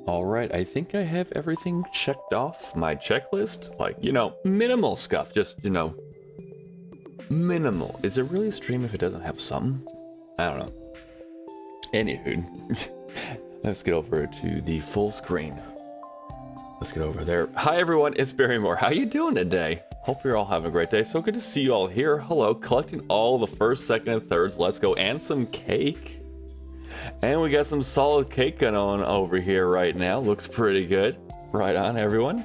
Alright, I think I have everything checked off my checklist. Like, you know, minimal stuff. Just, you know, minimal. Is it really a stream if it doesn't have some? I don't know. Anywho, let's get over to the full screen. Let's get over there. Hi everyone, it's Barrymore. How you doing today? Hope you're all having a great day. So good to see you all here. Hello, collecting all the first, second, and thirds. Let's go. And some cake. And we got some solid cake going on over here right now. Looks pretty good. Right on, everyone.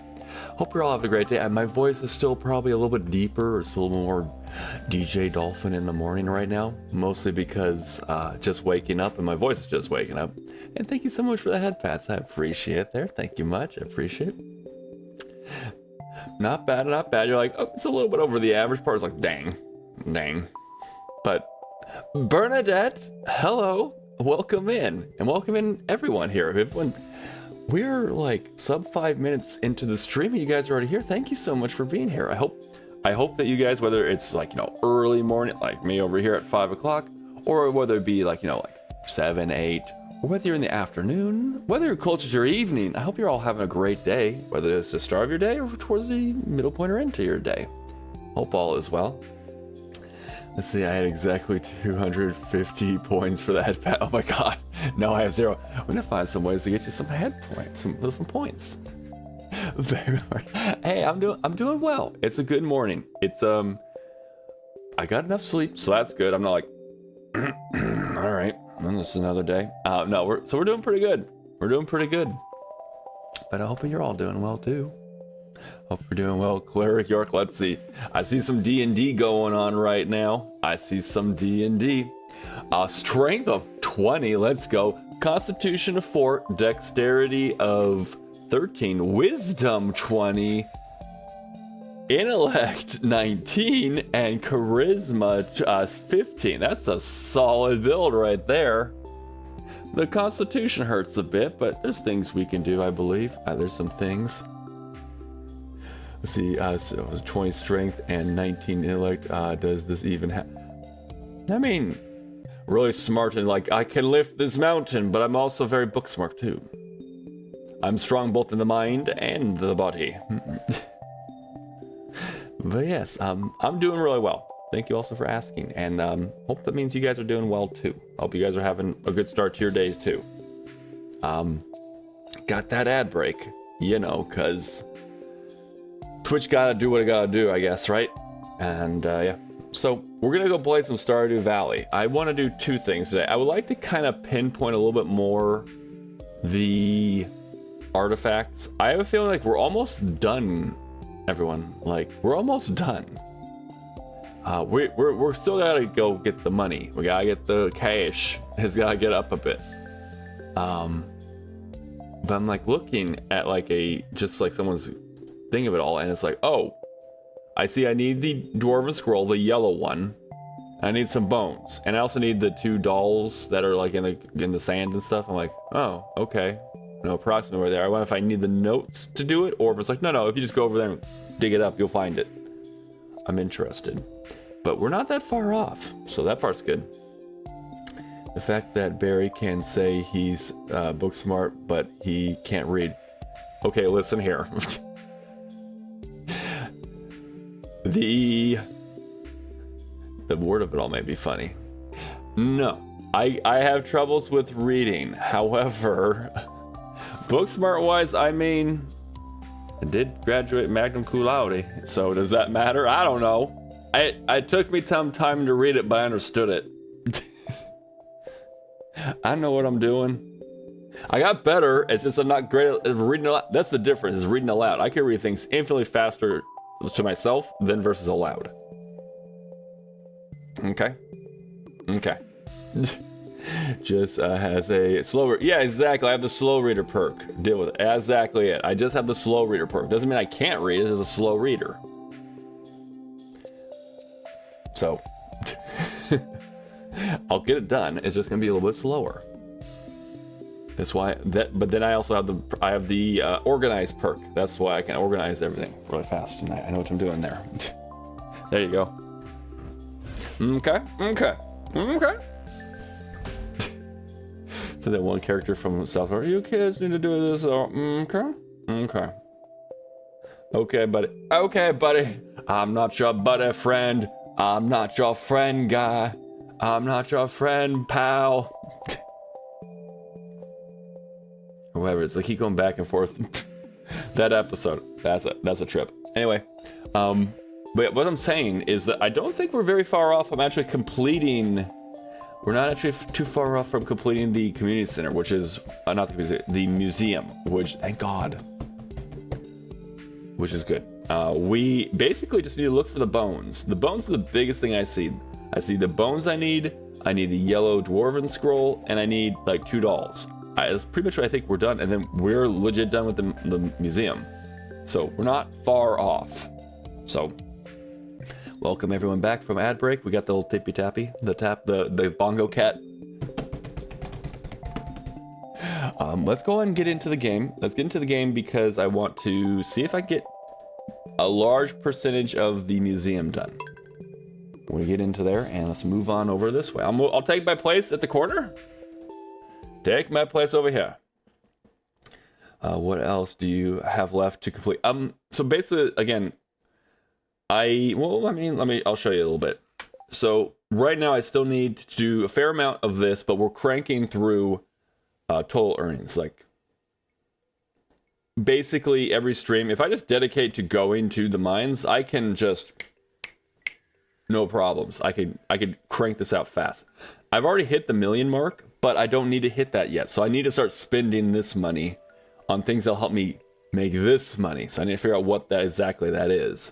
Hope you're all having a great day. My voice is still probably a little bit deeper. It's a little more DJ Dolphin in the morning right now. Mostly because just waking up and my voice is just waking up. And thank you so much for the head pats. I appreciate it there. Thank you much. I appreciate it. Not bad, not bad. You're like, oh, it's a little bit over the average part. It's like, dang, dang. But Bernadette, hello. Welcome in, and welcome in everyone here. Everyone, we're like sub 5 minutes into the stream and you guys are already here. Thank you so much for being here. I hope that you guys, whether it's like, you know, early morning like me over here at 5 o'clock, or whether it be like, you know, like 7, 8, or whether you're in the afternoon, whether you're closer to your evening, I hope you're all having a great day, whether it's the start of your day or towards the middle point or into your day. Hope all is well. Let's see, I had exactly 250 points for the head pat. Oh my god. No, I have 0. I'm gonna find some ways to get you some head points, some points. Hey, I'm doing well. It's a good morning. It's I got enough sleep, so that's good. I'm not like all right, well, this is another day. No, we're doing pretty good. We're doing pretty good. But I hope you're all doing well too. Hope you're doing well, Cleric York. Let's see. I see some D&D going on right now. I see some D&D. Strength of 20. Let's go. Constitution of 4. Dexterity of 13. Wisdom 20. Intellect 19. And Charisma 15. That's a solid build right there. The Constitution hurts a bit, but there's things we can do, I believe. There's some things. Let's see, so it was 20 strength and 19 intellect. Does this even have... I mean, really smart and like, I can lift this mountain, but I'm also very book smart too. I'm strong both in the mind and the body. But yes, I'm doing really well. Thank you also for asking. And hope that means you guys are doing well too. Hope you guys are having a good start to your days too. Got that ad break, you know, cause Twitch gotta do what it gotta do, I guess, right? And yeah, so we're gonna go play some Stardew Valley. I want to do 2 things today. I would like to kind of pinpoint a little bit more the artifacts. I have a feeling like we're almost done, everyone. Like we're almost done. We're still gotta go get the money. We gotta get the cash. It's gotta get up a bit. But I'm like looking at like just like someone's thing of it all, and it's like, oh, I see I need the dwarven scroll, the yellow one. I need some bones, and I also need the 2 dolls that are like in the sand and stuff. I'm like, oh, okay, no, approximately over there. I wonder if I need the notes to do it, or if it's like, no, if you just go over there and dig it up, you'll find it. I'm interested, but we're not that far off, so that part's good. The fact that Barry can say he's book smart, but he can't read. Okay, listen here. The word of it all may be funny. No, I have troubles with reading. However, book smart wise, I mean, I did graduate magna cum laude. So does that matter? I don't know. It took me some time to read it, but I understood it. I know what I'm doing. I got better. It's just I'm not great at reading aloud. That's the difference, is reading aloud. I can read things infinitely faster to myself than versus aloud. Okay. Okay. Just has a slower. Yeah, exactly. I have the slow reader perk. Deal with it. Exactly it. I just have the slow reader perk. Doesn't mean I can't read. It's just a slow reader. So I'll get it done. It's just gonna be a little bit slower. That's why that. But then I also have the organize perk. That's why I can organize everything really fast, and I know what I'm doing there. There you go. Okay. Okay. Okay. So that one character from South Park, you kids need to do this. Okay. Okay. Okay, buddy. Okay, buddy. I'm not your buddy friend. I'm not your friend, guy. I'm not your friend, pal. Whoever it is, they keep going back and forth. That episode, that's a trip. Anyway, but what I'm saying is that I don't think we're very far off from actually completing. We're not actually too far off from completing the community center, which is not the community center, the museum, which thank God, which is good. We basically just need to look for the bones. The bones are the biggest thing I see. I see the bones I need the yellow dwarven scroll, and I need like 2 dolls. That's pretty much what I think we're done, and then we're legit done with the museum. So we're not far off. So welcome everyone back from ad break. We got the little tippy tappy, the bongo cat. Let's go ahead and get into the game. Let's get into the game because I want to see if I get a large percentage of the museum done. We're gonna get into there and let's move on over this way. I'll take my place at the corner. Take my place over here. What else do you have left to complete? So basically, again, I'll show you a little bit. So right now I still need to do a fair amount of this, but we're cranking through total earnings. Like basically every stream, if I just dedicate to going to the mines, I can just, no problems. I could crank this out fast. I've already hit the 1 million mark, but I don't need to hit that yet. So I need to start spending this money on things that'll help me make this money. So I need to figure out what that exactly that is.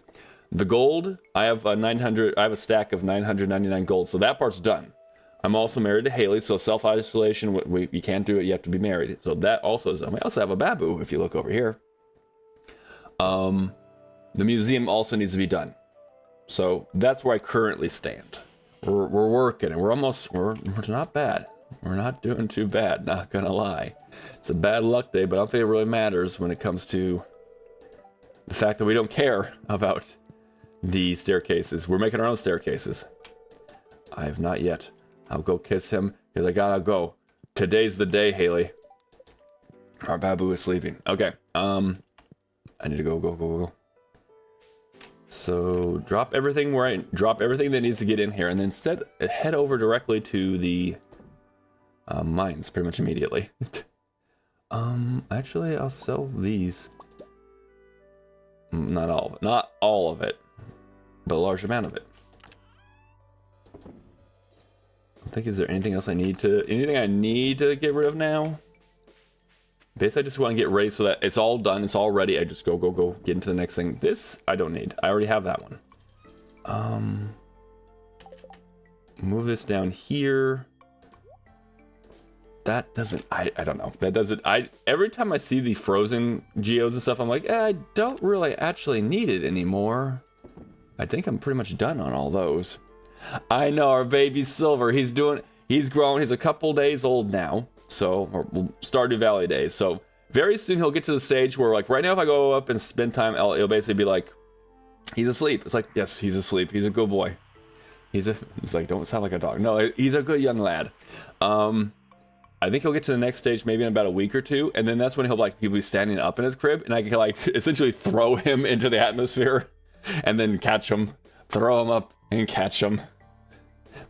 The gold, I have a stack of 999 gold, so that part's done. I'm also married to Haley, so self-isolation, you can't do it, you have to be married. So that also is done. We also have a Babu, if you look over here. The museum also needs to be done. So that's where I currently stand. We're working, and we're not bad. We're not doing too bad, not gonna lie. It's a bad luck day, but I don't think it really matters when it comes to the fact that we don't care about the staircases. We're making our own staircases. I have not yet. I'll go kiss him because I gotta go. Today's the day, Haley. Our Babu is sleeping. Okay. I need to go. So drop everything that needs to get in here, and then instead head over directly to the mines pretty much immediately. Actually, I'll sell these. Not all of it, but a large amount of it. I think, is there anything else anything I need to get rid of now? Basically, I just want to get ready so that it's all done, it's all ready. I just go, get into the next thing. This, I don't need. I already have that one. Move this down here. That doesn't, I don't know. That doesn't, every time I see the frozen geodes and stuff, I'm like, I don't really actually need it anymore. I think I'm pretty much done on all those. I know, our baby Silver, he's grown, he's a couple days old now. So, or Stardew Valley days. So very soon he'll get to the stage where, like, right now if I go up and spend time, it'll basically be like, he's asleep. It's like, yes, he's asleep. He's a good boy. He's like, don't sound like a dog. No, he's a good young lad. I think he'll get to the next stage maybe in about a week or two, and then that's when he'll be standing up in his crib, and I can like essentially throw him into the atmosphere, and then catch him, throw him up, and catch him.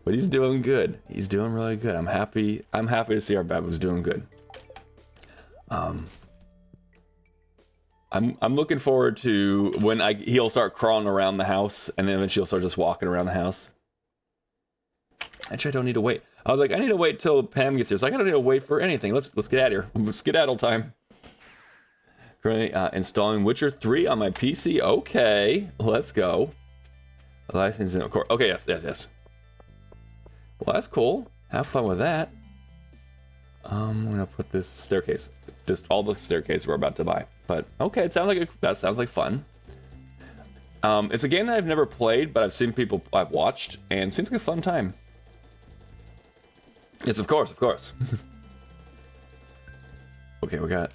But he's doing good. He's doing really good. I'm happy to see our Babu's doing good. I'm looking forward to when he'll start crawling around the house, and then eventually he'll start just walking around the house. Actually, I don't need to wait. I was like, I need to wait till Pam gets here, so I don't need to wait for anything. Let's get out of here. Skedaddle time. Currently installing Witcher 3 on my PC. Okay, let's go. Licensing, of course. Okay, yes. Well, that's cool. Have fun with that. I'm gonna put this staircase, just all the staircase we're about to buy. But okay, it sounds like that sounds like fun. It's a game that I've never played, but I've seen people I've watched, and it seems like a fun time. Yes, of course. Okay, we got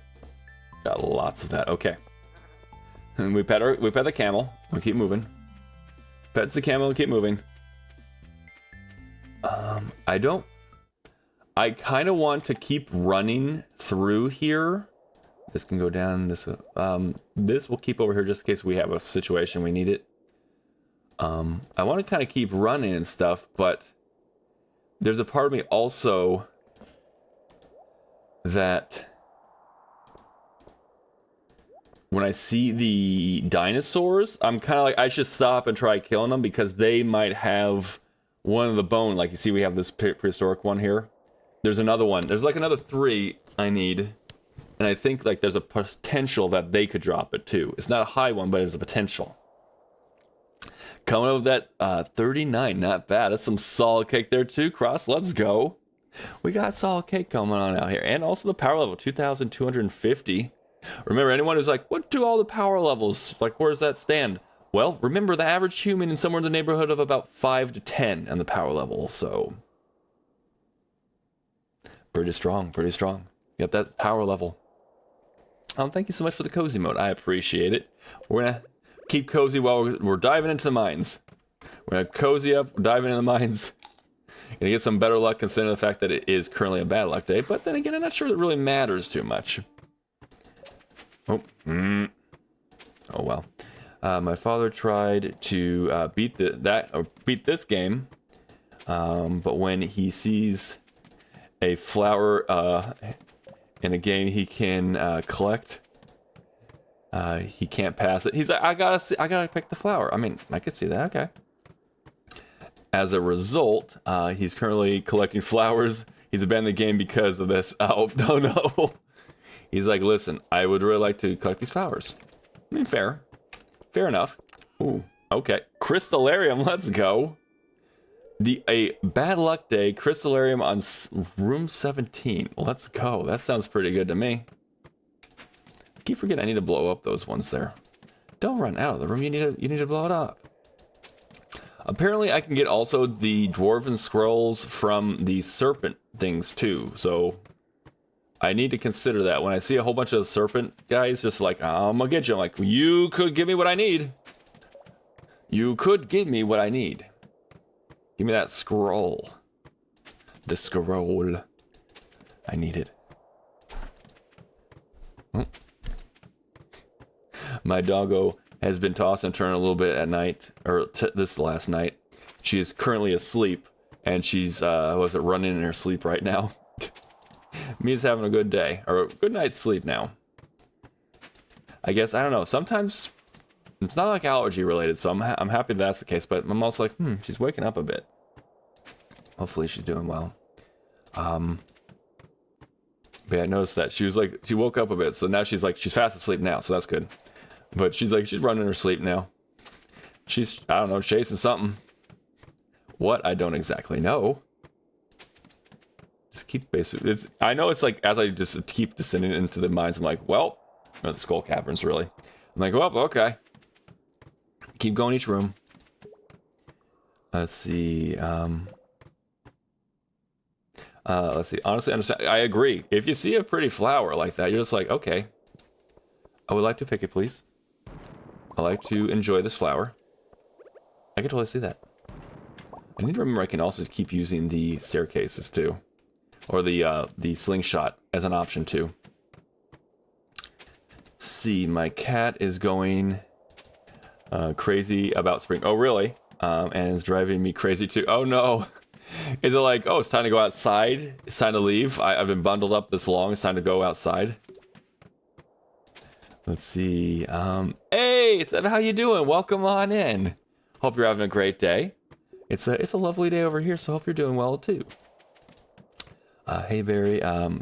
lots of that. Okay, and we pet the camel. We keep moving. Pets the camel and keep moving. I kind of want to keep running through here. This can go down. This will keep over here just in case we have a situation we need it. I want to kind of keep running and stuff, but there's a part of me also that when I see the dinosaurs, I'm kind of like, I should stop and try killing them because they might have one of the bone. Like you see, we have this prehistoric one here. There's another one. There's like another 3 I need. And I think like there's a potential that they could drop it too. It's not a high one, but there's a potential. Coming up with that 39, not bad. That's some solid cake there too, Cross. Let's go. We got solid cake coming on out here. And also the power level, 2,250. Remember, anyone who's like, what do all the power levels, like where does that stand? Well, remember the average human is somewhere in the neighborhood of about 5 to 10 on the power level, so pretty strong. Got that power level. Thank you so much for the cozy mode. I appreciate it. We're gonna keep cozy while we're diving into the mines. We're gonna cozy up, diving into the mines. Gonna get some better luck considering the fact that it is currently a bad luck day, but then again, I'm not sure it really matters too much. Oh well. My father tried to beat this game, but when he sees a flower in a game he can collect, he can't pass it. He's like, I gotta pick the flower. I mean, I could see that. Okay. As a result, he's currently collecting flowers. He's abandoned the game because of this. Oh no. He's like, listen, I would really like to collect these flowers. I mean, fair enough. Ooh, okay. Crystallarium, let's go. A bad luck day, Crystallarium on room 17. Let's go. That sounds pretty good to me. I keep forgetting I need to blow up those ones there. Don't run out of the room. You need to blow it up. Apparently, I can get also the dwarven scrolls from the serpent things too. So I need to consider that when I see a whole bunch of serpent guys, just like, I'm gonna get you. I'm like, you could give me what I need. You could give me what I need. Give me that scroll. The scroll. I need it. Oh. My doggo has been tossed and turned a little bit at night, or this last night. She is currently asleep, and she's, running in her sleep right now. Mia's having a good day, or a good night's sleep now. I guess, I don't know, sometimes it's not like allergy related, so I'm happy that's the case, but I'm also like, she's waking up a bit. Hopefully she's doing well. But yeah, I noticed that she woke up a bit, so now she's fast asleep now, so that's good. But she's running her sleep now. She's, I don't know, chasing something. What? I don't exactly know. Just keep basically, I know it's like, as I just keep descending into the mines, I'm like, well, or the skull caverns, really. I'm like, well, okay. Keep going each room. Let's see, let's see, honestly, understand, I agree. If you see a pretty flower like that, you're just like, okay. I would like to pick it, please. I like to enjoy this flower. I can totally see that. I need to remember I can also keep using the staircases, too. Or the slingshot as an option too. See, my cat is going crazy about spring. Oh, really? And it's driving me crazy too. Oh no! Is it like, oh, it's time to go outside? It's time to leave? I've been bundled up this long. It's time to go outside. Let's see. Hey, Seth, how you doing? Welcome on in. Hope you're having a great day. It's a lovely day over here, so hope you're doing well too. Hey Barry,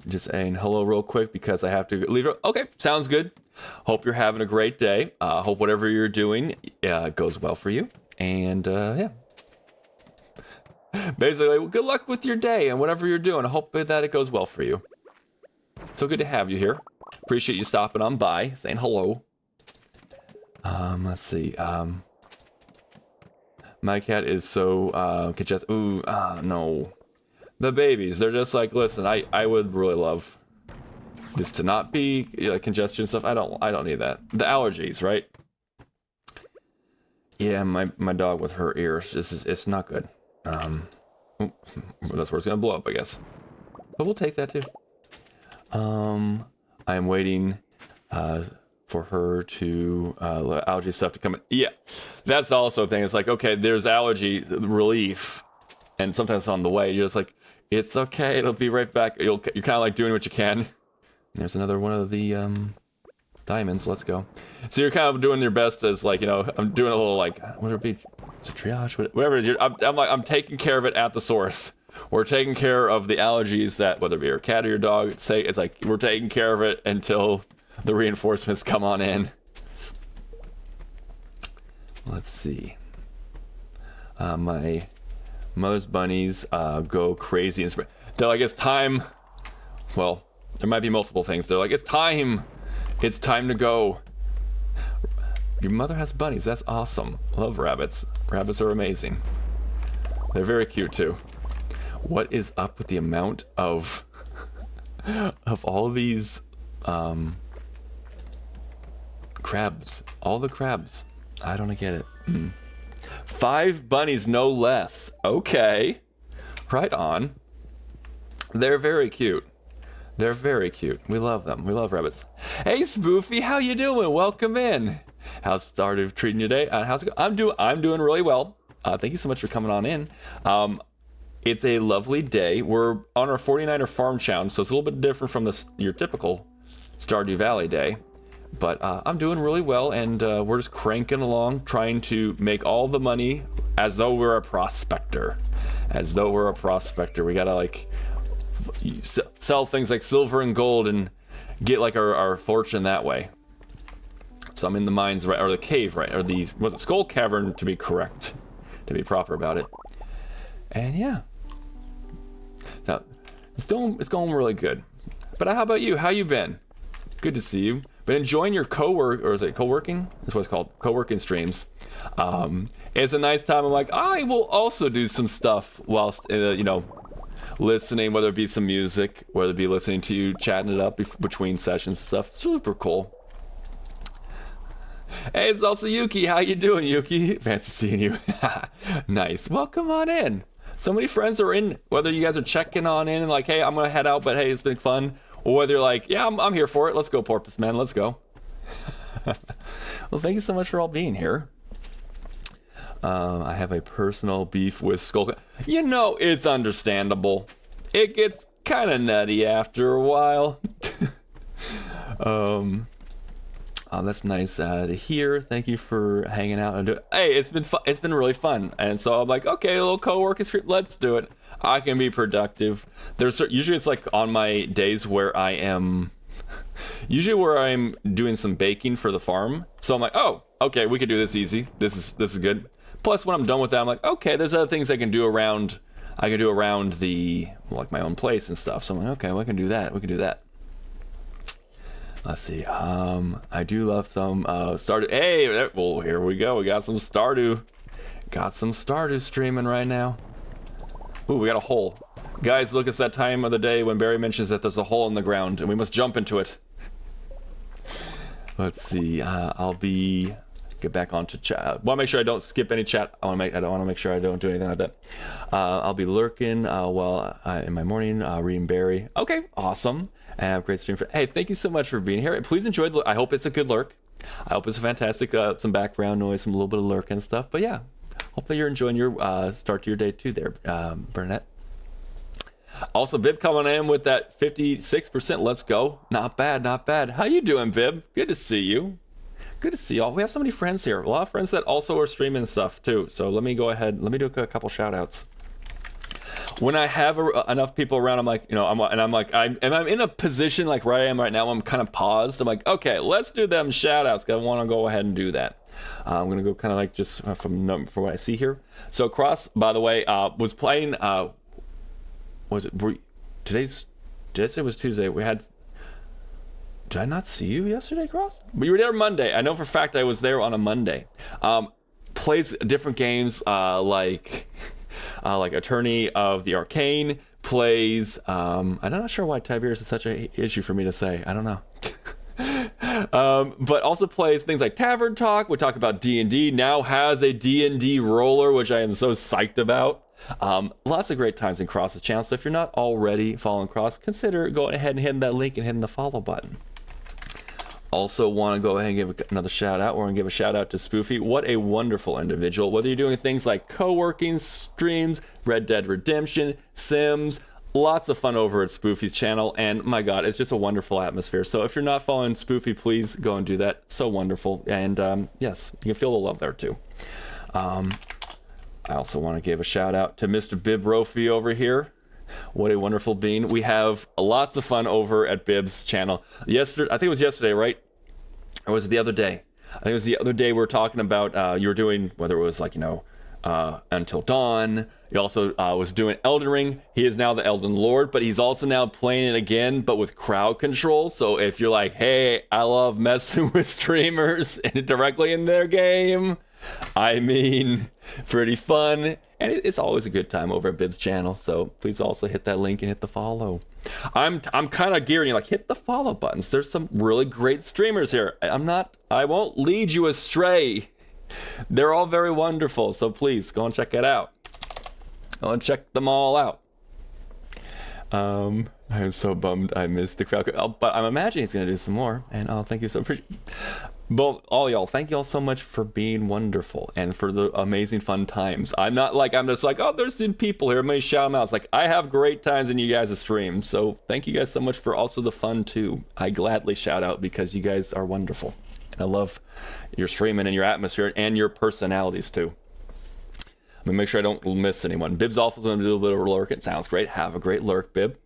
just saying hello real quick because I have to leave. Okay, sounds good. Hope you're having a great day. Hope whatever you're doing goes well for you. And yeah, basically, good luck with your day and whatever you're doing. I hope that it goes well for you. So good to have you here. Appreciate you stopping on by, saying hello. Let's see. My cat is so congested. Ooh, no. The babies, they're just like, listen, I would really love this to not be congestion stuff. I don't need that. The allergies, right? Yeah, my dog with her ears, it's not good. That's where it's gonna blow up, I guess. But we'll take that too. I am waiting for her to allergy stuff to come in. Yeah, that's also a thing. It's like, okay, there's allergy relief, and sometimes it's on the way. You're just like, it's okay, it'll be right back. You're kind of like doing what you can. There's another one of the diamonds. Let's go. So you're kind of doing your best as like, I'm doing a little like, what would it be? It's a triage, whatever it is. I'm taking care of it at the source. We're taking care of the allergies that, whether it be your cat or your dog, it's like we're taking care of it until the reinforcements come on in. Let's see. My mother's bunnies go crazy and they're like, it's time. Well, there might be multiple things. They're like, it's time to go. Your mother has bunnies. That's awesome. Love rabbits. Rabbits are amazing. They're very cute too. What is up with the amount of all these crabs? All the crabs. I don't get it. 5 bunnies, no less. Okay. Right on. They're very cute. They're very cute. We love them. We love rabbits. Hey, Spoofy, how you doing? Welcome in. How's Stardew treating you today? How's it going? I'm doing really well. Thank you so much for coming on in. It's a lovely day. We're on our 49er farm challenge, so it's a little bit different from your typical Stardew Valley day. But I'm doing really well, and we're just cranking along, trying to make all the money as though we're a prospector. As though we're a prospector. We gotta like sell things like silver and gold and get like our fortune that way. So I'm in the mines, right, or the cave, right, or was it Skull Cavern to be correct, to be proper about it. And yeah, so it's going really good. But how about you? How you been? Good to see you. Been enjoying your co-working? That's what it's called, co-working streams. It's a nice time. I'm like, I will also do some stuff whilst listening, whether it be some music, whether it be listening to you chatting it up between sessions and stuff. Super cool. Hey, it's also Yuki. How you doing, Yuki? Fancy seeing you. Nice. Welcome on in. So many friends are in, whether you guys are checking on in and like, hey, I'm going to head out, but hey, it's been fun. Or whether you're like, yeah, I'm here for it. Let's go, Porpoise Man. Let's go. Well, thank you so much for all being here. I have a personal beef with Skull. It's understandable. It gets kind of nutty after a while. That's nice to hear. Thank you for hanging out and do it. Hey, it's been really fun, and so I'm like, okay, a little co-working stream. Let's do it. I can be productive. Usually it's like on my days where I'm doing some baking for the farm. So I'm like, oh, okay, we could do this easy. This is good. Plus, when I'm done with that, I'm like, okay, there's other things I can do around. I can do around my own place and stuff. So I'm like, okay, well, I can do that. We can do that. Let's see. I do love some Stardew. Hey, well, here we go. We got some Stardew. Got some Stardew streaming right now. Ooh, we got a hole. Guys, look, it's that time of the day when Barry mentions that there's a hole in the ground and we must jump into it. Let's see. Get back onto chat. I want to make sure I don't skip any chat. I want to make sure I don't do anything like that. I'll be lurking in my morning, reading Barry. Okay, awesome. And have a great stream. Hey, thank you so much for being here. Please enjoy I hope it's a good lurk. I hope it's a fantastic, some background noise, some little bit of lurk and stuff. But yeah, hopefully you're enjoying your start to your day too there, Burnett. Also, Bib coming in with that 56%. Let's go. Not bad, not bad. How you doing, Bib? Good to see you. Good to see y'all. We have so many friends here. A lot of friends that also are streaming stuff too. So let me go ahead. Let me do a couple shout outs. When I have enough people around, I'm like, you know, I'm in a position like where I am right now. I'm kind of paused. I'm like, okay, let's do them shout outs. I want to go ahead and do that. I'm going to go kind of like just from what I see here. So Cross, by the way, was playing, was it, did I say it was Tuesday? Did I not see you yesterday, Cross? We were there Monday. I know for a fact I was there on a Monday. Plays different games like Attorney of the Arcane. Plays, I'm not sure why Tiberius is such an issue for me to say. I don't know. But also plays things like Tavern Talk. We talk about D&D. Now has a D&D roller, which I am so psyched about. Lots of great times in Cross's channel. So if you're not already following Cross, consider going ahead and hitting that link and hitting the follow button. Also want to go ahead and give another shout out. We're going to give a shout out to Spoofy. What a wonderful individual. Whether you're doing things like co-working streams, Red Dead Redemption, Sims, lots of fun over at Spoofy's channel. And my God, it's just a wonderful atmosphere. So if you're not following Spoofy, please go and do that. So wonderful. And yes, you can feel the love there too. I also want to give a shout out to Mr. Bib Rofi over here. What a wonderful being. We have lots of fun over at Bib's channel. Yesterday, I think it was yesterday, right? Or was it the other day? I think it was the other day we were talking about, you were doing, whether it was like, you know, Until Dawn. He also was doing Elden Ring. He is now the Elden Lord, but he's also now playing it again, but with crowd control. So if you're like, hey, I love messing with streamers directly in their game, I mean, pretty fun. And it's always a good time over at Bib's channel. So please also hit that link and hit the follow. I'm kind of gearing you like, hit the follow buttons. There's some really great streamers here. I won't lead you astray. They're all very wonderful. So please go and check it out. Go and check them all out. I am so bummed I missed the crowd. But I'm imagining he's going to do some more. And thank you so much. Both, all y'all, thank y'all so much for being wonderful and for the amazing fun times. I'm just like, oh, there's some people here. Let me shout them out. It's like, I have great times in you guys' stream. So thank you guys so much for also the fun too. I gladly shout out because you guys are wonderful. And I love your streaming and your atmosphere and your personalities too. I'm gonna make sure I don't miss anyone. Bib's also gonna do a little bit of lurk. It sounds great. Have a great lurk, Bib.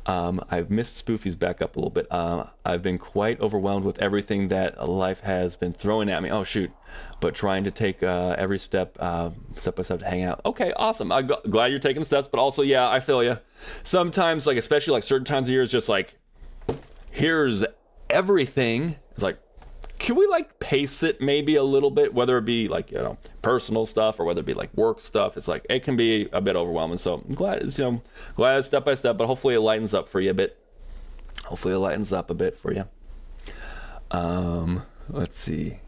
I've missed Spoofy's back up a little bit. I've been quite overwhelmed with everything that life has been throwing at me. Oh, shoot. But trying to take every step by step to hang out. Okay, awesome. I'm glad you're taking steps, but also, yeah, I feel you. Sometimes, like, especially like certain times of year, it's just like, here's everything. It's like, can we like pace it maybe a little bit, whether it be like, you know, personal stuff or whether it be like work stuff. It's like, it can be a bit overwhelming. So I'm glad it's, you know, glad it's step by step, but hopefully it lightens up for you a bit. Let's see.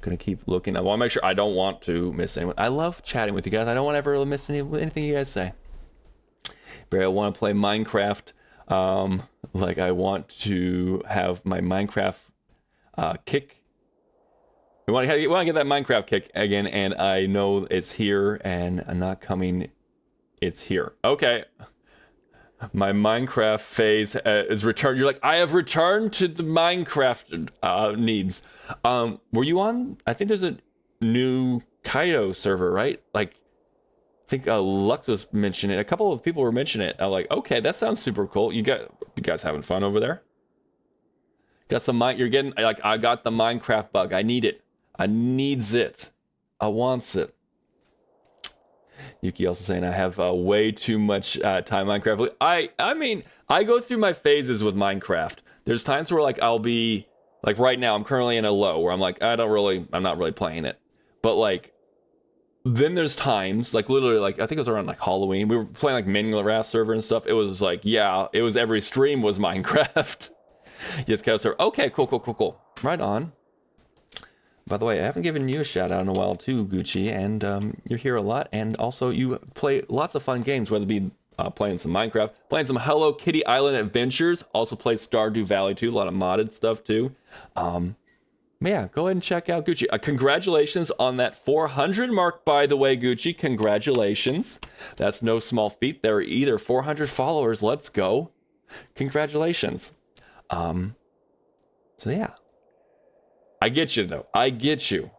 Gonna keep looking. I want to make sure I don't want to miss anyone. I love chatting with you guys. I don't want to ever miss anything you guys say. Barry, I want to play Minecraft. Like I want to have my Minecraft kick. We want to get that Minecraft kick again, and I know it's here, and I'm not coming. It's here. Okay. My Minecraft phase is returned. You're like, I have returned to the Minecraft needs. Were you on? I think there's a new Kaido server, right? Like, I think Lux was mentioning it. A couple of people were mentioning it. I'm like, okay, that sounds super cool. You guys having fun over there? Got some you're getting like, I got the Minecraft bug. I need it. I needs it. I wants it. Yuki also saying I have way too much time Minecraft. I mean, I go through my phases with Minecraft. There's times where like I'll be like right now I'm currently in a low where I'm like I'm not really playing it. But like then there's times like literally like I think it was around like Halloween. We were playing like Minecraft server and stuff. It was like it was every stream was Minecraft. Yes, Kyle server. Okay, cool. Right on. By the way, I haven't given you a shout out in a while too, Gucci, and you're here a lot, and also you play lots of fun games, whether it be playing some Minecraft, playing some Hello Kitty Island Adventures, also play Stardew Valley too, a lot of modded stuff too. Yeah, go ahead and check out Gucci. Congratulations on that 400 mark, by the way, Gucci. Congratulations. That's no small feat. There are either 400 followers. Let's go. Congratulations. So yeah. I get you though. I get you.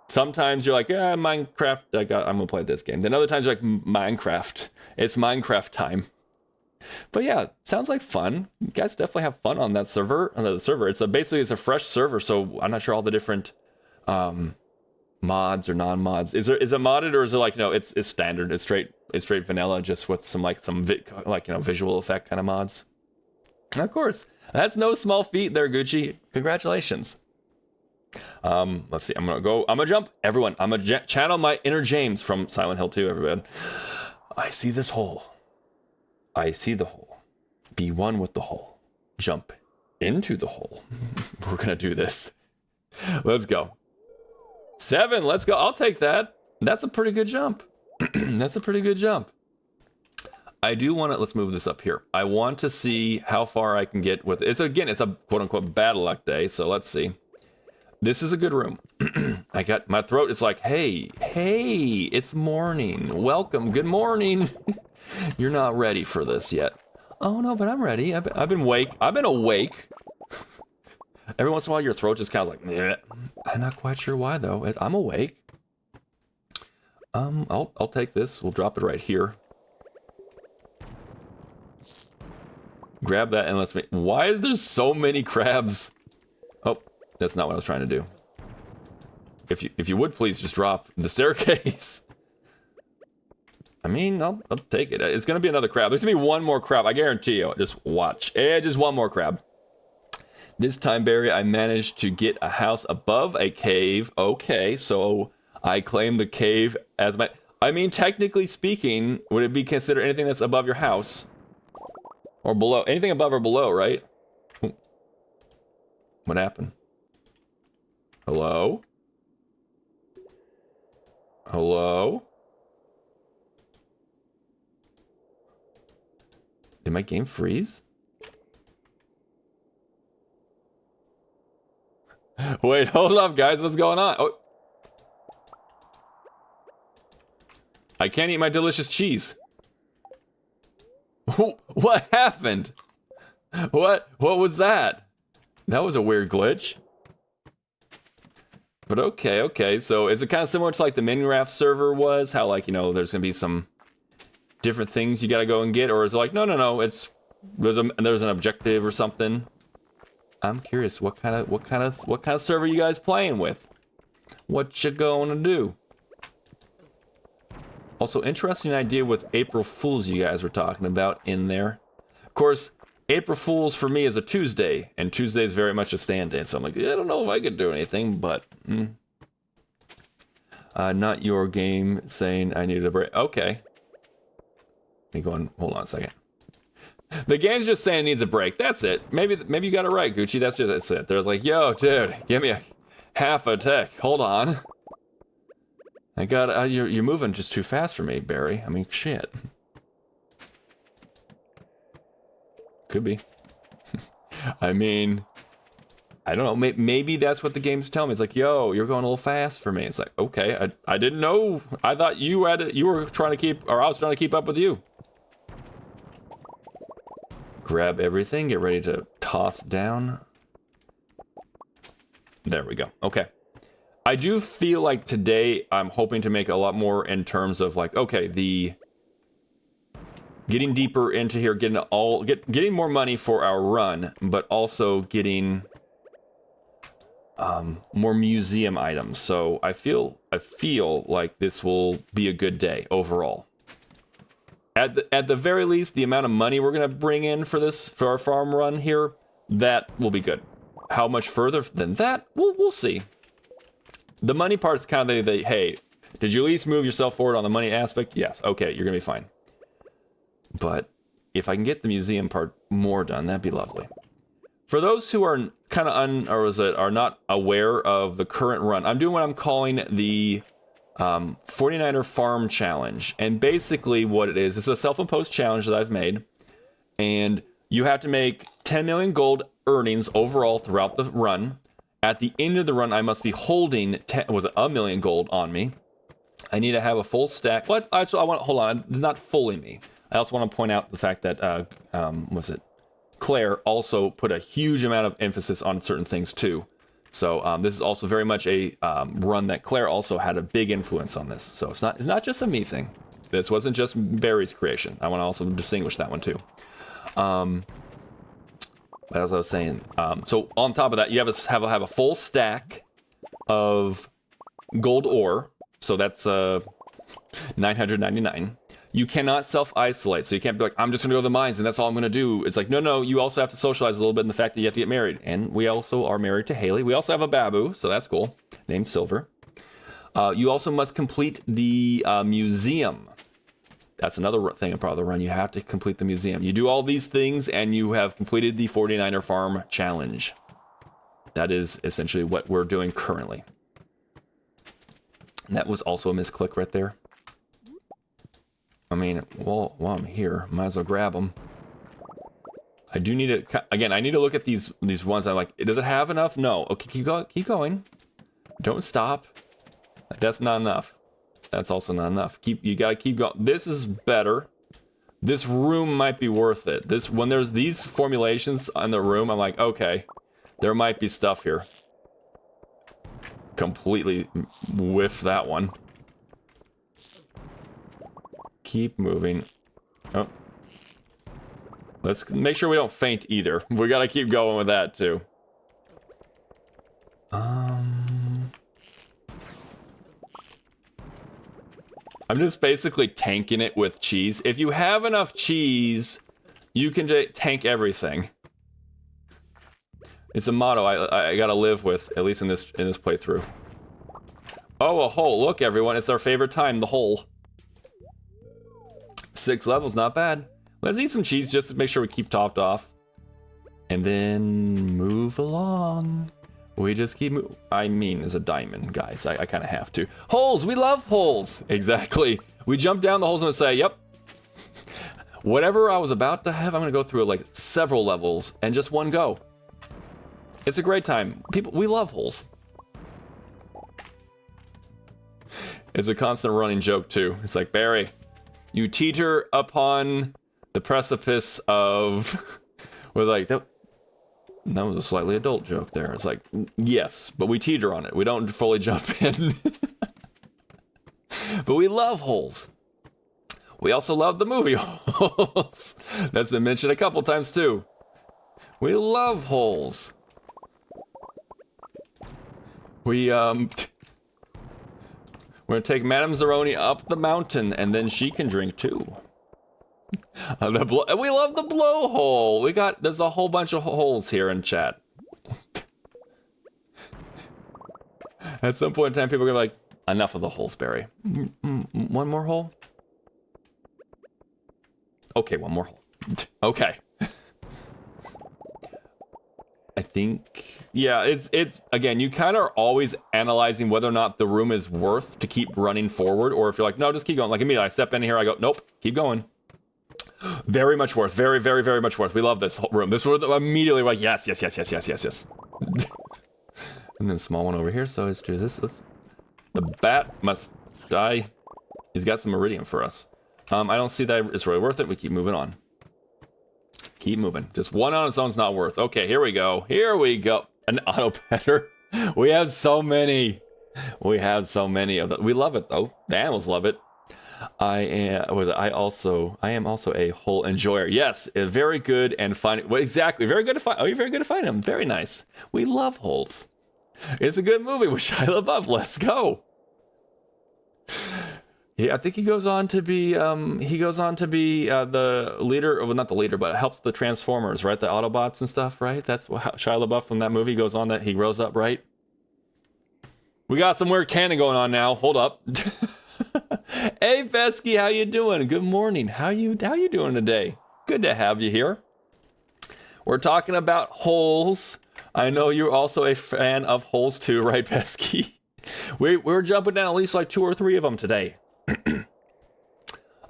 Sometimes you're like, yeah, Minecraft. I'm gonna play this game. Then other times you're like, Minecraft. It's Minecraft time. But yeah, sounds like fun. You guys definitely have fun on that server. On the server, basically it's a fresh server, so I'm not sure all the different mods or non-mods. Is it modded, or is it like, no, it's standard. It's straight vanilla, just with some visual effect kind of mods. Of course, that's no small feat there, Gucci. Congratulations. Let's see. I'm gonna jump. Everyone, I'm gonna channel my inner James from Silent Hill 2. Everybody, I see this hole. I see the hole. Be one with the hole. Jump into the hole. We're gonna do this. Let's go. 7. Let's go. I'll take that. That's a pretty good jump. That's a pretty good jump. I do want to. Let's move this up here. I want to see how far I can get with it. It's a quote unquote bad luck day. So let's see. This is a good room. I got my throat is like, hey, it's morning. Welcome. Good morning. You're not ready for this yet. Oh no, but I'm ready. I've been awake. Every once in a while, your throat just kind of like, meh. I'm not quite sure why though. I'm awake. I'll take this. We'll drop it right here. Grab that and let's make. Why is there so many crabs? Oh, that's not what I was trying to do. If you would please just drop the staircase. I mean, I'll take it. It's gonna be another crab. There's gonna be one more crab. I guarantee you. Just watch. Just one more crab. This time, Barry, I managed to get a house above a cave. Okay, so I claim the cave as my... I mean, technically speaking, would it be considered anything that's above your house? Or below? Anything above or below, right? What happened? Hello? Hello? Did my game freeze? Wait, hold up, guys. What's going on? Oh. I can't eat my delicious cheese. What happened? What was that? That was a weird glitch. But okay. So is it kind of similar to like the Minecraft server was? How like, you know, there's gonna be some different things you gotta go and get, or is it like no, it's there's an objective or something? I'm curious, what kind of server you guys playing with? What you gonna do? Also, interesting idea with April Fools you guys were talking about in there. Of course, April Fools for me is a Tuesday, and Tuesday is very much a stand-in, so I'm like, I don't know if I could do anything, but... not your game saying I needed a break. Okay. Let me go on, hold on a second. The game's just saying it needs a break. That's it. Maybe you got it right, Gucci. That's it. They're like, yo, dude, give me a half a tick. Hold on. I got you're moving just too fast for me, Barry. I mean, shit. Could be. I mean, I don't know. Maybe that's what the game's telling me. It's like, yo, you're going a little fast for me. It's like, okay, I didn't know. I thought you were trying to keep, or I was trying to keep up with you. Grab everything, get ready to toss down. There we go. Okay. I do feel like today I'm hoping to make a lot more in terms of like, okay, the getting deeper into here, getting more money for our run, but also getting more museum items. So I feel like this will be a good day overall. At the very least, the amount of money we're gonna bring in for our farm run here, that will be good. How much further than that, we'll see. The money part's kind of the hey, did you at least move yourself forward on the money aspect? Yes. Okay, you're gonna be fine. But if I can get the museum part more done, that'd be lovely. For those who are kind of are not aware of the current run, I'm doing what I'm calling the 49er Farm Challenge. And basically what it is, it's a self-imposed challenge that I've made. And you have to make 10 million gold earnings overall throughout the run. At the end of the run, I must be holding a million gold on me. I need to have a full stack. What? Actually, hold on, not fully me. I also want to point out the fact that, Claire also put a huge amount of emphasis on certain things too. So this is also very much a run that Claire also had a big influence on this. So it's not just a me thing. This wasn't just Barry's creation. I want to also distinguish that one too. But as I was saying, so on top of that, you have a full stack of gold ore. So that's 999. You cannot self-isolate, so you can't be like, I'm just gonna go to the mines and that's all I'm gonna do. It's like, no, you also have to socialize a little bit in the fact that you have to get married. And we also are married to Haley. We also have a Babu, so that's cool, named Silver. You also must complete the museum. That's another thing about the run. You have to complete the museum. You do all these things and you have completed the 49er farm challenge. That is essentially what we're doing currently. And that was also a misclick right there. I mean, well, while I'm here, might as well grab them. I do need to, again, I need to look at these ones. I'm like, does it have enough? No. Okay, keep going. Don't stop. That's not enough. That's also not enough. You gotta keep going. This is better. This room might be worth it. When there's these formulations on the room, I'm like, okay, there might be stuff here. Completely whiff that one. Keep moving. Oh. Let's make sure we don't faint either. We gotta keep going with that too. I'm just basically tanking it with cheese. If you have enough cheese, you can tank everything. It's a motto I gotta live with, at least in this playthrough. Oh, a hole. Look, everyone, it's our favorite time, the hole. 6 levels, not bad. Let's eat some cheese just to make sure we keep topped off. And then move along. We just keep moving. I mean, it's a diamond, guys. I kind of have to. Holes! We love holes! Exactly. We jump down the holes and say, yep. Whatever I was about to have, I'm going to go through like several levels and just one go. It's a great time. We love holes. It's a constant running joke, too. It's like, Barry, you teeter upon the precipice of... We're like, that was a slightly adult joke there. It's like, yes, but we teeter on it. We don't fully jump in. But we love holes. We also love the movie Holes. That's been mentioned a couple times too. We love holes. We're gonna take Madame Zeroni up the mountain and then she can drink too. We love the blowhole. There's a whole bunch of holes here in chat. At some point in time, people are like, enough of the holes, Barry. One more hole? Okay, one more hole. Okay. I think, yeah, it's again, you kind of are always analyzing whether or not the room is worth to keep running forward, or if you're like, no, just keep going. Like immediately, I step in here, I go, nope, keep going. Very much worth. Very, very, very much worth. We love this room. This room immediately like, yes. And then small one over here, so let's do this. The bat must die. He's got some iridium for us. I don't see that it's really worth it. We keep moving on. Keep moving. Just one on its own is not worth. Okay, here we go. Here we go. An auto petter. We have so many. We have so many of them. We love it though. The animals love it. I am also a hole enjoyer. Yes, very good and fun. Well, exactly, very good to find. Oh, you're very good to find them. Very nice. We love holes. It's a good movie with Shia LaBeouf. Let's go. Yeah, I think he goes on to be the leader, well, not the leader, but helps the Transformers, right? The Autobots and stuff, right? That's how Shia LaBeouf from that movie goes on. That he grows up, right? We got some weird canon going on now. Hold up. Hey, Fesky, how you doing? Good morning. How you doing today? Good to have you here. We're talking about holes. I know you're also a fan of holes too, right, Pesky? We're jumping down at least like 2 or 3 of them today.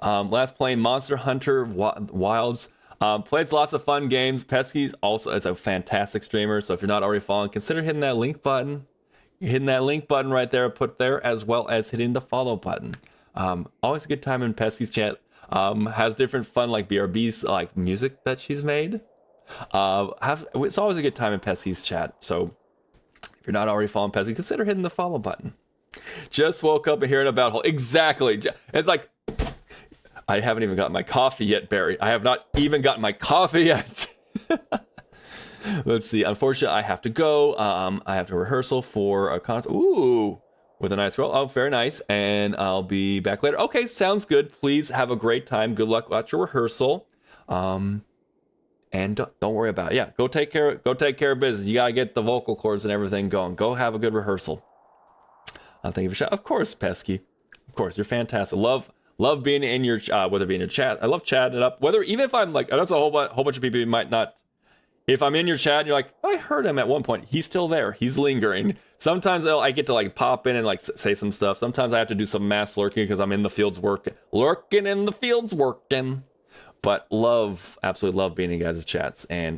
Last playing Monster Hunter Wilds. Plays lots of fun games. Pesky's also is a fantastic streamer, so if you're not already following, consider hitting that link button. Hitting that link button right there, put there, as well as hitting the follow button. Always a good time in Pesky's chat. Has different fun like BRB's like music that she's made. It's always a good time in Pesky's chat. So if If you're not already following Pesky, consider hitting the follow button. Just woke up and hearing about Holes. Exactly. It's like, I haven't even gotten my coffee yet, Barry. I have not even gotten my coffee yet. Let's see. Unfortunately, I have to go. I have to rehearsal for a concert. Ooh, with a nice girl. Oh, very nice. And I'll be back later. Okay, sounds good. Please have a great time. Good luck at your rehearsal. And don't worry about it. Yeah, go take care of business. You gotta get the vocal cords and everything going. Go have a good rehearsal. Thank you for chat. Of course, Pesky. Of course, you're fantastic. Love being in your whether it be in your chat. I love chatting it up. Whether even if I'm like, that's a whole bunch of people you might not. If I'm in your chat and you're like, oh, I heard him at one point. He's still there. He's lingering. Sometimes I get to like pop in and like say some stuff. Sometimes I have to do some mass lurking because I'm in the fields working. Lurking in the fields working. But absolutely love being in guys' chats. And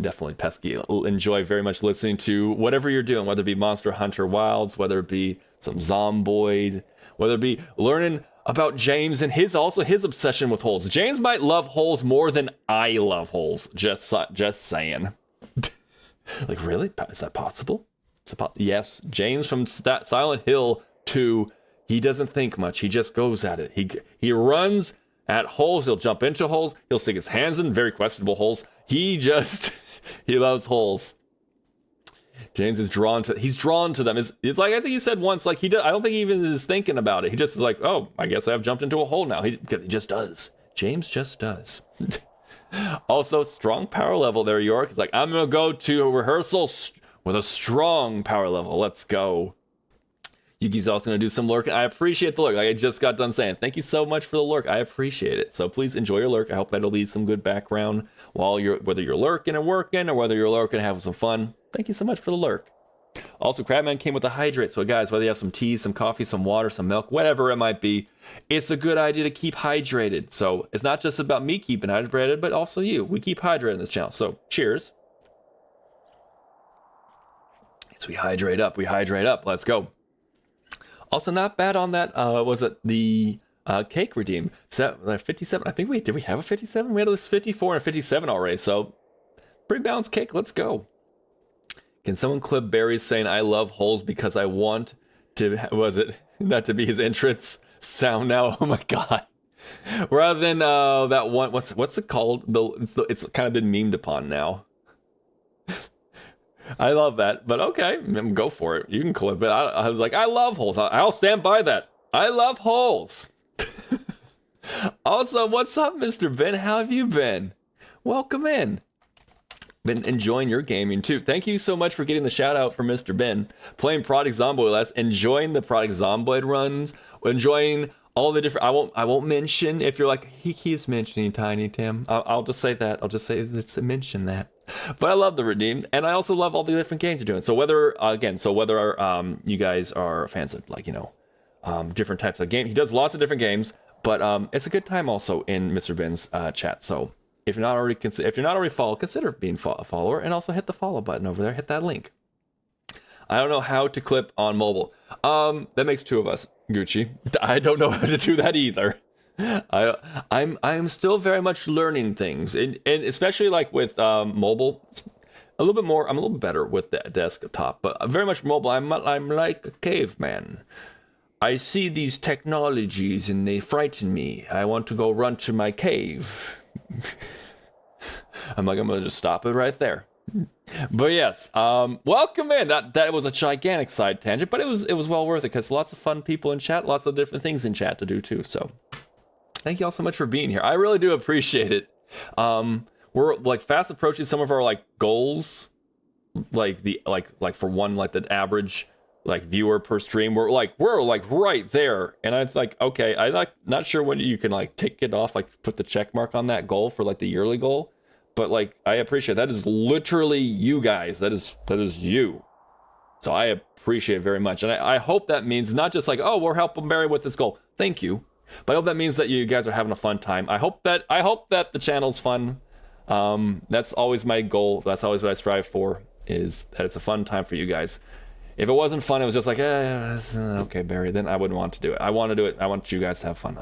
definitely Pesky. Enjoy very much listening to whatever you're doing, whether it be Monster Hunter Wilds, whether it be some Zomboid, whether it be learning about James and his obsession with holes. James might love holes more than I love holes. Just saying. Like, really? Is that possible? Yes. James from Silent Hill 2, he doesn't think much. He just goes at it. He runs at holes. He'll jump into holes. He'll stick his hands in very questionable holes. He loves holes. James is drawn to them. It's like, I think he said once, like I don't think he even is thinking about it. He just is like, oh, I guess I've jumped into a hole now. Because he just does. James just does. Also, strong power level there, York. It's like, I'm going to go to a rehearsal with a strong power level. Let's go. Yuki's also going to do some lurking. I appreciate the lurk. Like I just got done saying, thank you so much for the lurk. I appreciate it. So please enjoy your lurk. I hope that'll be some good background while whether you're lurking and working or whether you're lurking and having some fun. Thank you so much for the lurk. Also, Crabman came with a hydrate. So guys, whether you have some tea, some coffee, some water, some milk, whatever it might be, it's a good idea to keep hydrated. So it's not just about me keeping hydrated, but also you. We keep hydrated in this channel. So cheers. So we hydrate up. Let's go. Also, not bad on that. Was it the cake redeem? 57. I think did we have a 57? We had this 54 and a 57 already. So pretty balanced cake. Let's go. Can someone clip Barry saying I love holes because I want to? Was it not to be his entrance sound now? Oh my god. Rather than that one. What's it called? It's kind of been memed upon now. I love that, but okay, go for it. You can clip it. I was like, I love holes. I'll stand by that. I love holes. Also, what's up, Mr. Ben? How have you been? Welcome in. Been enjoying your gaming too. Thank you so much for getting the shout out from Mr. Ben. Playing Project Zomboid last, enjoying the Project Zomboid runs, enjoying all the different. I won't mention if you're like he keeps mentioning Tiny Tim. I'll just say that. I'll just say let's mention that. But I love the redeemed, and I also love all the different games you're doing. So whether you guys are fans of different types of games, he does lots of different games. But it's a good time also in Mr. Ben's chat. So if you're not already followed, consider being a follower, and also hit the follow button over there. Hit that link. I don't know how to clip on mobile. That makes two of us, Gucci. I don't know how to do that either. I'm still very much learning things, and especially like with mobile, a little bit more. I'm a little bit better with the desktop, but very much mobile. I'm like a caveman. I see these technologies and they frighten me. I want to go run to my cave. I'm gonna just stop it right there. But yes, welcome in. That was a gigantic side tangent, but it was well worth it because lots of fun people in chat, lots of different things in chat to do too. So thank you all so much for being here. I really do appreciate it. We're like fast approaching some of our like goals, like for one, like the average like viewer per stream. We're like right there, and I'm like, okay, I'm like not sure when you can like take it off, like put the check mark on that goal for like the yearly goal. But like, I appreciate that is literally you guys. That is you. So I appreciate it very much. And I hope that means not just like, oh, we're helping Barry with this goal. Thank you. But I hope that means that you guys are having a fun time. I hope that the channel's fun. That's always my goal. That's always what I strive for, is that it's a fun time for you guys. If it wasn't fun, it was just like, okay, Barry, then I wouldn't want to do it. I want to do it. I want you guys to have fun.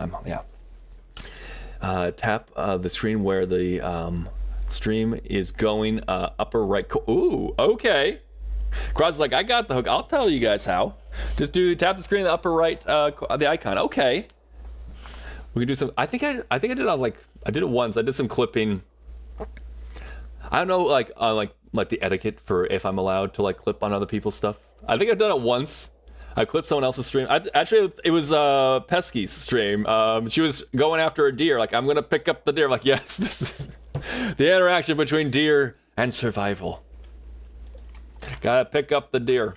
Tap the screen where the stream is going upper right. Ooh, okay. Cross is like, I got the hook. I'll tell you guys how. Just tap the screen in the upper right, the icon. Okay. We can do some. I think I did it on I did it once. I did some clipping. I don't know, like the etiquette for if I'm allowed to clip on other people's stuff. I think I've done it once. I clipped someone else's stream. Actually, it was Pesky's stream. She was going after a deer. I'm gonna pick up the deer. I'm like, yes, this is the interaction between deer and survival. Gotta pick up the deer.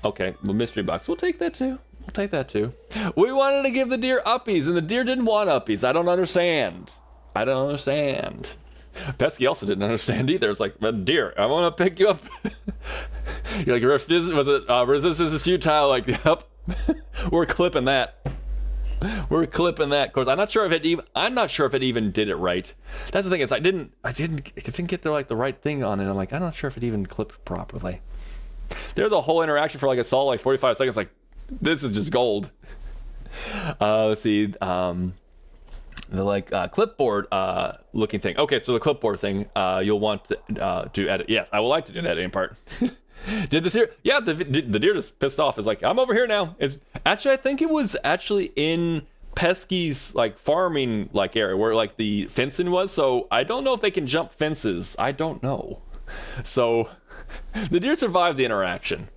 Okay, well, mystery box. We'll take that too. We'll take that too. We wanted to give the deer uppies, and the deer didn't want uppies. I don't understand. Pesky also didn't understand either. It's like, but deer, I want to pick you up. You're like, resistance is futile. Yep. We're clipping that. Of course, I'm not sure if it even did it right. That's the thing, is I didn't get the right thing on it. I'm not sure if it even clipped properly. There's a whole interaction for a solid 45 seconds. This is just gold. Let's see. The clipboard looking thing. Okay, so the clipboard thing, you'll want to edit. Yes, I would like to do that editing part. Did this here? Yeah, the deer just pissed off. It's I'm over here now. I think it was actually in Pesky's farming area where the fencing was. So I don't know if they can jump fences. I don't know. So the deer survived the interaction.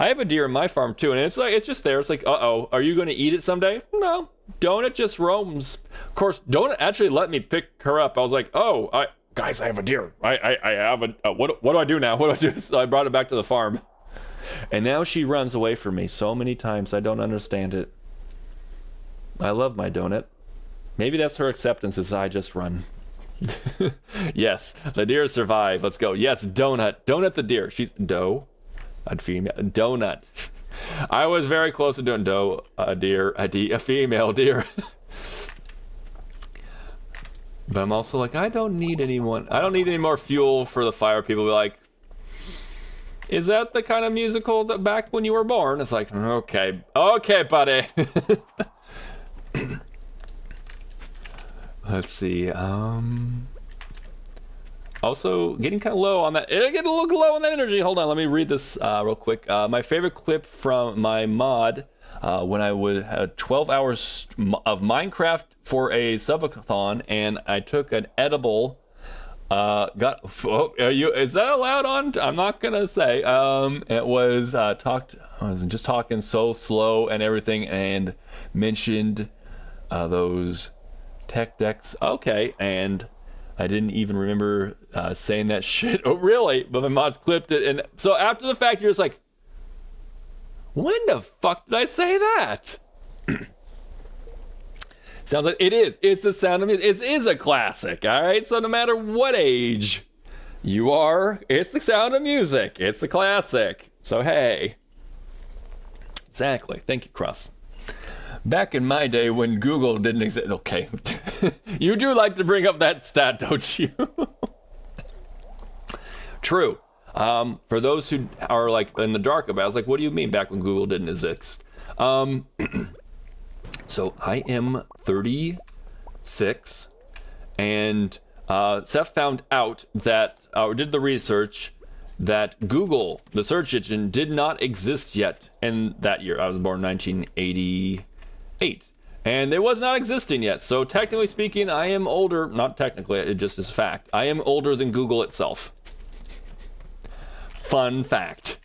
I have a deer in my farm too, and it's just there. It's uh-oh, are you going to eat it someday? No. Donut just roams. Of course, Donut actually let me pick her up. I was like, oh, guys, I have a deer. I have a, what do I do now? What do I do? So I brought it back to the farm. And now she runs away from me so many times. I don't understand it. I love my Donut. Maybe that's her acceptance, is I just run. Yes, the deer survived. Let's go. Yes, Donut. Donut the deer. She's doe. A female. Donut. I was very close to doing doe, a deer, a female deer. But I'm also I don't need any more fuel for the fire. People be like, is that the kind of musical that back when you were born? It's okay, buddy. Let's see. Also, getting kind of low on that. Getting a little low on that energy. Hold on, let me read this real quick. My favorite clip from my mod, when I had 12 hours of Minecraft for a subathon, and I took an edible. Is that allowed on? I'm not gonna say. It was I was just talking so slow and everything, and mentioned those tech decks. Okay, and I didn't even remember saying that shit. Oh, really? But my mods clipped it. And so after the fact, you're just when the fuck did I say that? Sounds like it is. It's the sound of music. It is a classic, all right? So no matter what age you are, it's the sound of music. It's a classic. So hey. Exactly. Thank you, Cross. Back in my day when Google didn't exist. Okay. You do like to bring up that stat, don't you? True. For those who are in the dark about it, what do you mean back when Google didn't exist? So I am 36, and Seth found out that, or did the research, that Google, the search engine, did not exist yet in that year. I was born in 1988. And it was not existing yet. So technically speaking, I am older. Not technically, it just is fact. I am older than Google itself. Fun fact.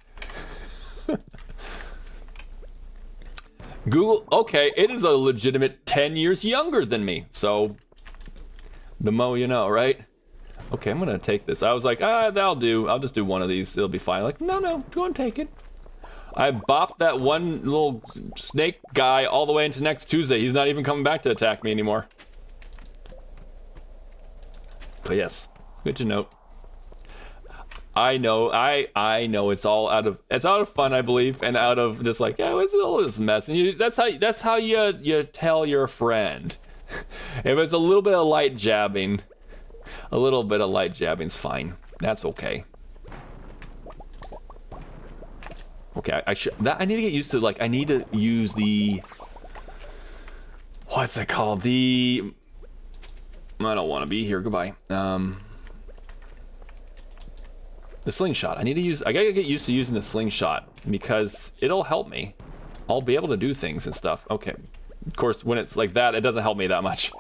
Google, okay, it is a legitimate 10 years younger than me. So the mo you know, right? Okay, I'm gonna take this. I was that'll do. I'll just do one of these. It'll be fine. No, go and take it. I bopped that one little snake guy all the way into next Tuesday. He's not even coming back to attack me anymore. But yes, good to note. I know, I know it's out of fun, I believe, and out of just it's all this mess. And that's how you tell your friend. If it's a little bit of light jabbing, is fine. That's okay. Okay, I need to get used to I need to use the, what's it called? I don't want to be here. Goodbye. The slingshot. I gotta get used to using the slingshot because it'll help me. I'll be able to do things and stuff. Okay. Of course, when it's like that, it doesn't help me that much.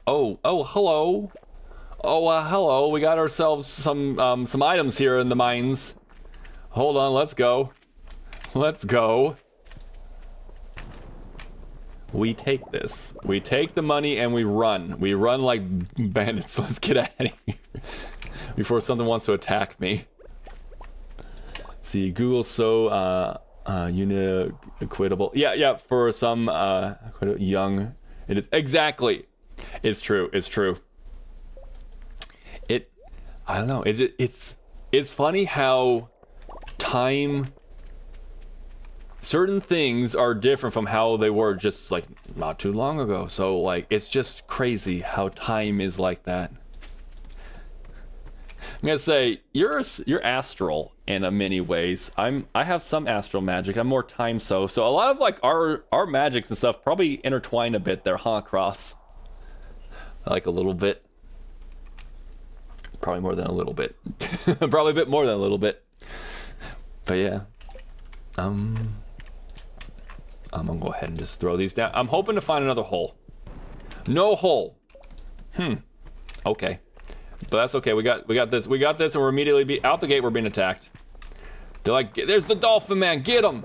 Oh, hello. Oh, hello. We got ourselves some items here in the mines. Hold on, let's go. Let's go. We take this. We take the money and we run. We run like bandits. Let's get out of here before something wants to attack me. See, Google so unequitable. Yeah, for some young. It is exactly. It's true. It's true. I don't know. It's funny how time. Certain things are different from how they were just like not too long ago. So like it's just crazy how time is like that. I'm gonna say you're astral in many ways. I have some astral magic. I'm more time so a lot of like our magics and stuff probably intertwine a bit there, huh, Cross? Like a little bit. Probably more than a little bit. Probably a bit more than a little bit. But yeah. I'm gonna go ahead and just throw these down. I'm hoping to find another hole. No hole. Okay. But that's okay. We got this. We got this, and we're immediately out the gate. We're being attacked. They're like, "There's the dolphin man. Get him.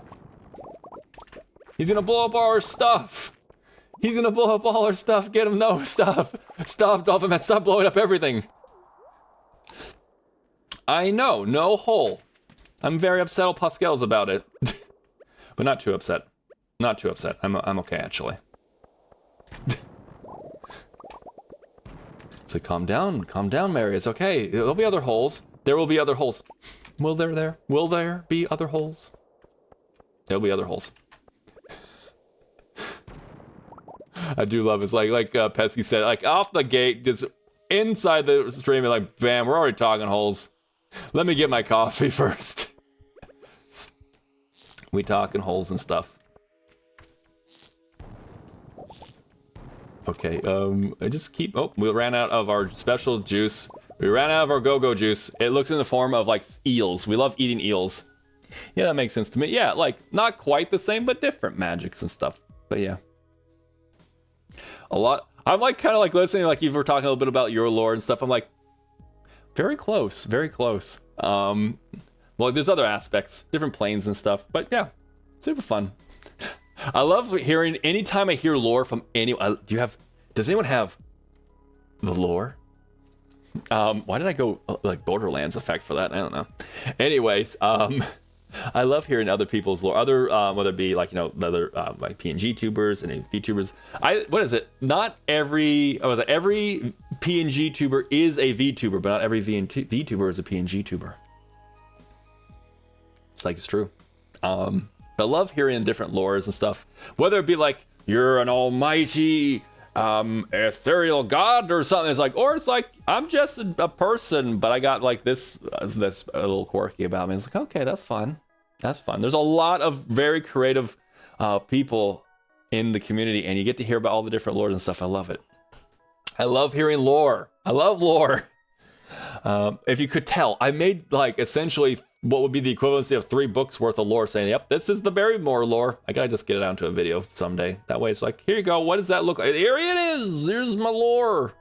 He's gonna blow up our stuff. He's gonna blow up all our stuff. Get him. No, stop. Stop, dolphin man. Stop blowing up everything." I know. No hole. I'm very upset with Pascal's about it. But not too upset. Not too upset. I'm okay, actually. So calm down, Mary. It's okay. There'll be other holes. There will be other holes. Will there be other holes? There'll be other holes. I do love it. It's like Pesky said, like off the gate, just inside the stream, like bam, we're already talking holes. Let me get my coffee first. We talking holes and stuff. Okay, I just keep, we ran out of our special juice. We ran out of our go-go juice. It looks in the form of like eels. We love eating eels. Yeah, that makes sense to me. Yeah, like not quite the same, but different magics and stuff. But yeah. A lot, I'm like kind of like listening, like you were talking a little bit about your lore and stuff. I'm like, very close, very close. Well, there's other aspects, different planes and stuff, but yeah, super fun. I love hearing, anytime I hear lore from anyone, does anyone have the lore? Why did I go like Borderlands effect for that? I don't know. Anyways, I love hearing other people's lore, whether it be like, the other like PNG tubers and VTubers. What is it? Not every, every PNG tuber is a VTuber, but not every VTuber is a PNG tuber. It's true. But I love hearing different lores and stuff, whether it be like you're an almighty ethereal god or something. It's like, or it's like I'm just a person, but I got like this that's a little quirky about me. It's like, okay, that's fun. That's fun. There's a lot of very creative people in the community, and you get to hear about all the different lores and stuff. I love it. I love hearing lore. I love lore. If you could tell, I made like essentially what would be the equivalency of 3 books worth of lore, saying, yep, this is the Barrymore lore. I gotta just get it out into a video someday. That way it's like, here you go. What does that look like? Here it is. Here's my lore.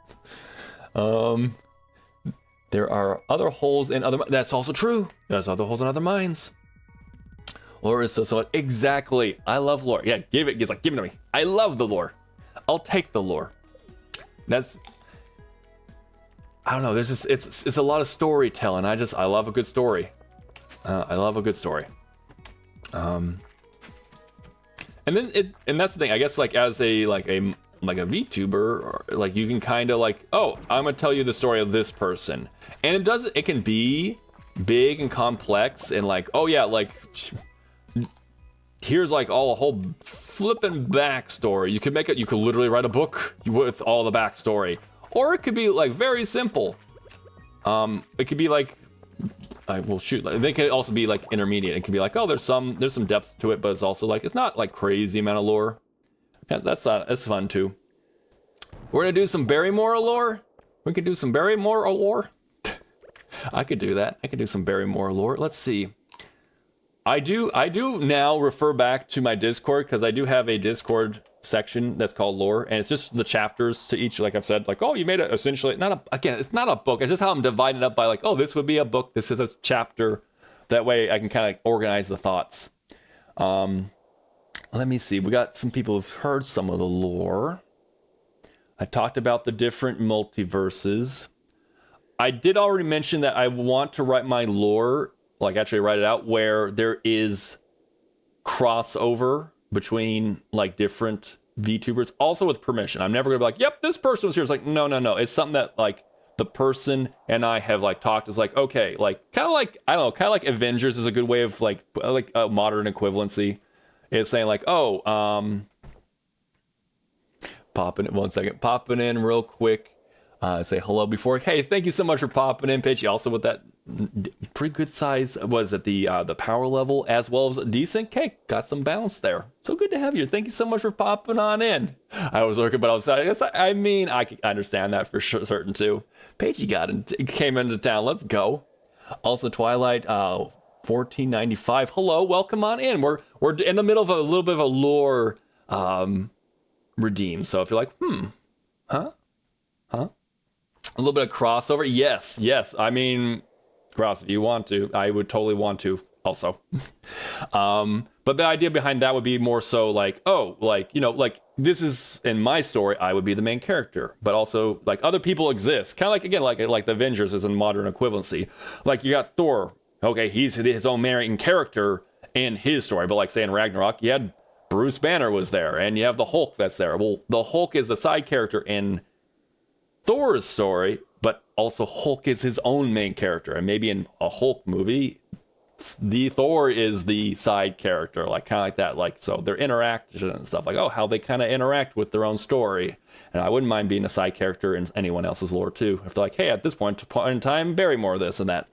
There are other holes in other, that's also true. There's other holes in other mines. Lore is so exactly. I love lore. Yeah, give it to me. I love the lore. I'll take the lore. I don't know. There's just, it's a lot of storytelling. I love a good story. I love a good story. And then and that's the thing. I guess like as a VTuber, or like you can kind of like, oh, I'm gonna tell you the story of this person, and it can be big and complex and like, oh yeah, like here's like a whole flipping backstory. You could literally write a book with all the backstory, or it could be like very simple. It could be like, well, shoot. They could also be like intermediate. It can be like, oh, there's some depth to it, but it's also like it's not like crazy amount of lore. Yeah, that's fun too. We're gonna do some Barrymore lore. We can do some Barrymore lore. I could do that. I could do some Barrymore lore. Let's see. I do now refer back to my Discord because I do have a Discord section that's called lore, and it's just the chapters to each, like I've said, like, oh, you made it essentially it's not a book. It's just how I'm dividing it up by like, oh, this would be a book. This is a chapter. That way I can kind of organize the thoughts. Let me see. We got some people who've heard some of the lore. I talked about the different multiverses. I did already mention that I want to write my lore, like actually write it out, where there is crossover between like different VTubers, also with permission. I'm never gonna be like, yep, this person was here. It's like, no. It's something that like the person and I have like talked is like, okay, like kind of like, I don't know, kind of like Avengers is a good way of like a modern equivalency. It's saying like, oh, popping in real quick. Say hello before. Hey, thank you so much for popping in, Pitchy. Also with that pretty good size, was it the power level as well as decent cake? Got some balance there. So good to have you. Thank you so much for popping on in. I was working, but I mean, I understand that for sure, certain too. Pitchy came into town. Let's go. Also, Twilight, 1495. Hello, welcome on in. We're in the middle of a little bit of a lore redeem. So if you're like, huh? A little bit of crossover. Yes. I mean, cross if you want to. I would totally want to also. But the idea behind that would be more so like, oh, like, you know, like this is in my story, I would be the main character, but also like other people exist. Kind of like, again, like the Avengers is in modern equivalency. Like you got Thor. Okay, he's his own main character in his story. But like say in Ragnarok, you had Bruce Banner was there and you have the Hulk that's there. Well, the Hulk is the side character in Thor's story, but also Hulk is his own main character, and maybe in a Hulk movie, the Thor is the side character, like kind of like that. Like so, their interaction and stuff, like how they kind of interact with their own story. And I wouldn't mind being a side character in anyone else's lore too, if they're like, hey, at this point in time, Barrymore this and that.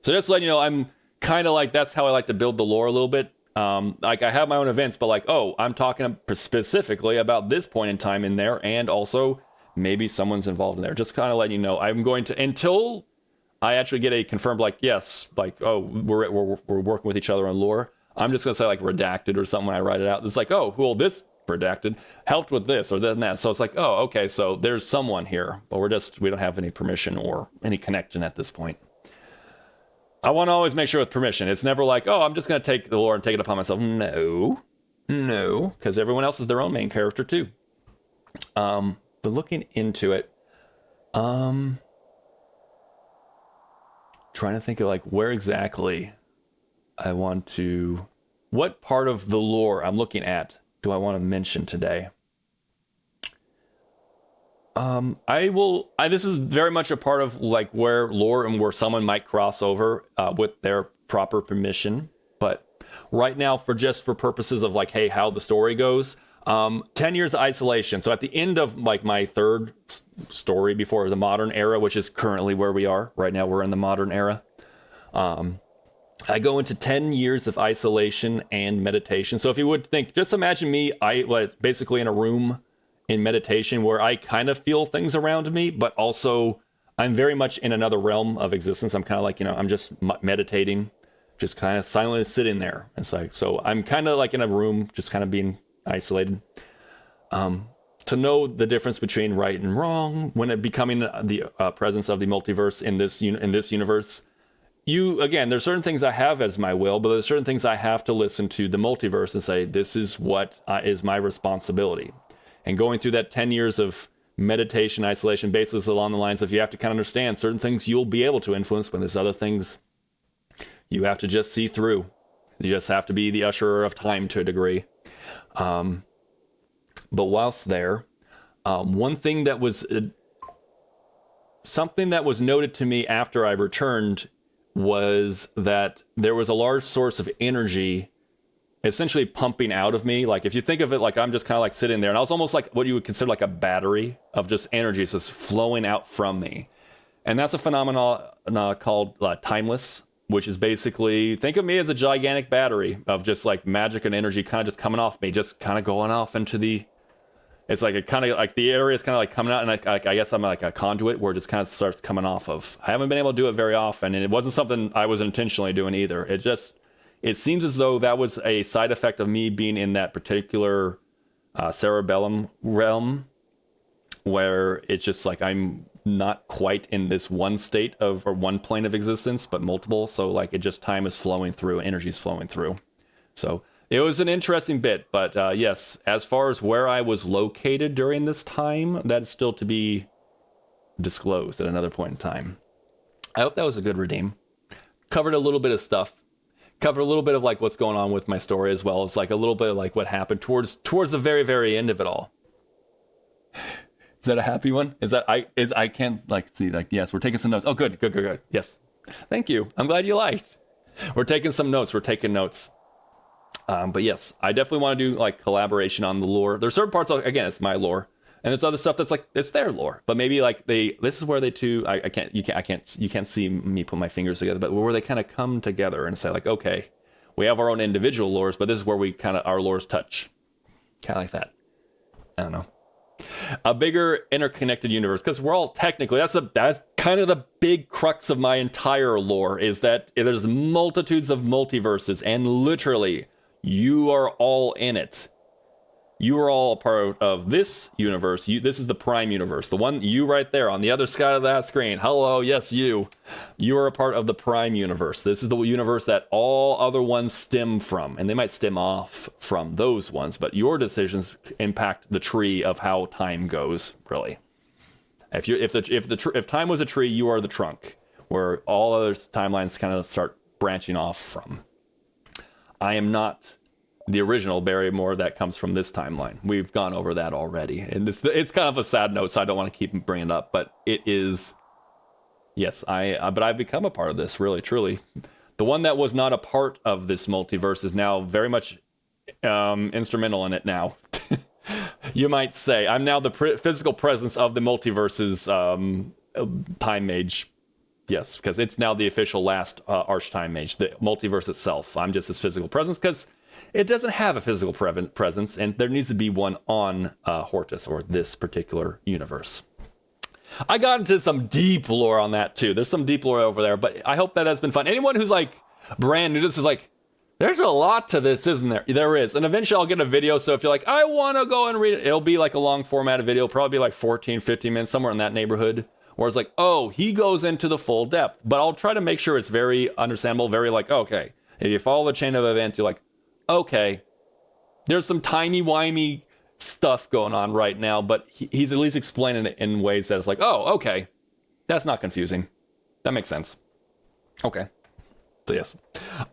So just letting you know, I'm kind of like that's how I like to build the lore a little bit. Like I have my own events, but like, oh, I'm talking specifically about this point in time in there, and also maybe someone's involved in there. Just kind of letting you know, I'm going to, until I actually get a confirmed, like, yes, like, oh, we're working with each other on lore. I'm just going to say like redacted or something when I write it out. It's like, oh, well, this redacted helped with this or that and that. So it's like, oh, okay, so there's someone here, but we don't have any permission or any connection at this point. I want to always make sure with permission. It's never like, oh, I'm just going to take the lore and take it upon myself. No, because everyone else is their own main character too. But looking into it, trying to think of like where exactly I want to, what part of the lore I'm looking at do I want to mention today? This is very much a part of like where lore and where someone might cross over with their proper permission. But right now, for purposes of like, hey, how the story goes, 10 years of isolation. So at the end of like my third story before the modern era, which is currently where we are right now, we're in the modern era. I go into 10 years of isolation and meditation. So if you would think, just imagine me, I was basically in a room in meditation where I kind of feel things around me, but also I'm very much in another realm of existence. I'm kind of like, I'm just meditating, just kind of silently sitting there. It's like, so I'm kind of like in a room, just kind of being isolated. To know the difference between right and wrong when it becoming the presence of the multiverse in this universe. There's certain things I have as my will, but there's certain things I have to listen to the multiverse and say, this is what is my responsibility. And going through that 10 years of meditation, isolation, basically along the lines of you have to kind of understand certain things you'll be able to influence when there's other things you have to just see through. You just have to be the usherer of time to a degree. But whilst there, one thing that was something that was noted to me after I returned was that there was a large source of energy essentially pumping out of me. Like if you think of it like I'm just kind of like sitting there, and I was almost like what you would consider like a battery of just energy just flowing out from me. And that's a phenomenon called timeless, which is basically, think of me as a gigantic battery of just like magic and energy kind of just coming off me, just kind of going off into It's like it kind of like the area is kind of like coming out, and I guess I'm like a conduit where it just kind of starts coming off of. I haven't been able to do it very often, and it wasn't something I was intentionally doing either. It seems as though that was a side effect of me being in that particular cerebellum realm, where it's just like I'm not quite in this one state of or one plane of existence, but multiple. So like it just time is flowing through, energy is flowing through. So it was an interesting bit, but yes, as far as where I was located during this time, that's still to be disclosed at another point in time. I hope that was a good redeem. Covered a little bit of stuff. Covered a little bit of like what's going on with my story, as well as like a little bit of like what happened towards the very, very end of it all. Is that a happy one? Is that I can't like see like, yes, we're taking some notes. Oh, good. Yes. Thank you. I'm glad you liked. We're taking some notes. We're taking notes. But yes, I definitely want to do like collaboration on the lore. There's certain parts, like, again, it's my lore, and there's other stuff that's like it's their lore. But maybe like this is where they two, you can't see me put my fingers together, but where they kind of come together and say like, okay, we have our own individual lores, but this is where we kind of our lores touch, kind of like that. I don't know, a bigger interconnected universe, because we're all technically that's kind of the big crux of my entire lore is that there's multitudes of multiverses, and literally. You are all in it. You are all a part of this universe. This is the prime universe. The one, you right there on the other side of that screen. Hello, yes, you. You are a part of the prime universe. This is the universe that all other ones stem from. And they might stem off from those ones, but your decisions impact the tree of how time goes, really. If time was a tree, you are the trunk, where all other timelines kind of start branching off from. I am not the original Barrymore that comes from this timeline. We've gone over that already. And it's kind of a sad note, so I don't want to keep bringing it up. But it is, yes, but I've become a part of this, really, truly. The one that was not a part of this multiverse is now very much instrumental in it now. You might say. I'm now the physical presence of the multiverse's time mage. Yes, because it's now the official last Arch Time Mage, the multiverse itself. I'm just his physical presence because it doesn't have a physical presence, and there needs to be one on Hortus, or this particular universe. I got into some deep lore on that, too. There's some deep lore over there, but I hope that has been fun. Anyone who's, like, brand new, this is like, there's a lot to this, isn't there? There is. And eventually I'll get a video, so if you're like, I want to go and read it, it'll be like a long formatted video, probably be like 14, 15 minutes, somewhere in that neighborhood. Where it's like, oh, he goes into the full depth. But I'll try to make sure it's very understandable, very like, okay. If you follow the chain of events, you're like, okay, there's some timey-wimey stuff going on right now, but he's at least explaining it in ways that it's like, oh, okay. That's not confusing. That makes sense. Okay. So yes.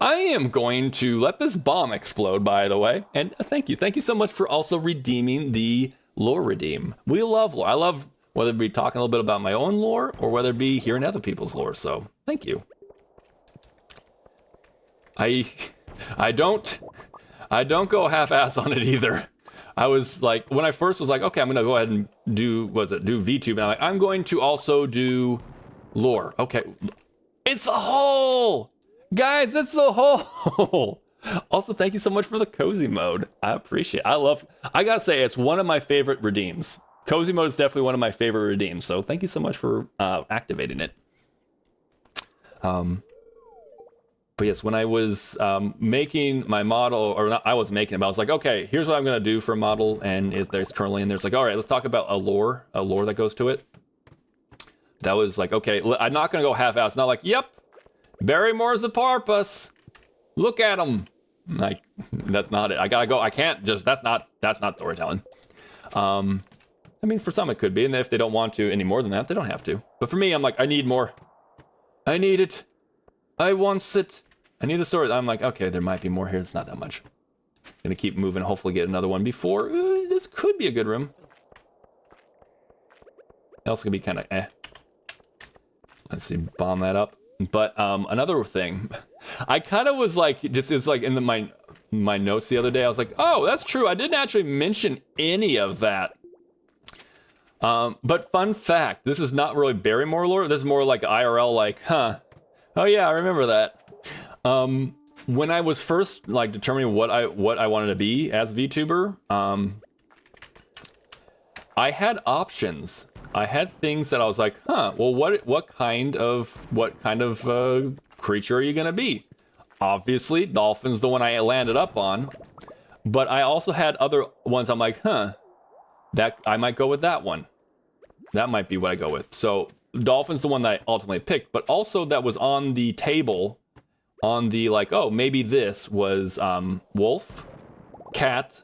I am going to let this bomb explode, by the way. And thank you. Thank you so much for also redeeming the lore redeem. We love lore. I love whether it be talking a little bit about my own lore or whether it be hearing other people's lore. So thank you. I don't go half-ass on it either. I was like, when I first was like, okay, I'm gonna go ahead and do VTube, and I'm going to also do lore. Okay, it's a hole, guys. It's a hole. Also, thank you so much for the cozy mode. I appreciate it. I gotta say, it's one of my favorite redeems. Cozy mode is definitely one of my favorite redeems, so thank you so much for activating it. But yes, when I was making my model, or not, I was making it, but I was like, okay, here's what I'm gonna do for a model, and there's currently, and there's like, all right, let's talk about a lore that goes to it. That was like, okay, I'm not gonna go half-ass, not like, yep, Barrymore's a porpoise. Look at him. Like, that's not it. I gotta go. I can't just. That's not storytelling. I mean, for some it could be, and if they don't want to any more than that, they don't have to. But for me, I'm like, I need more. I need it. I want it. I need the story. I'm like, okay, there might be more here. It's not that much. Gonna keep moving. Hopefully, get another one before. This could be a good room. Else gonna be kind of eh. Let's see, bomb that up. But another thing, I kind of was like, just is like in my notes the other day. I was like, oh, that's true. I didn't actually mention any of that. But fun fact, this is not really Barrymore lore. This is more like IRL, like, huh? Oh yeah, I remember that. When I was first like determining what I wanted to be as VTuber, I had options. I had things that I was like, huh, well, what kind of creature are you gonna be? Obviously, dolphin's the one I landed up on, but I also had other ones I'm like, huh, that I might go with that one. That might be what I go with. So dolphin's the one that I ultimately picked, but also that was on the table on the like, oh, maybe this was wolf, cat,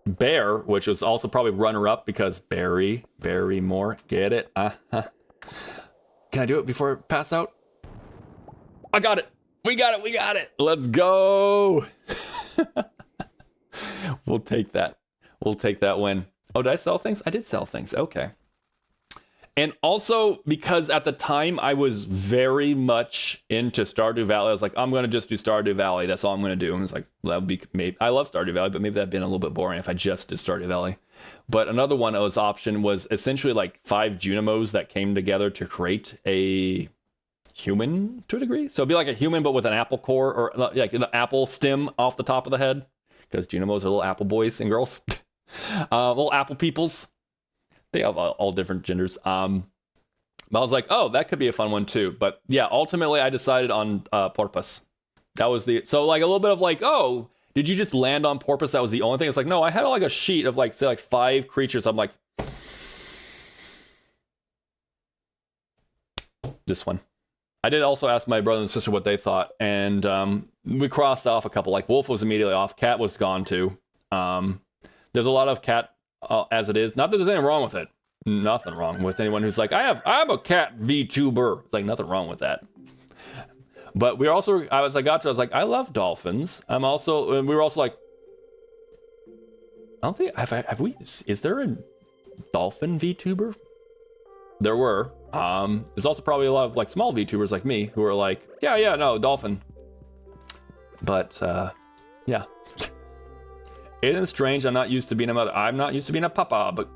bear, which was also probably runner-up because Barrymore, get it? Can I do it before I pass out? I got it. We got it. Let's go. We'll take that. We'll take that win. Oh, did I sell things? I did sell things. Okay. And also, because at the time I was very much into Stardew Valley, I was like, I'm going to just do Stardew Valley. That's all I'm going to do. And it's like, that would be, maybe, I love Stardew Valley, but maybe that'd been a little bit boring if I just did Stardew Valley. But another one that was option was essentially like 5 Junimos that came together to create a human to a degree. So it'd be like a human, but with an apple core or like an apple stem off the top of the head. Because Junimos are little apple boys and girls. Little apple peoples. They have all different genders. But I was like, oh, that could be a fun one too. But yeah, ultimately I decided on porpoise. That was so like a little bit of like, oh, did you just land on porpoise? That was the only thing. It's like, no, I had like a sheet of like, say like 5 creatures. I'm like, this one. I did also ask my brother and sister what they thought. And we crossed off a couple. Like wolf was immediately off. Cat was gone too. There's a lot of cat as it is. Not that there's anything wrong with it. Nothing wrong with anyone who's like, I'm a cat VTuber. It's like nothing wrong with that. But we also, as I got to, I was like, I love dolphins. We were also like, I don't think, is there a dolphin VTuber? There were. There's also probably a lot of like small VTubers like me who are like, yeah, no, dolphin. But, yeah. It is strange. I'm not used to being a mother. I'm not used to being a papa, but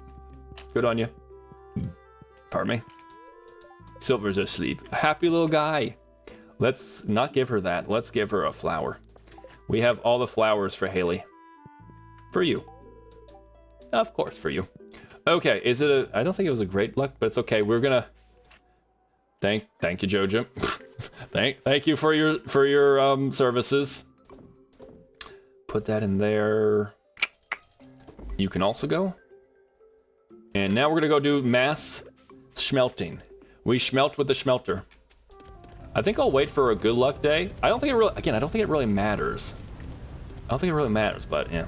good on you. Pardon me. Silver's asleep. A happy little guy. Let's not give her that. Let's give her a flower. We have all the flowers for Haley. For you. Of course, for you. Okay, I don't think it was a great luck, but it's okay. We're gonna thank you, Jojo. thank you for your services. Put that in there. You can also go. And now we're gonna go do mass smelting. We smelt with the smelter. I think I'll wait for a good luck day. I don't think it really matters. But yeah.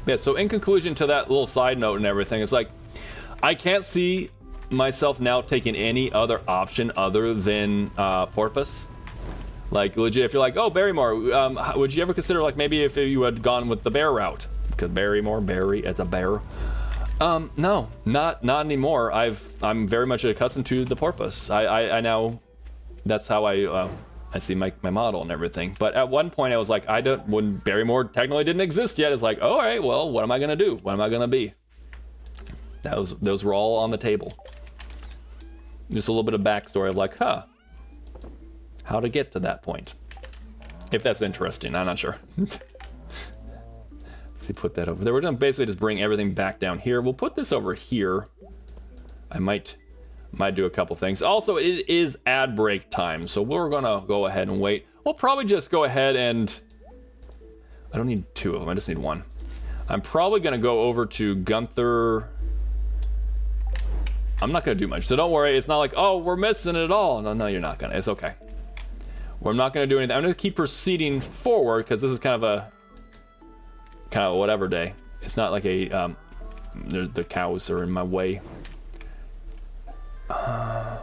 Yeah, so in conclusion to that little side note and everything, it's like, I can't see myself now taking any other option other than porpoise. Like legit, if you're like, oh, Barrymore, would you ever consider like maybe if you had gone with the bear route? Because Barrymore, it's a bear. No, not anymore. I'm very much accustomed to the porpoise. I now, that's how I see my model and everything. But at one point I was like, when Barrymore technically didn't exist yet, it's like, oh, all right, well, what am I gonna do? What am I gonna be? Those were all on the table. Just a little bit of backstory of like, how to get to that point. If that's interesting, I'm not sure. Let's see, put that over there. We're gonna basically just bring everything back down here. We'll put this over here. I might do a couple things. Also, it is ad break time, so we're gonna go ahead and wait. We'll probably just go ahead and, I don't need 2 of them, I just need 1. I'm probably gonna go over to Gunther. I'm not gonna do much, so don't worry. It's not like, oh, we're missing it all. No, you're not gonna, it's okay. We're not gonna do anything. I'm gonna keep proceeding forward because this is kind of a whatever day. It's not like a, the cows are in my way. I'm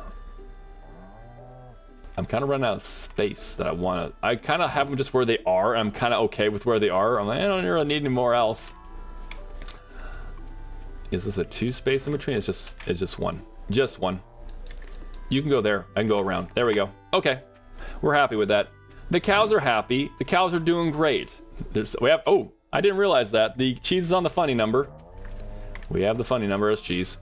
kind of running out of space that I kind of have them just where they are. I'm kind of okay with where they are. I'm like, I don't really need any more else. Is this a 2 space in between? It's just 1. Just 1. You can go there. I can go around. There we go. Okay. We're happy with that. The cows are happy. The cows are doing great. Oh, I didn't realize that. The cheese is on the funny number. We have the funny number as cheese.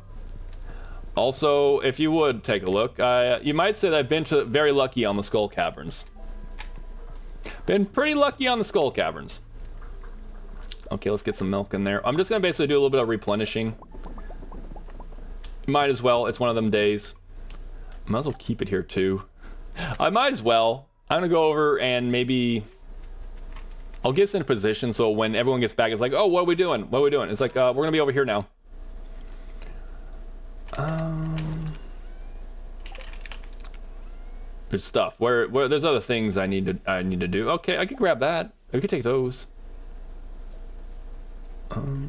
Also, if you would take a look, you might say that I've been very lucky on the Skull Caverns. Been pretty lucky on the Skull Caverns. Okay, let's get some milk in there. I'm just gonna basically do a little bit of replenishing. Might as well, it's one of them days. Might as well keep it here too. I might as well. I'm gonna go over and maybe I'll get us in a position so when everyone gets back, it's like, oh, what are we doing? What are we doing? It's like, we're gonna be over here now. There's stuff. Where there's other things I need to do. Okay, I can grab that. We could take those.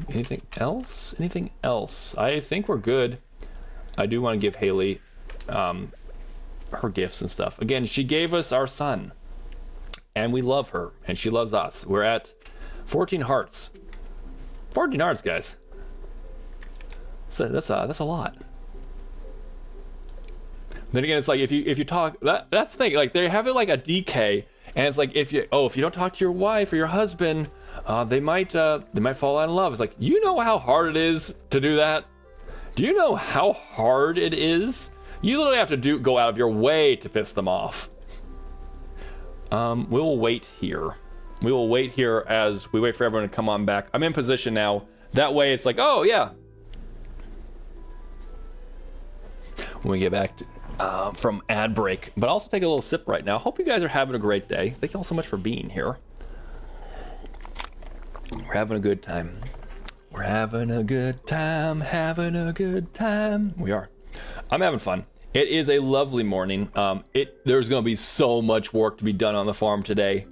Anything else? Anything else? I think we're good. I do want to give Haley her gifts and stuff. Again, she gave us our son. And we love her. And she loves us. We're at 14 hearts. 14 hearts, guys. So that's a lot. Then again, it's like if you talk that's the thing, like they have it like a DK, and it's like if you don't talk to your wife or your husband, they might fall out of love. It's like, you know how hard it is to do that? Do you know how hard it is? You literally have to go out of your way to piss them off. We will wait here. We will wait here as we wait for everyone to come on back. I'm in position now. That way it's like, oh yeah. When we get back to from ad break, but I'll also take a little sip right now. Hope you guys are having a great day. Thank you all so much for being here. We're having a good time. We're having a good time, having a good time. We are. I'm having fun. It is a lovely morning. There's going to be so much work to be done on the farm today.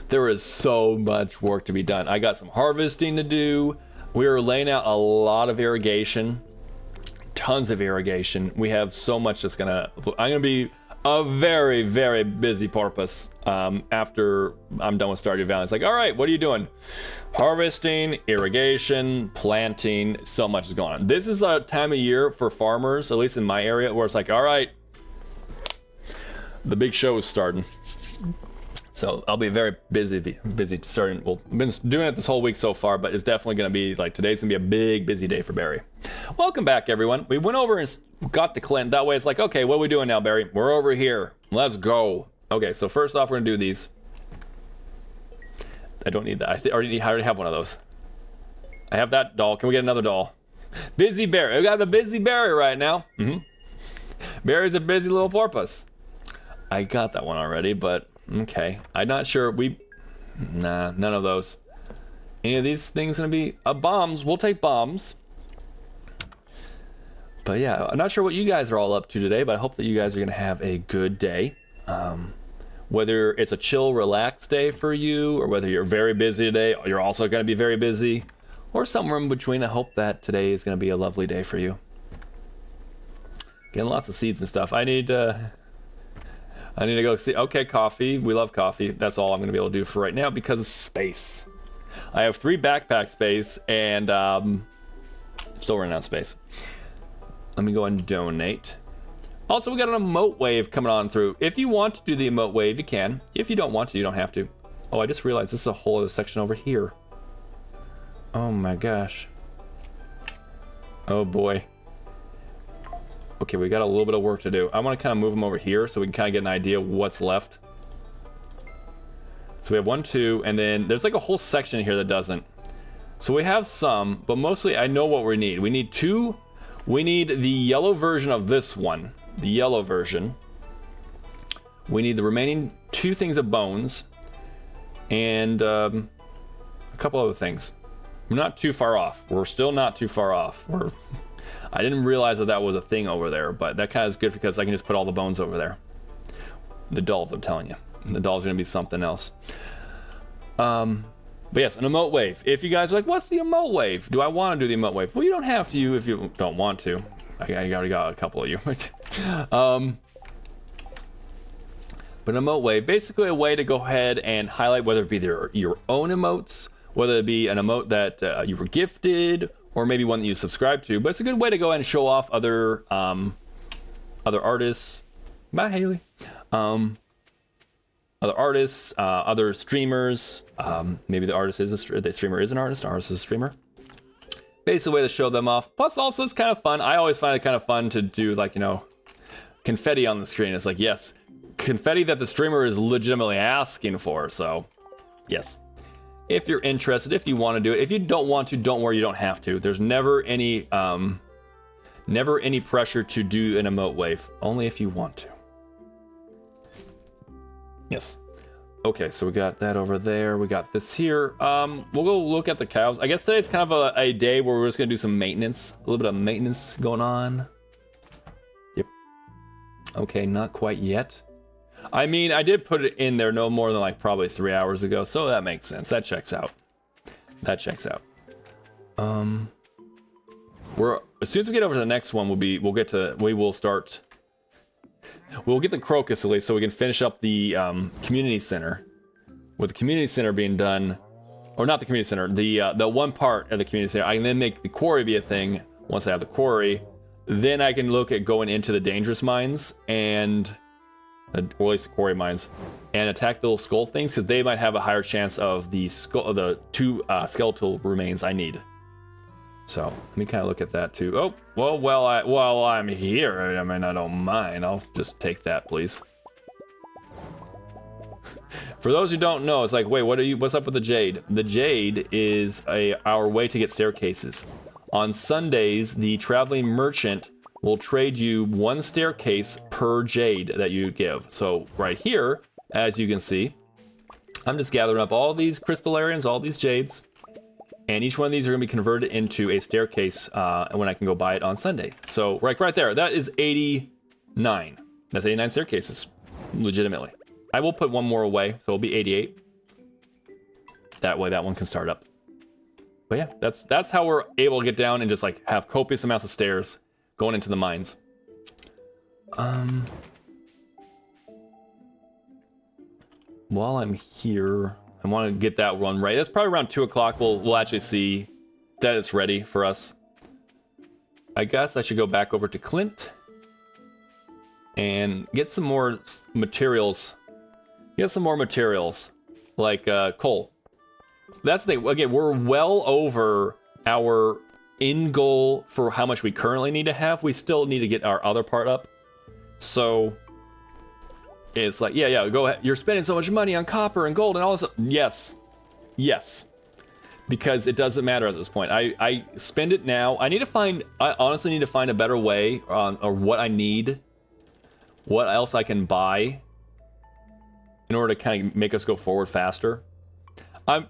There is so much work to be done. I got some harvesting to do. We are laying out a lot of irrigation. Tons of irrigation. We have so much I'm gonna be a very, very busy porpoise after I'm done with Stardew Valley. It's like, all right, what are you doing? Harvesting, irrigation, planting, so much is going on. This is a time of year for farmers, at least in my area, where it's like, all right, the big show is starting. So I'll be very busy starting. Well, I've been doing it this whole week so far, but it's definitely going to be like, today's going to be a big, busy day for Barry. Welcome back, everyone. We went over and got to Clint. That way it's like, okay, what are we doing now, Barry? We're over here. Let's go. Okay, so first off, we're going to do these. I don't need that. I already have one of those. I have that doll. Can we get another doll? Busy Barry. We got the busy Barry right now. Barry's a busy little porpoise. I got that one already, but okay. I'm not sure. Nah, none of those. Any of these things gonna be bombs? We'll take bombs. But yeah, I'm not sure what you guys are all up to today, but I hope that you guys are gonna have a good day. Whether it's a chill, relaxed day for you, or whether you're very busy today, you're also gonna be very busy, or somewhere in between. I hope that today is gonna be a lovely day for you. Getting lots of seeds and stuff. I need to go see. Okay, coffee. We love coffee. That's all I'm going to be able to do for right now because of space. I have 3 backpack space and still running out of space. Let me go and donate. Also, we got an emote wave coming on through. If you want to do the emote wave, you can. If you don't want to, you don't have to. Oh, I just realized this is a whole other section over here. Oh my gosh. Oh boy. Okay, we got a little bit of work to do. I want to kind of move them over here so we can kind of get an idea of what's left. So we have 1, 2, and then there's like a whole section here that doesn't. So we have some, but mostly I know what we need. We need 2. We need the yellow version of this one. The yellow version. We need the remaining 2 things of bones. And a couple other things. We're not too far off. We're still not too far off. I didn't realize that was a thing over there, but that kind of is good because I can just put all the bones over there. The dolls, I'm telling you. The dolls are going to be something else. But yes, an emote wave. If you guys are like, what's the emote wave? Do I want to do the emote wave? Well, you don't have to if you don't want to. I already got a couple of you. But an emote wave, basically a way to go ahead and highlight whether it be your own emotes, whether it be an emote that you were gifted, or maybe one that you subscribe to. But it's a good way to go ahead and show off other artists. Bye, Haley. Other artists, other streamers. Maybe the streamer is an artist is a streamer. Basically a way to show them off. Plus also it's kind of fun. I always find it kind of fun to do, like, confetti on the screen. It's like, yes, confetti that the streamer is legitimately asking for, so yes. if you're interested, if you want to do it. If you don't want to, don't worry, you don't have to. There's never any pressure to do an emote wave, only if you want to. Yes. Okay, so we got that over there. We got this here. We'll go look at the cows. I guess today's kind of a day where we're just gonna do some maintenance. A little bit of maintenance going on. Yep. Okay, not quite yet. I mean, I did put it in there no more than like probably 3 hours ago, so that makes sense. That checks out. That checks out. As soon as we get over to the next one, we will get the crocus at least, so we can finish up the community center. With the community center being done, or not the community center, the one part of the community center, I can then make the quarry be a thing. Once I have the quarry, then I can look at going into the dangerous mines and, or at least the quarry mines, and attack the little skull things, because they might have a higher chance of the skull, of the 2 skeletal remains I need. So let me kind of look at that too. Oh, well, while I'm here, I mean, I don't mind. I'll just take that, please. For those who don't know, it's like, wait, what's up with the jade? The jade is our way to get staircases. On Sundays, the traveling merchant will trade you 1 staircase per jade that you give. So right here, as you can see, I'm just gathering up all these crystallarians, all these jades, and each one of these are going to be converted into a staircase when I can go buy it on Sunday. So right there, that is 89. That's 89 staircases, legitimately. I will put one more away, so it'll be 88. That way that one can start up. But yeah, that's how we're able to get down and just like have copious amounts of stairs going into the mines. While I'm here, I want to get that one right. That's probably around 2 o'clock. We'll actually see that it's ready for us. I guess I should go back over to Clint and get some more materials. Get some more materials, like coal. That's the thing. Again, we're well over our end goal for how much we currently need to have. We still need to get our other part up. So it's like, yeah, go ahead. You're spending so much money on copper and gold and all this. Yes. Because it doesn't matter at this point. I spend it now. I honestly need to find a better way on, or what I need, what else I can buy in order to kind of make us go forward faster.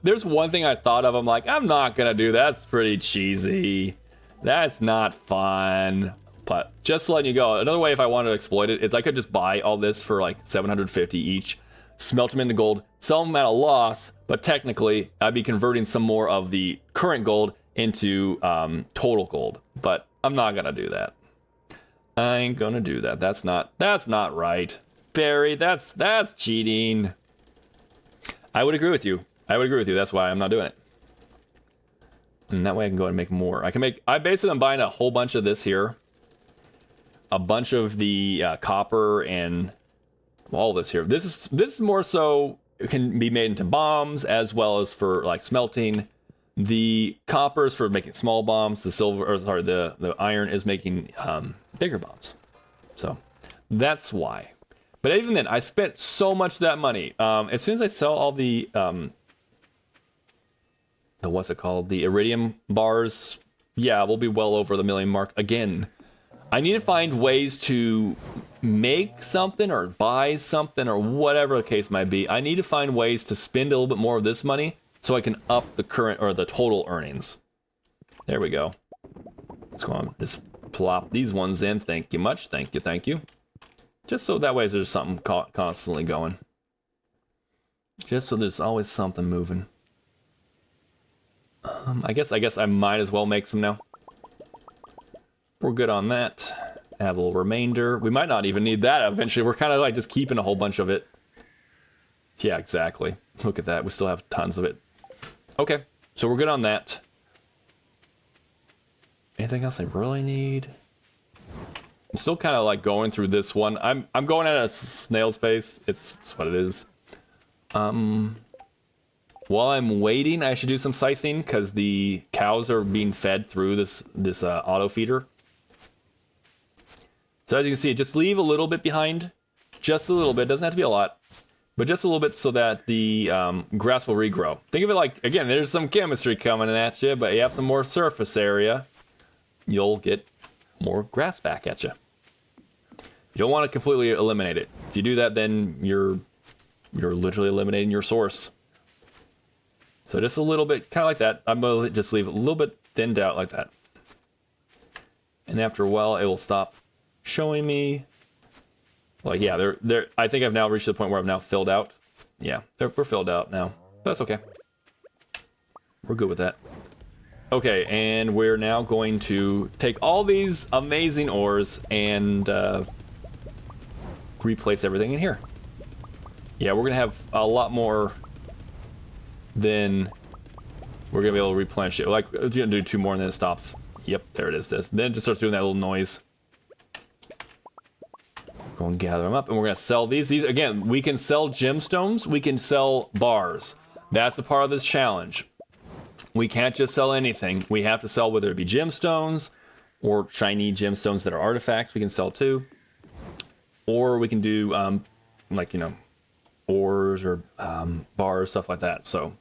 There's one thing I thought of. I'm like, I'm not gonna do that. That's pretty cheesy. That's not fun. But just letting you go. Another way, if I wanted to exploit it, is I could just buy all this for like 750 each, smelt them into gold, sell them at a loss, but technically I'd be converting some more of the current gold into total gold. But I'm not gonna do that. I ain't gonna do that. That's not right. Barry, that's cheating. I would agree with you. That's why I'm not doing it. And that way I can go and make more. I basically am buying a whole bunch of this here. A bunch of the copper and all this here. This is more so it can be made into bombs as well as for like smelting. The copper is for making small bombs. The iron is making bigger bombs. So that's why. But even then, I spent so much of that money. As soon as I sell all the what's it called? The iridium bars. Yeah, we'll be well over the 1 million mark again. I need to find ways to make something or buy something or whatever the case might be. I need to find ways to spend a little bit more of this money so I can up the current or the total earnings. There we go. Let's go on. Just plop these ones in. Thank you much. Thank you. Just so that way there's something constantly going. Just so there's always something moving. I guess I might as well make some now. We're good on that. Have a little remainder. We might not even need that eventually. We're kind of like just keeping a whole bunch of it. Yeah, exactly. Look at that. We still have tons of it. Okay, so we're good on that. Anything else I really need? I'm still kind of like going through this one. I'm going at a snail's pace. It's what it is. While I'm waiting, I should do some scything because the cows are being fed through this auto feeder. So as you can see, just leave a little bit behind, just a little bit. Doesn't have to be a lot, but just a little bit so that the grass will regrow. Think of it like, again, there's some chemistry coming at you, but you have some more surface area, you'll get more grass back at you. You don't want to completely eliminate it. If you do that, then you're literally eliminating your source. So just a little bit, kind of like that. I'm going to just leave it a little bit thinned out like that. And after a while, it will stop showing me. Like, yeah, I think I've now reached the point where I've now filled out. Yeah, we're filled out now. That's okay. We're good with that. Okay, and we're now going to take all these amazing ores and replace everything in here. Yeah, we're gonna have a lot more than we're gonna be able to replenish it. Like, you're gonna do 2 more and then it stops. Yep, there it is. Then it just starts doing that little noise. Go and gather them up, and we're gonna sell these. These, again, we can sell gemstones, we can sell bars. That's the part of this challenge. We can't just sell anything. We have to sell, whether it be gemstones or shiny gemstones that are artifacts, we can sell too. Or we can do, like, you know, ores or bars, stuff like that. So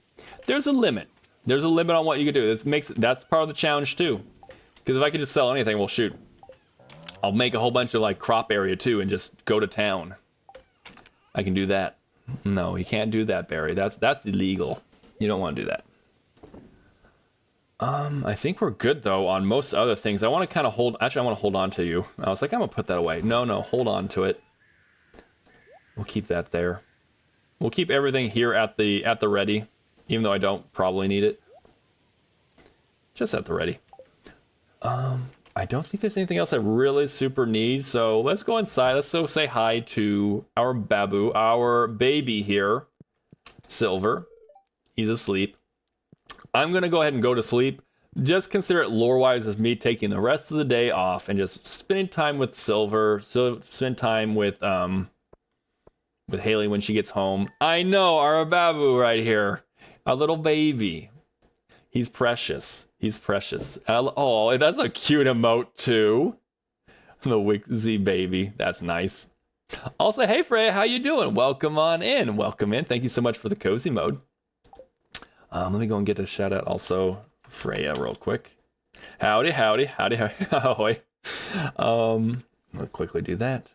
there's a limit. There's a limit on what you can do. That's part of the challenge too. Because if I could just sell anything, well, shoot, I'll make a whole bunch of like crop area too and just go to town. I can do that. No, you can't do that, Barry. That's illegal. You don't want to do that. I think we're good though on most other things. I want to kind of hold. Actually, I want to hold on to you. I was like, I'm gonna put that away. No, hold on to it. We'll keep that there. We'll keep everything here at the ready, even though I don't probably need it. Just at the ready. I don't think there's anything else I really super need. So let's go inside. Let's go say hi to our Babu, our baby here, Silver. He's asleep. I'm going to go ahead and go to sleep. Just consider it lore-wise as me taking the rest of the day off and just spending time with Silver, spend time with Haley when she gets home. I know, our Babu right here. Our little baby. He's precious. He's precious. Oh, that's a cute emote too. The Wixie baby. That's nice. Also, hey Freya, how you doing? Welcome on in. Welcome in. Thank you so much for the cozy mode. Let me go and get a shout out also Freya real quick. Howdy, howdy, howdy, howdy, ahoy. I'll quickly do that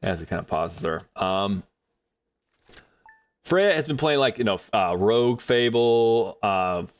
as it kind of pauses there. Freya has been playing, like, you know, Rogue Fable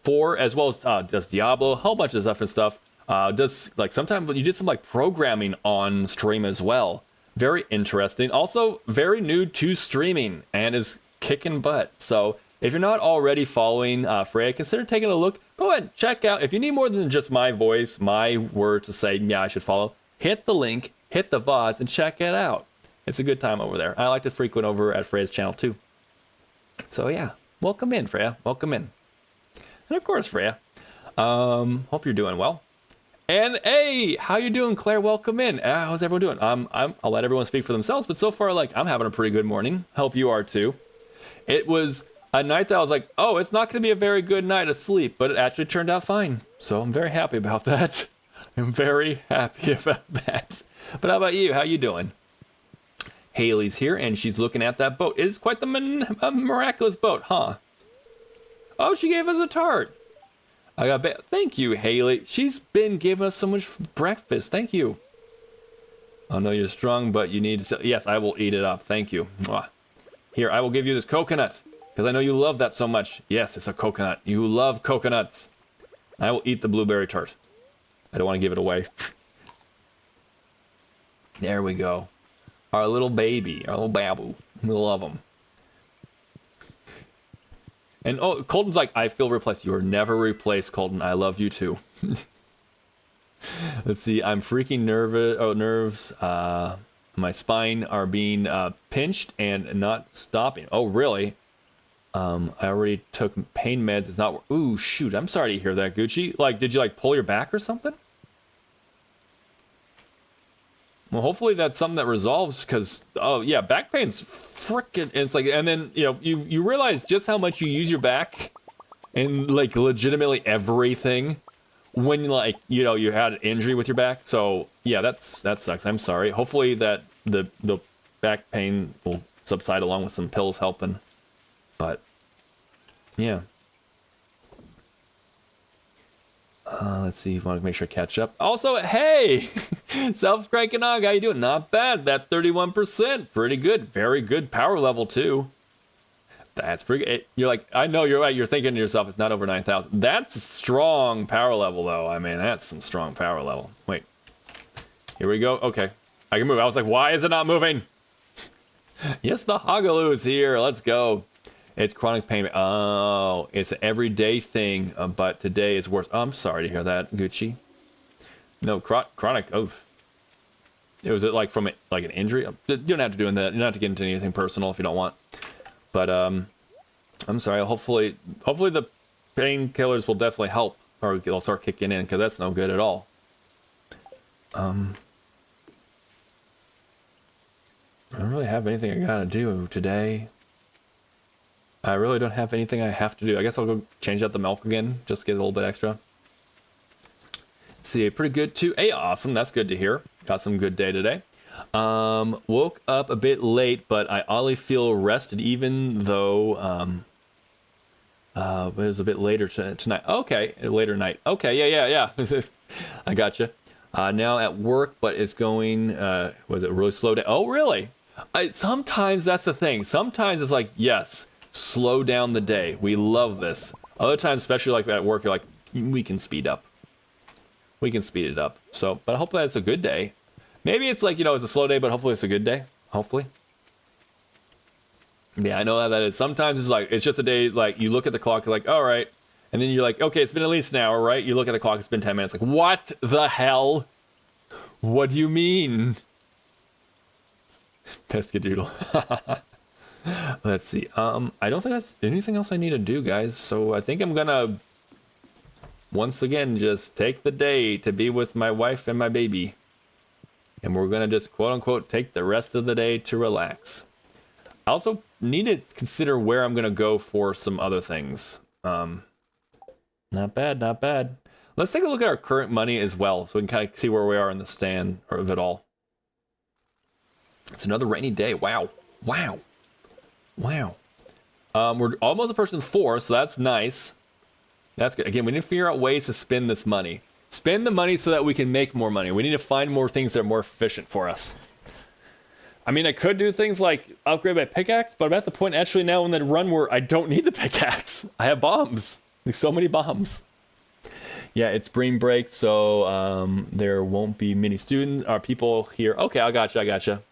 4, as well as does Diablo, a whole bunch of different stuff. Does, like, sometimes you did some, like, programming on stream as well. Very interesting. Also, very new to streaming and is kicking butt. So if you're not already following Freya, consider taking a look. Go ahead and check out. If you need more than just my voice, my word to say, yeah, I should follow, hit the link, hit the VODs, and check it out. It's a good time over there. I like to frequent over at Freya's channel too. So yeah, welcome in, Freya. Welcome in. And of course, Freya. Hope you're doing well. And hey, how you doing, Claire? Welcome in. How's everyone doing? I'll let everyone speak for themselves, but so far, like, I'm having a pretty good morning. Hope you are too. It was a night that I was like, oh, it's not going to be a very good night of sleep, but it actually turned out fine. So I'm very happy about that. I'm very happy about that. But how about you? How you doing? Haley's here, and she's looking at that boat. It is quite the miraculous boat, huh? Oh, she gave us a tart. Thank you, Haley. She's been giving us so much breakfast. Thank you. I know you're strong, but you need to... Yes, I will eat it up. Thank you. Mwah. Here, I will give you this coconut, because I know you love that so much. Yes, it's a coconut. You love coconuts. I will eat the blueberry tart. I don't want to give it away. There we go. Our little baby, our little Babu. We love him. And oh, Colton's like, I feel replaced. You are never replaced, Colton. I love you too. Let's see. I'm freaking nerves. My spine are being pinched and not stopping. Oh, really? I already took pain meds. It's not. Ooh, shoot. I'm sorry to hear that, Gucci. Like, did you like pull your back or something? Well, hopefully that's something that resolves, because, oh yeah, back pain's freaking, it's like, and then, you know, you realize just how much you use your back and like legitimately everything when, like, you know, you had an injury with your back. So yeah, that sucks. I'm sorry. Hopefully that the back pain will subside along with some pills helping. But yeah. Let's see if I want to make sure I catch up. Also, hey, self-cranking on, how you doing? Not bad. That 31%, pretty good. Very good power level too. That's pretty good. You're like, I know you're right. You're thinking to yourself, it's not over 9,000. That's a strong power level though. I mean, that's some strong power level. Wait, here we go. Okay, I can move. I was like, why is it not moving? Yes, the Hogaloo's here. Let's go. It's chronic pain. Oh, it's an everyday thing, but today is worse. Oh, I'm sorry to hear that, Gucci. No, chronic. Oh, was it like from like an injury? You don't have to do that. You don't have to get into anything personal if you don't want. But I'm sorry. Hopefully the painkillers will definitely help, or they'll start kicking in because that's no good at all. I don't really have anything I gotta do today. I really don't have anything I have to do. I guess I'll go change out the milk again, just to get a little bit extra. See, pretty good too. Hey, awesome. That's good to hear. Got some good day today. Woke up a bit late, but I oddly feel rested, even though it was a bit later tonight. Okay, later night. Okay, yeah. I gotcha. Now at work, but it's going. Was it really slow down? Oh, really? Sometimes that's the thing. Sometimes it's like, yes. Slow down the day. We love this. Other times, especially like at work, you're like, we can speed up. We can speed it up. So, but hopefully it's a good day. Maybe it's like, it's a slow day, but hopefully it's a good day. Hopefully. Yeah, I know how that is. Sometimes it's like, it's just a day, like you look at the clock, you're like, all right. And then you're like, okay, it's been at least an hour, right? You look at the clock, it's been 10 minutes. Like, what the hell? What do you mean? Pescadoodle. Let's see. I don't think that's anything else I need to do, guys. So I think I'm gonna once again just take the day to be with my wife and my baby, and we're gonna just quote unquote take the rest of the day to relax. I also need to consider where I'm gonna go for some other things. Not bad. Let's take a look at our current money as well, so we can kind of see where we are in the stand or of it all. It's another rainy day. Wow. We're almost a person 4, so that's nice. That's good. Again, we need to figure out ways to spend this money. Spend the money so that we can make more money. We need to find more things that are more efficient for us. I mean, I could do things like upgrade my pickaxe, but I'm at the point actually now in the run where I don't need the pickaxe. I have bombs. There's so many bombs. Yeah, it's spring break, so there won't be many students or people here. Okay, I gotcha.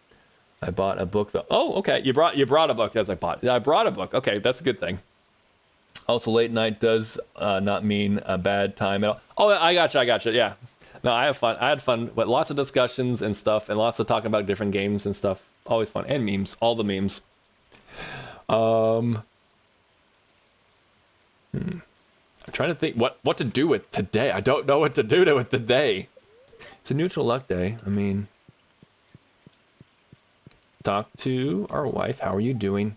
I bought a book though. Oh, okay. You brought a book. That's I bought. I brought a book. Okay, that's a good thing. Also, late night does not mean a bad time at all. Oh, I gotcha. Yeah. No, I have fun. I had fun with lots of discussions and stuff, and lots of talking about different games and stuff. Always fun. And memes. All the memes. I'm trying to think what to do with today. I don't know what to do with today. It's a neutral luck day. I mean, talk to our wife. How are you doing?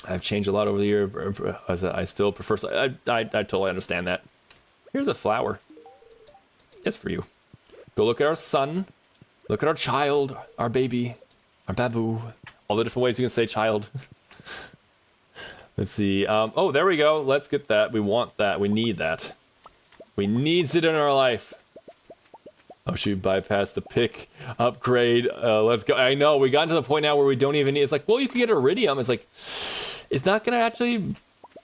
I've changed a lot over the year. I still prefer. I totally understand that. Here's a flower. It's for you. Go look at our son. Look at our child, our baby, our Babu. All the different ways you can say child. Let's see. Oh, there we go. Let's get that. We want that. We need that. We needs it in our life. Oh, shoot, bypass the pick upgrade. Let's go. I know, we got to the point now where we don't even need, it's like, well, you can get iridium. It's like, it's not going to actually,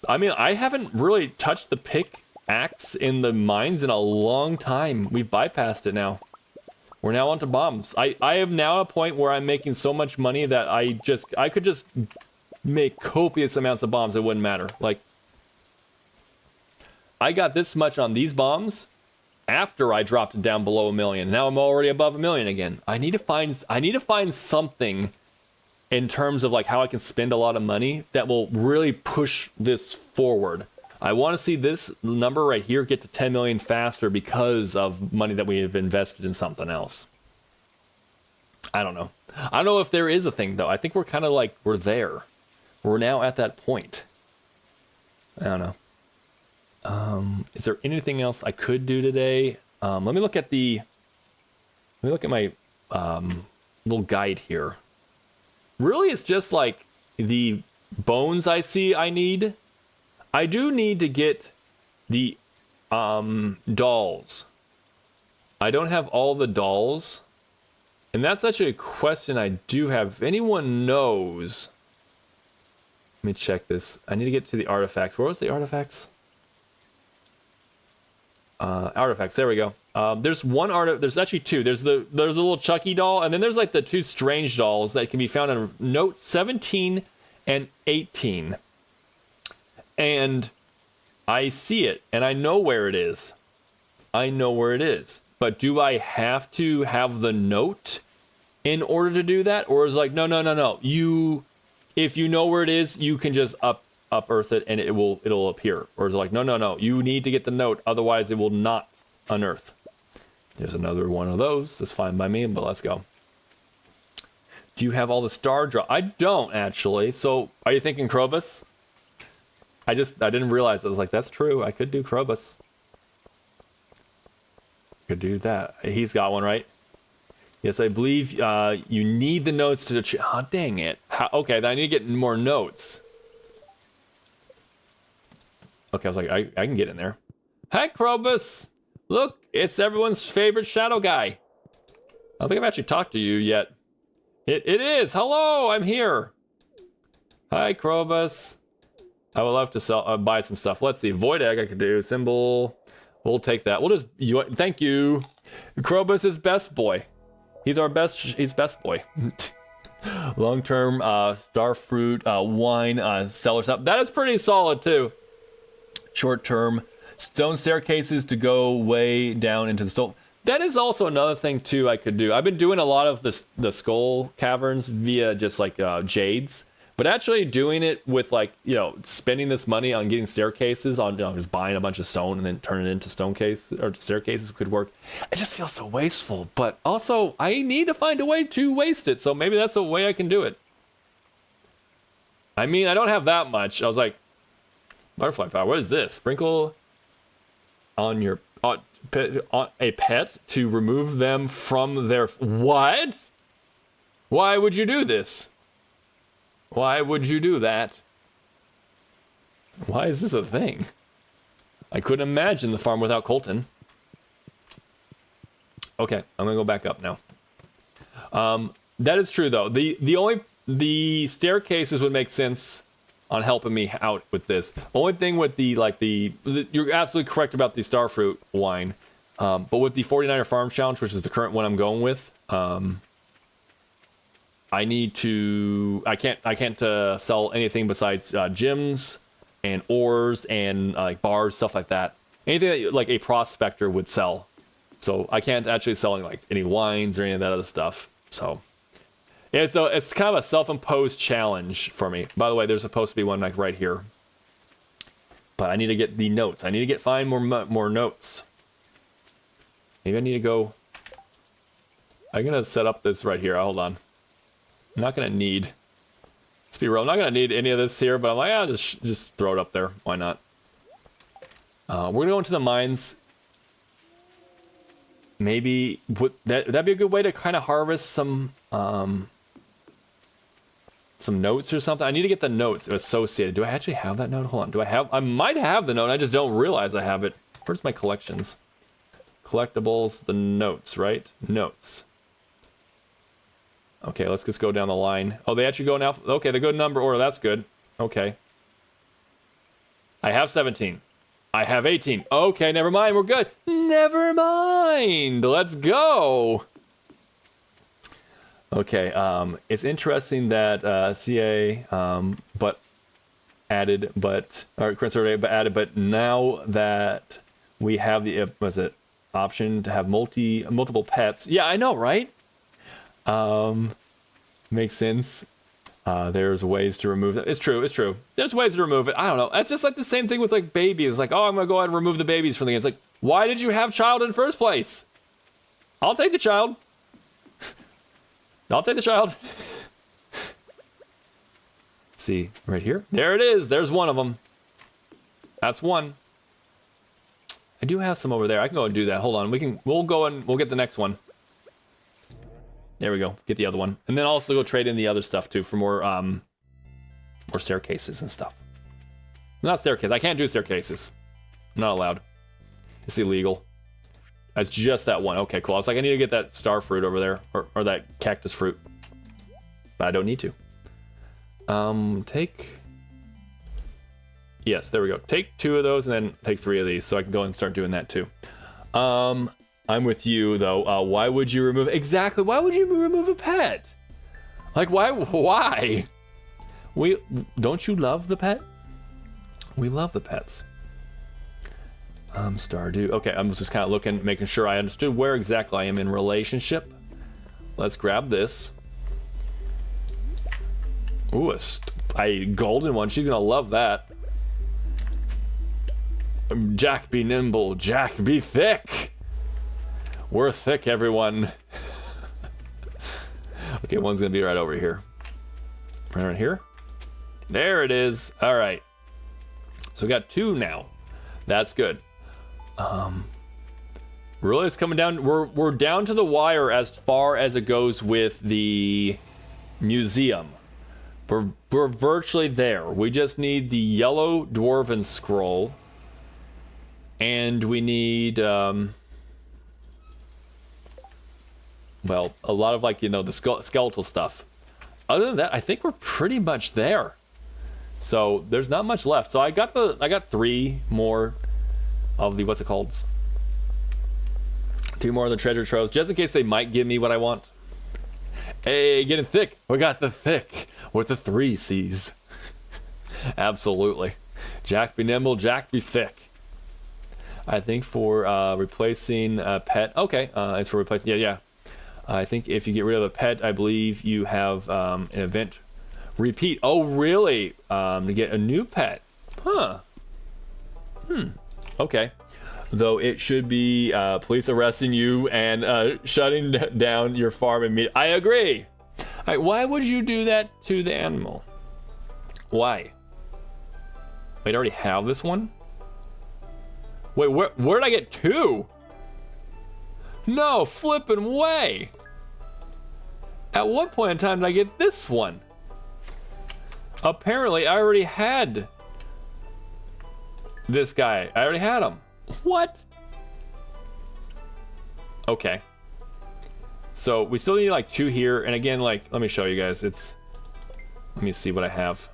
I mean, I haven't really touched the pick axe in the mines in a long time. We've bypassed it now. We're now onto bombs. I am now at a point where I'm making so much money that I could just make copious amounts of bombs. It wouldn't matter. Like, I got this much on these bombs after I dropped it down below 1 million. Now I'm already above 1 million again. I need to find something in terms of like how I can spend a lot of money that will really push this forward. I want to see this number right here get to 10 million faster because of money that we have invested in something else. I don't know. I don't know if there is a thing though. I think we're kind of like, we're there. We're now at that point. I don't know. Is there anything else I could do today? Let me look at my little guide here really it's just like the bones I see I need. I do need to get the dolls. I don't have all the dolls. And that's actually a question I do have. If anyone knows, let me check this. I need to get to the artifacts. Where was the artifacts? Artifacts, there we go. There's one there's actually two. There's a little Chucky doll, and then there's like the two strange dolls that can be found in note 17 and 18. And I see it, and I know where it is. I know where it is. But do I have to have the note in order to do that? Or is it like, no. If you know where it is, you can just unearth it and it'll appear. Or is it like, no. You need to get the note, otherwise it will not unearth. There's another one of those. That's fine by me, but let's go. Do you have all the star drop? I don't actually. So are you thinking Krobus? I didn't realize. I was like, that's true. I could do Krobus. Could do that. He's got one, right? Yes, I believe you need the notes to... Oh, dang it. Okay, then I need to get more notes. Okay, I was like, I can get in there. Hi, Krobus! Look, it's everyone's favorite shadow guy. I don't think I've actually talked to you yet. It is! Hello, I'm here! Hi, Krobus. I would love to buy some stuff. Let's see, Void Egg I could do. Symbol... We'll take that. We'll just... Thank you. Krobus is best boy. He's best boy. Long-term starfruit wine seller stuff. That is pretty solid too. Short-term stone staircases to go way down into the stone. That is also another thing too I could do. I've been doing a lot of the skull caverns via just like jades. But actually doing it with like, spending this money on getting staircases, on just buying a bunch of stone and then turning it into staircases could work. It just feels so wasteful. But also, I need to find a way to waste it. So maybe that's a way I can do it. I mean, I don't have that much. I was like, butterfly power, what is this? Sprinkle on your on a pet to remove them from their... What? Why would you do this? Why would you do that? Why is this a thing? I couldn't imagine the farm without Colton. Okay, I'm gonna go back up now. That is true though. The staircases would make sense on helping me out with this. Only thing with you're absolutely correct about the starfruit wine. But with the 49er farm challenge, which is the current one I'm going with, I can't sell anything besides gems and ores and like bars, stuff like that. Anything that like a prospector would sell. So I can't actually sell any wines or any of that other stuff. So it's kind of a self-imposed challenge for me. By the way, there's supposed to be one like right here. But I need to get the notes. I need to find more notes. Maybe I need to go... I'm gonna set up this right here. Hold on. I'm not gonna need... Let's be real, I'm not gonna need any of this here, but I'm like, I'll just throw it up there. Why not? We're gonna go into the mines. Maybe that'd be a good way to kind of harvest some notes or something. I need to get the notes associated. Do I actually have that note? Hold on. I might have the note. I just don't realize I have it. Where's my collections? Collectibles, the notes, right? Notes. Okay, let's just go down the line. Oh, they actually go now. Okay, they go number order. That's good. Okay. I have 17. I have 18. Okay, never mind. We're good. Never mind. Let's go. Okay, it's interesting that CA but now that we have the option to have multiple pets. Yeah, I know, right? Makes sense. There's ways to remove it. It's true. There's ways to remove it. I don't know. It's just like the same thing with like babies. Like, oh, I'm gonna go ahead and remove the babies from the game. It's like, why did you have child in the first place? I'll take the child. I'll take the child. See, right here. There it is. There's one of them. That's one. I do have some over there. I can go and do that. Hold on. We'll go and we'll get the next one. There we go. Get the other one. And then also go trade in the other stuff too for more staircases and stuff. Not staircases. I can't do staircases. I'm not allowed. It's illegal. That's just that one. Okay, cool. I was like, I need to get that star fruit over there. Or that cactus fruit. But I don't need to. Take... Yes, there we go. Take 2 of those and then take 3 of these so I can go and start doing that too. I'm with you though. Why would you remove... Exactly. Why would you remove a pet? Like, why? Don't you love the pet? We love the pets. Stardew. Okay, I'm just kind of looking, making sure I understood where exactly I am in relationship. Let's grab this. Ooh, a golden one. She's gonna love that. Jack be nimble, Jack be thick. We're thick, everyone. Okay, one's gonna be right over here. Right here. There it is. All right. So we got 2 now. That's good. Really, it's coming down. We're down to the wire as far as it goes with the museum. We're virtually there. We just need the yellow dwarven scroll, and we need well, a lot of, like, you know, the skeletal stuff. Other than that, I think we're pretty much there. So there's not much left. So I got 3 more of the, what's it called? 2 more of the treasure troves, just in case they might give me what I want. Hey, getting thick. We got the thick with the 3 C's. Absolutely. Jack be nimble, Jack be thick. I think for replacing a pet. Okay, it's for replacing. Yeah. I think if you get rid of a pet, I believe you have an event repeat. Oh, really? To get a new pet. Huh. Okay. Though it should be police arresting you and shutting down your farm immediately. I agree. All right, why would you do that to the animal? Why? Wait, I already have this one? Wait, where did I get 2? No flipping way. At what point in time did I get this one? Apparently, I already had this guy. I already had him. What? Okay. So we still need like 2 here, and again, like, let me show you guys. Let me see what I have.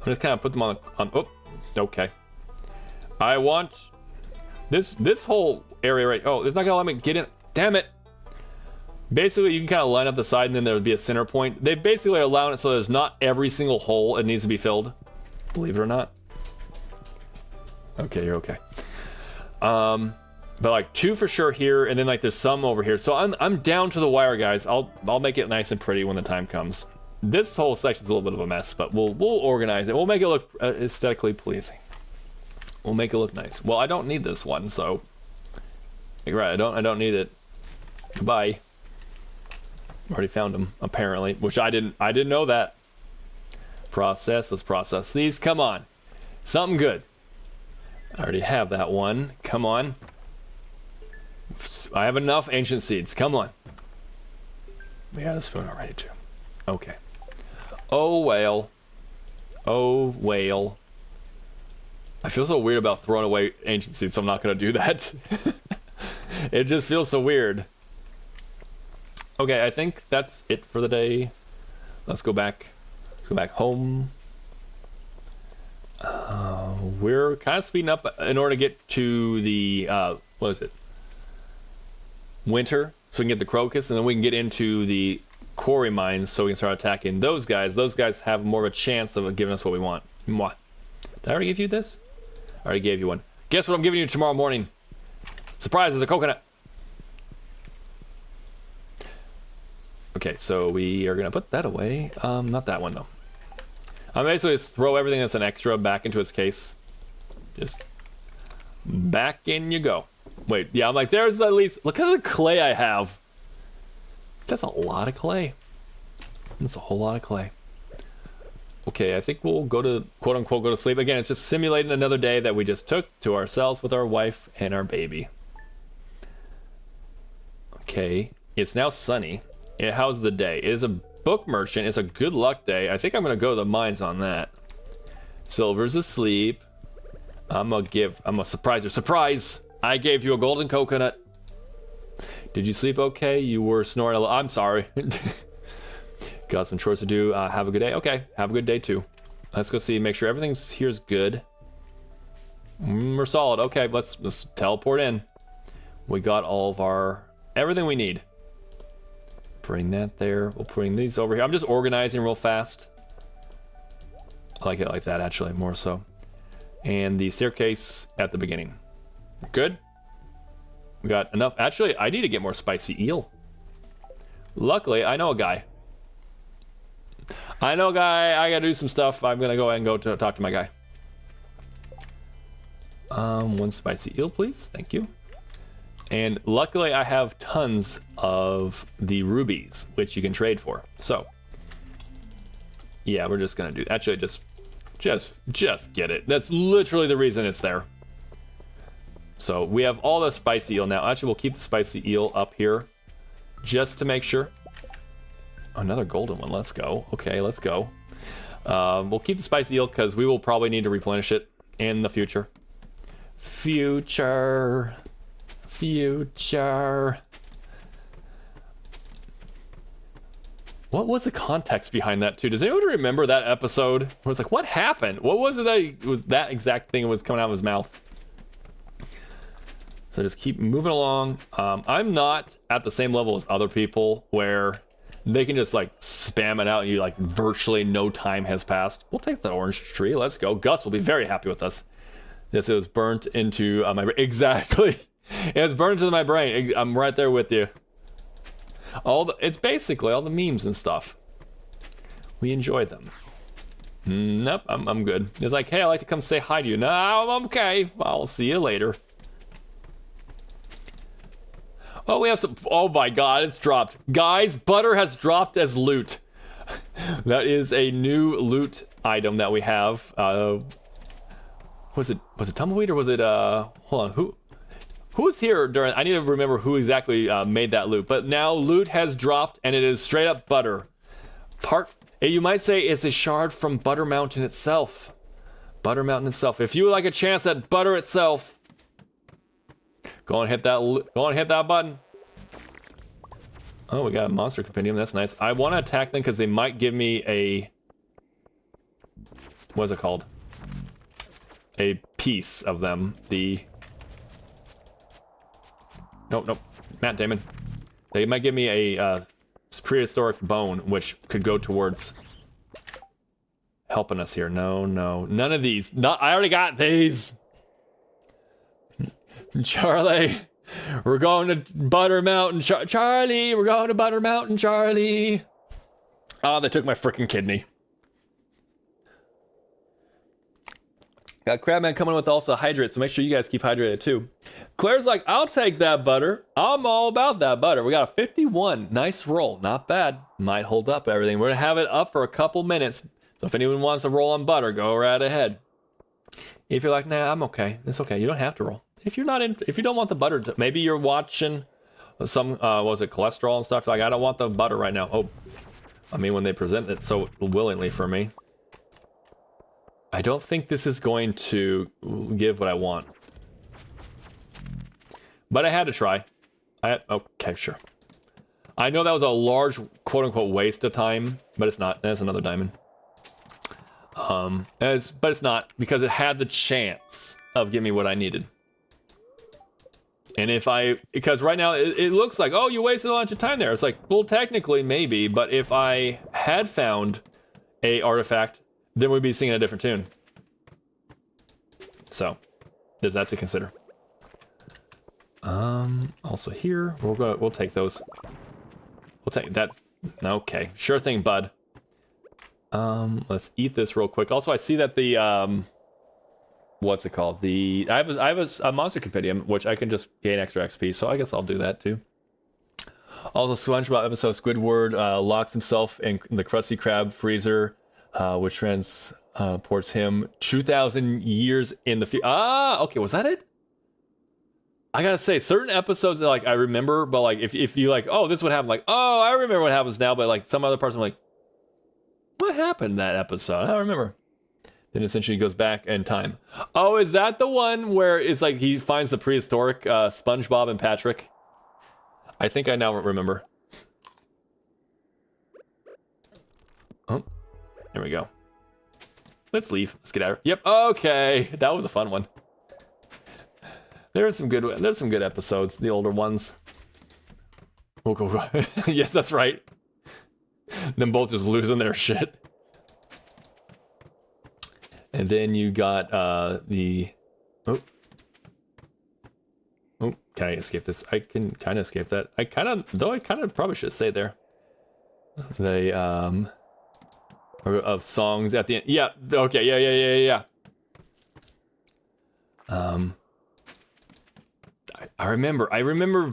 I'm just kind of put them on. Oh, okay. I want this whole area right. Oh, it's not gonna let me get in. Damn it. Basically, you can kind of line up the side, and then there would be a center point. They basically are allowing it so there's not every single hole it needs to be filled. Believe it or not. Okay, you're okay. But like 2 for sure here, and then like there's some over here. So I'm down to the wire, guys. I'll make it nice and pretty when the time comes. This whole section's a little bit of a mess, but we'll organize it. We'll make it look aesthetically pleasing. We'll make it look nice. Well, I don't need this one, so you're right. I don't need it. Goodbye. Already found them, apparently, which I didn't know that. Process. Let's process these. Come on, something good. I already have that one. Come on. I have enough ancient seeds. Come on. We got a spoon already too. Okay. Oh whale. Oh whale. I feel so weird about throwing away ancient seeds, so I'm not gonna do that. It just feels so weird. Okay, I think that's it for the day. Let's go back. Let's go back home. We're kind of speeding up in order to get to the what is it? Winter, so we can get the crocus, and then we can get into the quarry mines, so we can start attacking those guys. Those guys have more of a chance of giving us what we want. Mwah. Did I already give you this? I already gave you one. Guess what I'm giving you tomorrow morning? Surprise, it's a coconut. Okay, so we are gonna put that away. Not that one though. I'm basically just throw everything that's an extra back into its case. Just back in you go. Wait, yeah, I'm like, there's at least, look at the clay I have. That's a lot of clay. That's a whole lot of clay. Okay, I think we'll go to, quote unquote, go to sleep. Again, it's just simulating another day that we just took to ourselves with our wife and our baby. Okay, It's now sunny. How's the day? It is a book merchant. It's a good luck day. I think I'm gonna go to the mines on that. Silver's asleep. I'm gonna surprise you. Surprise! I gave you a golden coconut. Did you sleep okay? You were snoring a little. I'm sorry. Got some chores to do. Have a good day. Okay, have a good day too. Let's go see, make sure everything's here's good. We're solid. Okay, let's teleport in. We got all of our, everything we need. Bring that there. We'll bring these over here. I'm just organizing real fast. I like it like that, actually, more so. And the staircase at the beginning. Good. We got enough. Actually, I need to get more spicy eel. Luckily, I know a guy. I gotta do some stuff. I'm gonna go ahead and go to talk to my guy. One spicy eel, please. Thank you. And luckily, I have tons of the rubies, which you can trade for. So, yeah, we're just gonna do. Actually, just get it. That's literally the reason it's there. So we have all the spicy eel now. Actually, we'll keep the spicy eel up here, just to make sure. Another golden one. Let's go. Okay, let's go. We'll keep the spicy eel because we will probably need to replenish it in the future. Future. What was the context behind that too? Does anyone remember that episode where it's like, what happened? What was it that was that exact thing that was coming out of his mouth? So just keep moving along. I'm not at the same level as other people where they can just like spam it out and you like virtually no time has passed. We'll take that orange tree. Let's go. Gus will be very happy with us. This is burnt into my brain. Exactly. It's burnt into my brain. I'm right there with you. It's basically all the memes and stuff. We enjoy them. Nope, I'm good. It's like, hey, I'd like to come say hi to you. No, I'm okay. I'll see you later. Oh, we have some. Oh my God, it's dropped. Guys, butter has dropped as loot. That is a new loot item that we have. Was it Tumbleweed or was it, hold on, who was here during, I need to remember who exactly made that loot, but now loot has dropped and it is straight up butter. You might say it's a shard from Butter Mountain itself. Butter Mountain itself. If you would like a chance at butter itself, go and hit that button. Oh, we got a monster compendium. That's nice. I want to attack them because they might give me a, what's it called? A piece of them. Nope. Matt Damon. They might give me a prehistoric bone, which could go towards helping us here. No. None of these. I already got these. Charlie, we're going to Butter Mountain. Charlie, we're going to Butter Mountain, Charlie. Oh, they took my freaking kidney. Got Crabman coming with also hydrate, so make sure you guys keep hydrated too. Claire's like, I'll take that butter. I'm all about that butter. We got a 51. Nice roll. Not bad. Might hold up everything. We're going to have it up for a couple minutes. So if anyone wants to roll on butter, go right ahead. If you're like, nah, I'm okay. It's okay. You don't have to roll. If you don't want the butter, maybe you're watching some, cholesterol and stuff. Like, I don't want the butter right now. Oh, I mean, when they present it so willingly for me. I don't think this is going to give what I want. But I had to try. Okay, sure. I know that was a large, quote-unquote, waste of time, but it's not. That's another diamond. But it's not, because it had the chance of giving me what I needed. And because right now it looks like, oh, you wasted a bunch of time there. It's like, well, technically, maybe, but if I had found a artifact, then we'd be singing a different tune. So, there's that to consider. Also here, we'll take those. We'll take that. Okay, sure thing, bud. Let's eat this real quick. Also, I see that the what's it called? I have a monster compendium, which I can just gain extra XP. So I guess I'll do that too. Also, SpongeBob episode Squidward locks himself in the Krusty Krab freezer. Which transports him 2,000 years in the future. Ah, okay, was that it? I gotta say, certain episodes that like I remember, but like if you like, oh, this would happen, like, oh, I remember what happens now, but like some other parts, I'm like, what happened in that episode? I don't remember. Then essentially goes back in time. Oh, is that the one where it's like he finds the prehistoric SpongeBob and Patrick? I think I now remember. Oh, there we go. Let's leave. Let's get out. Yep. Okay, that was a fun one. There's some good episodes, the older ones. Oh, go. Yes, that's right. Them both just losing their shit. And then you got the oh, can I escape this? I can kind of escape that. I kind of probably should stay there. The of songs at the end. Yeah. Okay. Yeah. I remember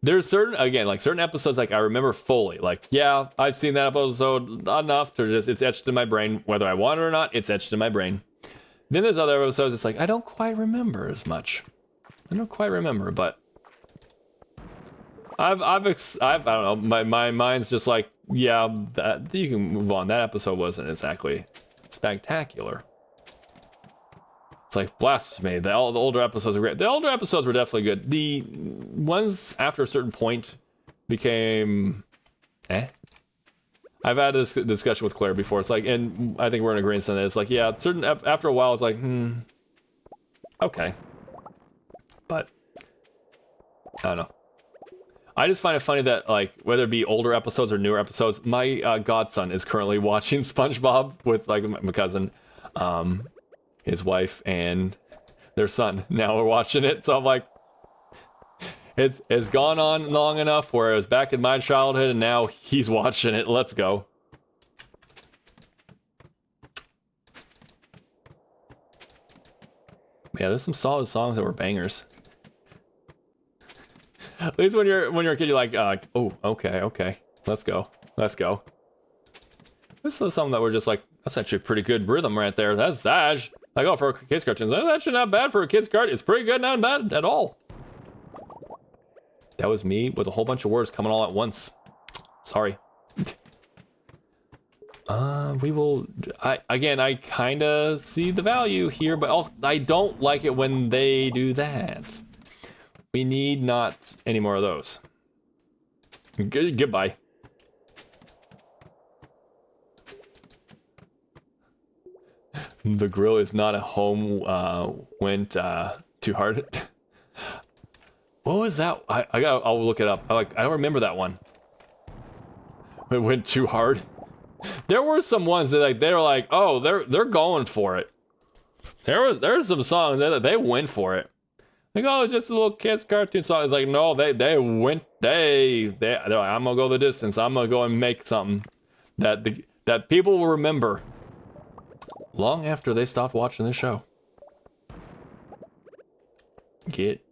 there's certain episodes like I remember fully. Like, yeah, I've seen that episode enough to just, it's etched in my brain. Whether I want it or not, it's etched in my brain. Then there's other episodes, it's like, I don't quite remember as much. I don't quite remember, but I don't know, my mind's just like, yeah, that you can move on. That episode wasn't exactly spectacular. It's like blasphemy. The older episodes are great. The older episodes were definitely good. The ones after a certain point became I've had this discussion with Claire before. It's like, and I think we're in agreement on that. It's like, yeah, certain after a while, it's like, okay, but I don't know. I just find it funny that like whether it be older episodes or newer episodes, my godson is currently watching SpongeBob with like my cousin. His wife and their son now are watching it, so I'm like, it's gone on long enough where it was back in my childhood and now he's watching it. Let's go. Yeah, there's some solid songs that were bangers. At least when you're a kid, you're like, oh, okay, let's go. This is something that we're just like, that's actually a pretty good rhythm right there. That's that. Like, oh, for a kid's cartoon, that's actually not bad for a kid's cart. It's pretty good, not bad at all. That was me with a whole bunch of words coming all at once. Sorry. We will. I kind of see the value here, but also I don't like it when they do that. We need not any more of those. Goodbye. The grill is not a home, went too hard. What was that? I'll look it up. I don't remember that one. It went too hard. There were some ones that like, they were like, oh, they're going for it. There's some songs that they went for it. Like, oh, it's just a little kids cartoon song. It's like, no, they're like, I'm gonna go the distance. I'm gonna go and make something that people will remember long after they stop watching this show. Get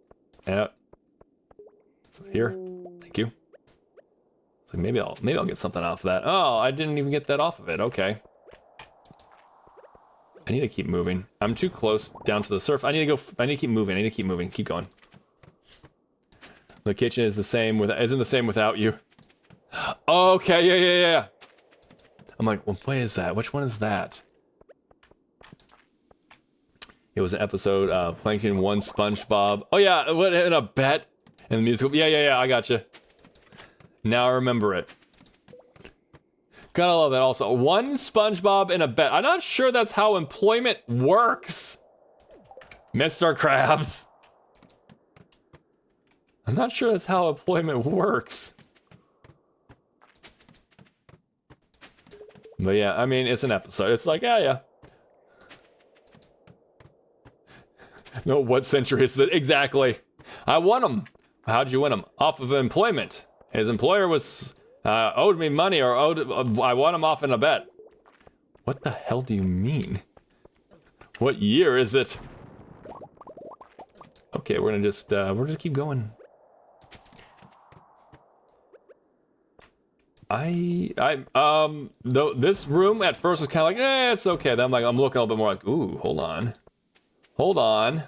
out here. Thank you. So maybe I'll get something off of that. Oh, I didn't even get that off of it. Okay. I need to keep moving. I'm too close down to the surf. I need to keep moving. Keep going. The kitchen is isn't the same without you. Okay, yeah. I'm like, well, what is that? Which one is that? It was an episode of Plankton 1 SpongeBob. Oh yeah, what in a bet? And the musical. Yeah, I gotcha. Now I remember it. Gotta love that also. 1 SpongeBob in a bet. I'm not sure that's how employment works. Mr. Krabs. I'm not sure that's how employment works. But yeah, I mean, it's an episode. It's like, yeah. No, what century is it? Exactly. I won him. How'd you win him? Off of employment. His employer was owed me money, or I won him off in a bet. What the hell do you mean? What year is it? Okay, we're gonna just keep going. This room at first was kind of like, it's okay. Then I'm looking a little bit more like, ooh, hold on.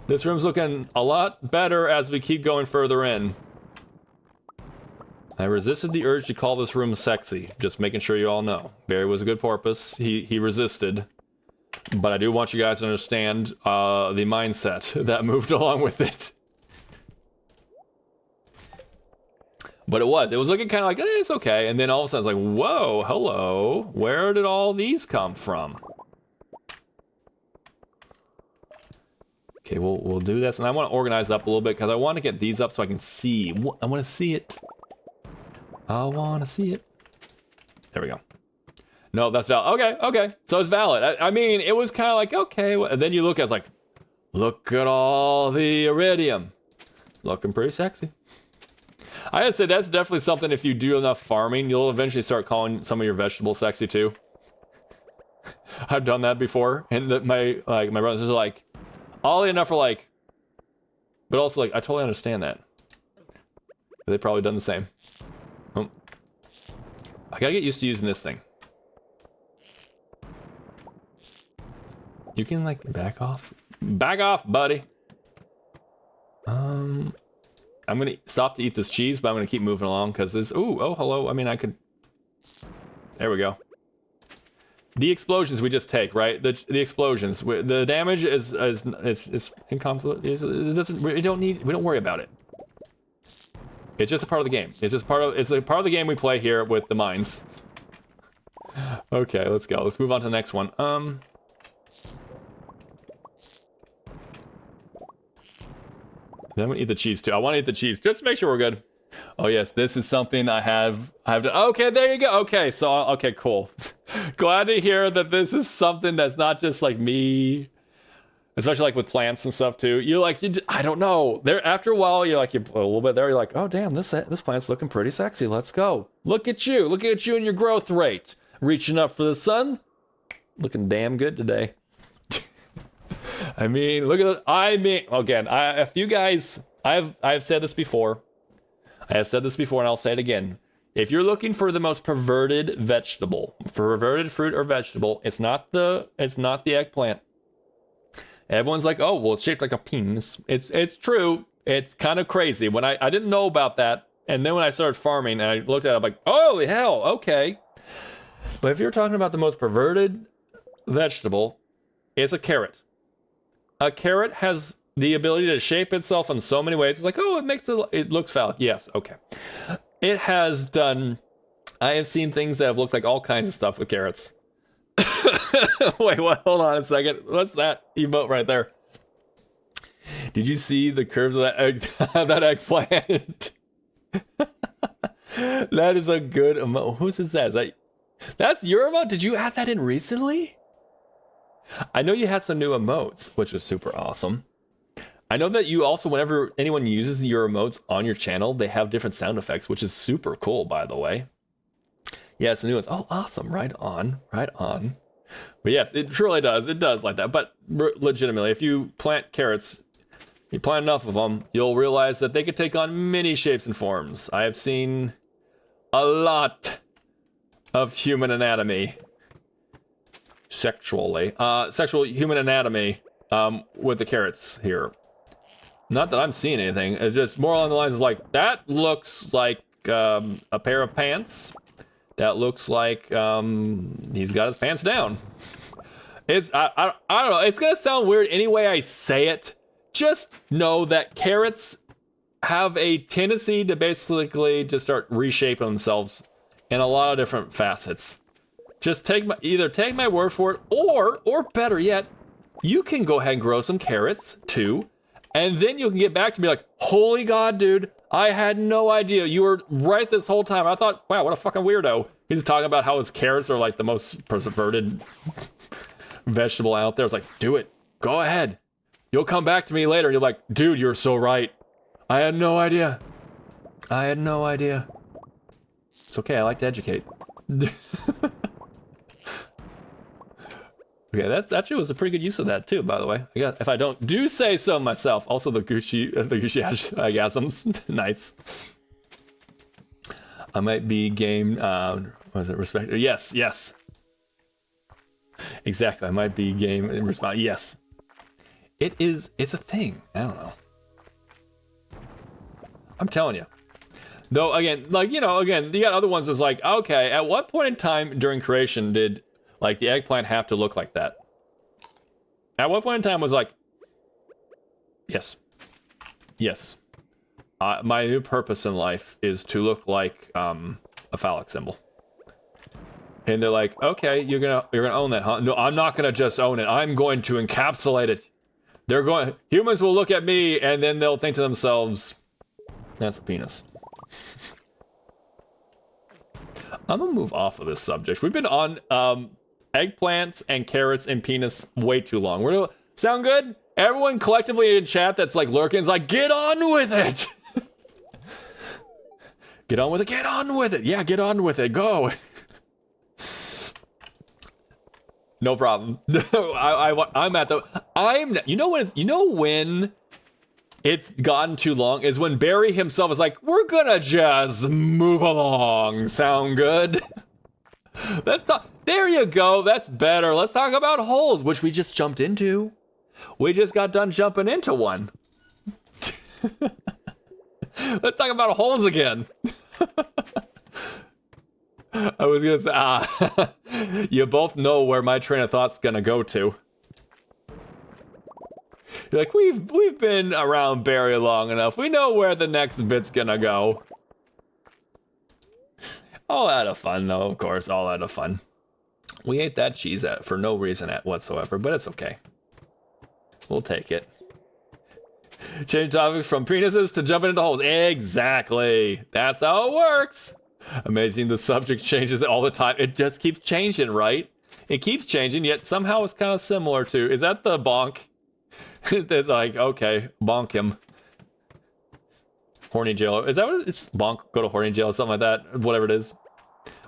This room's looking a lot better as we keep going further in. I resisted the urge to call this room sexy. Just making sure you all know. Barry was a good porpoise. He resisted. But I do want you guys to understand the mindset that moved along with it. But it was looking kind of like, it's okay. And then all of a sudden it's like, whoa, hello. Where did all these come from? Okay, we'll do this. And I want to organize up a little bit because I want to get these up so I can see. I want to see it. I want to see it. There we go. No, that's valid. Okay. So it's valid. I mean, it was kind of like, okay. And then you look at it, it's like, look at all the iridium. Looking pretty sexy. I gotta say, that's definitely something, if you do enough farming, you'll eventually start calling some of your vegetables sexy too. I've done that before, and my brothers are like, oddly enough are like, but also like, I totally understand that. They've probably done the same. Oh. I gotta get used to using this thing. You can like back off. Back off, buddy. I'm gonna stop to eat this cheese, but I'm gonna keep moving along because this. Ooh, oh, hello. I mean, I could. There we go. The explosions we just take, right? The explosions. The damage is incomplete. It doesn't. We don't worry about it. It's just a part of the game. It's a part of the game we play here with the mines. Okay, let's go. Let's move on to the next one. Then I'm gonna eat the cheese too. I want to eat the cheese just to make sure we're good. Oh yes, this is something I have to. Okay, there you go. Okay, so okay, cool. Glad to hear that this is something that's not just like me, especially like with plants and stuff too. You're like, I don't know. There after a while, you're like, a little bit there. You're like, oh damn, this plant's looking pretty sexy. Let's go. Look at you and your growth rate. Reaching up for the sun. Looking damn good today. I mean, look at it. I mean, again, if you guys, I've said this before. I have said this before, and I'll say it again. If you're looking for the most perverted vegetable, perverted fruit or vegetable, it's not the eggplant. Everyone's like, oh, well, it's shaped like a penis. It's true. It's kind of crazy. When I didn't know about that, and then when I started farming and I looked at it, I'm like, holy hell, okay. But if you're talking about the most perverted vegetable, it's a carrot. A carrot has the ability to shape itself in so many ways. It's like, oh, it looks phallic. Yes, okay. It has done. I have seen things that have looked like all kinds of stuff with carrots. Wait, what? Hold on a second. What's that emote right there? Did you see the curves of that eggplant? That is a good emote. Whose is that? That's your emote? Did you add that in recently? I know you had some new emotes, which was super awesome. I know that you also, whenever anyone uses your emotes on your channel, they have different sound effects, which is super cool, by the way. Yeah, it's a new ones. Oh, awesome. Right on. Right on. But yes, it truly does. It does like that. But legitimately, if you plant carrots, you plant enough of them, you'll realize that they could take on many shapes and forms. I have seen a lot of human anatomy. Sexual human anatomy with the carrots here. Not that I'm seeing anything. It's just more along the lines of like, that looks like a pair of pants. That looks like he's got his pants down. I don't know. It's gonna sound weird any way I say it. Just know that carrots have a tendency to basically just start reshaping themselves in a lot of different facets. Just either take my word for it, or better yet, you can go ahead and grow some carrots too, and then you can get back to me like, holy God, dude, I had no idea. You were right this whole time. I thought, wow, what a fucking weirdo. He's talking about how his carrots are like the most perverted vegetable out there. It's like, do it. Go ahead. You'll come back to me later and you're like, dude, you're so right. I had no idea. I had no idea. It's okay. I like to educate. Okay, that actually was a pretty good use of that too, by the way. If I do say so myself. Also the Gucci gasms. Nice. I might be game, was it respect? Yes. Exactly, I might be game in response. Yes. it's a thing. I don't know. I'm telling you. Though, again, like, you know, again, you got other ones that's like, okay, at what point in time during creation did, like, the eggplant have to look like that? At what point in time was like, yes. Yes. My new purpose in life is to look like, a phallic symbol. And they're like, okay, you're gonna own that, huh? No, I'm not gonna just own it. I'm going to encapsulate it. Humans will look at me and then they'll think to themselves, that's a penis. I'm gonna move off of this subject. We've been on eggplants and carrots and penis way too long. Sound good? Everyone collectively in chat that's like lurking is like, get on with it. Get on with it. Get on with it. Yeah, get on with it. Go. No problem. You know when it's gotten too long is when Barry himself is like, we're gonna just move along. Sound good? There you go. That's better. Let's talk about holes, which we just jumped into. We just got done jumping into one. Let's talk about holes again. I was gonna say, you both know where my train of thought's gonna go to. You're like, we've been around Barry long enough. We know where the next bit's gonna go. All out of fun, though, of course, all out of fun. We ate that cheese for no reason whatsoever, but it's okay. We'll take it. Change topics from penises to jumping into holes. Exactly. That's how it works. Amazing, the subject changes all the time. It just keeps changing, right? It keeps changing, yet somehow it's kind of similar to... Is that the bonk? They're like, okay, bonk him. Horny jail. Is that what it's? Bonk, go to horny jail, something like that. Whatever it is.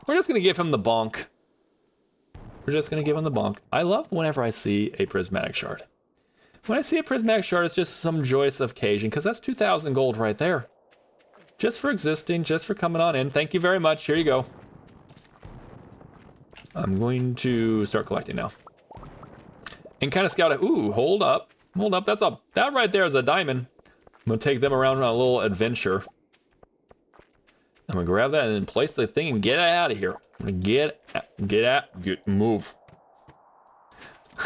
We're just going to give him the bonk. We're just going to give him the bonk. I love whenever I see a prismatic shard. When I see a prismatic shard, it's just some joyous occasion, because that's 2,000 gold right there. Just for existing, just for coming on in. Thank you very much. Here you go. I'm going to start collecting now. And kind of scout it. Ooh, hold up. Hold up. That right there is a diamond. I'm going to take them around on a little adventure. I'm going to grab that and then place the thing and get out of here. I'm going to move.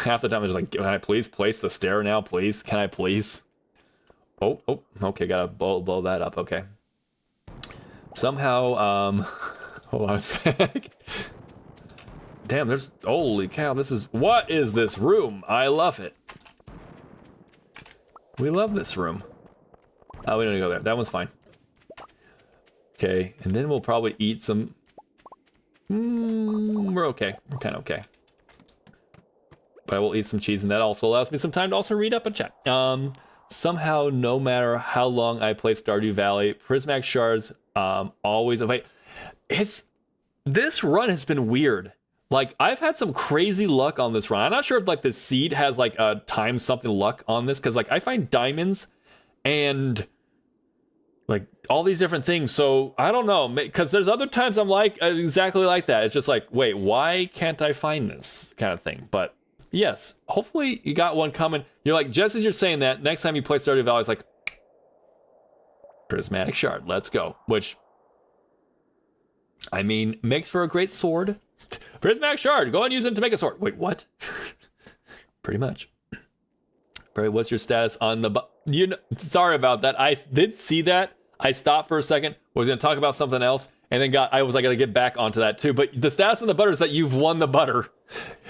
Half the time I'm just like, can I please place the stair now, please? Can I please? Oh, okay, gotta blow that up, okay. Somehow, hold on a sec. Damn, holy cow, what is this room? I love it. We love this room. Oh, we don't need to go there, that one's fine. Okay, and then we'll probably eat some, we're okay, we're kind of okay. But I will eat some cheese, and that also allows me some time to also read up and chat. Somehow, no matter how long I play Stardew Valley, prismatic shards always wait. This run has been weird. Like, I've had some crazy luck on this run. I'm not sure if like the seed has like a time something luck on this, because like I find diamonds and like all these different things. So I don't know, because there's other times I'm like exactly like that. It's just like, wait, why can't I find this kind of thing? But yes, hopefully you got one coming. You're like, just as you're saying that, next time you play Stardew Valley, it's like, prismatic shard, let's go. Which, I mean, makes for a great sword. Prismatic shard, go and use it to make a sword. Wait, what? Pretty much. Barry, what's your status on the... sorry about that. I did see that. I stopped for a second, was going to talk about something else, and then I was like, going to get back onto that too. But the status on the butter is that you've won the butter.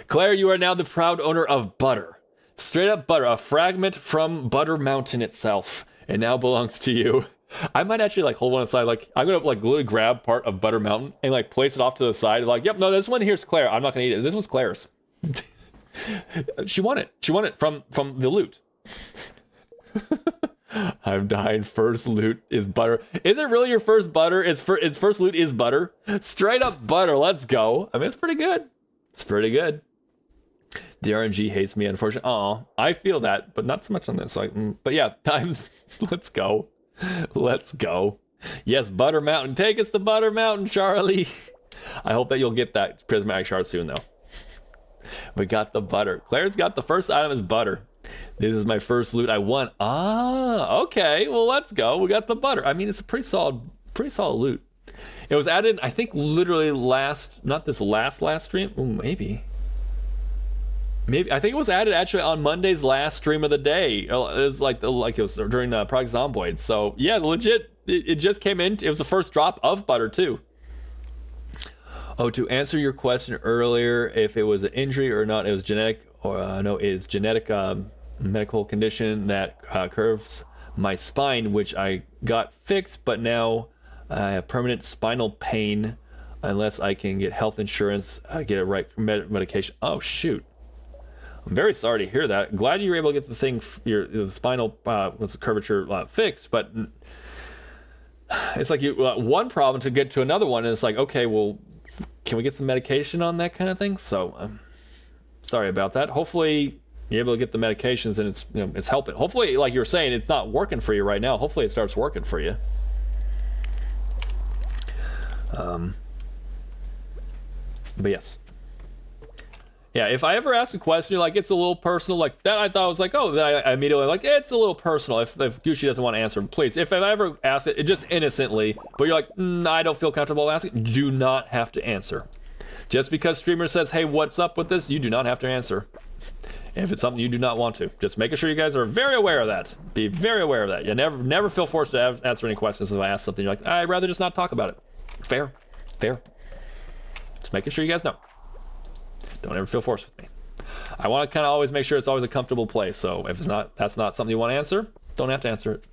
Claire, you are now the proud owner of butter. Straight up butter, a fragment from Butter Mountain itself. It now belongs to you. I might actually like hold one aside. Like, I'm going to like literally grab part of Butter Mountain and like place it off to the side. Like, yep, no, this one here's Claire. I'm not going to eat it. This one's Claire's. She won it. She won it from the loot. I'm dying. First loot is butter. Is it really your first butter? Its first loot is butter. Straight up butter. Let's go. I mean, it's pretty good. It's pretty good. The RNG hates me, unfortunately. Aw, I feel that, but not so much on this. So but yeah, let's go. Let's go. Yes, Butter Mountain. Take us to Butter Mountain, Charlie. I hope that you'll get that prismatic shard soon, though. We got the butter. Claire's got the first item is butter. This is my first loot I won. Ah, okay. Well, let's go. We got the butter. I mean, it's a pretty solid loot. It was added, I think, literally not this last stream. Ooh, maybe. I think it was added actually on Monday's last stream of the day. It was like it was during Project Zomboid. So yeah, legit. It just came in. It was the first drop of butter too. Oh, to answer your question earlier, if it was an injury or not, it was genetic, or no, it's genetic medical condition that curves my spine, which I got fixed, but now I have permanent spinal pain unless I can get health insurance, get a right medication. Oh, shoot. I'm very sorry to hear that. Glad you were able to get the thing, the spinal curvature fixed, but it's like one problem to get to another one, and it's like, okay, well, can we get some medication on that kind of thing? So, sorry about that. Hopefully, you're able to get the medications and it's helping. Hopefully, like you were saying, it's not working for you right now. Hopefully, it starts working for you. But yes. Yeah, if I ever ask a question like it's a little personal like that, I thought I was like, oh, then I immediately like it's a little personal. If Gucci doesn't want to answer, please. If I ever ask it just innocently, but you're like, I don't feel comfortable asking, do not have to answer. Just because streamer says, hey, what's up with this, you do not have to answer. If it's something you do not want to, just making sure you guys are very aware of that. Be very aware of that. You never feel forced to answer any questions. If I ask something, you're like, I'd rather just not talk about it. Fair. Just making sure you guys know. Don't ever feel forced with me. I want to kind of always make sure it's always a comfortable place. So if that's not something you want to answer, don't have to answer it.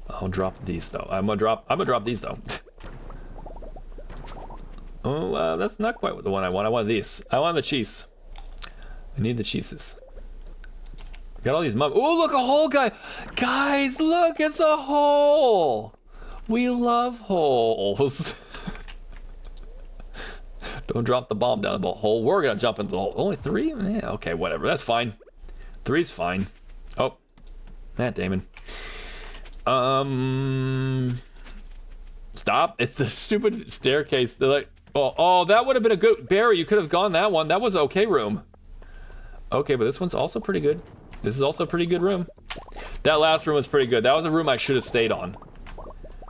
I'll drop these though. I'm gonna drop these though. Oh, that's not quite the one I want. I want these. I want the cheese. I need the cheeses. Got all these Oh, look, a hole, guys, look, it's a hole. We love holes. Don't drop the bomb down the hole. We're gonna jump into the hole. Only 3? Yeah, okay, whatever. That's fine. 3's fine. Oh, Matt Damon. Stop. It's the stupid staircase. They're like, oh, that would have been a good Barry. You could have gone that one. That was an okay room. Okay, but this one's also pretty good. This is also a pretty good room. That last room was pretty good. That was a room I should have stayed on.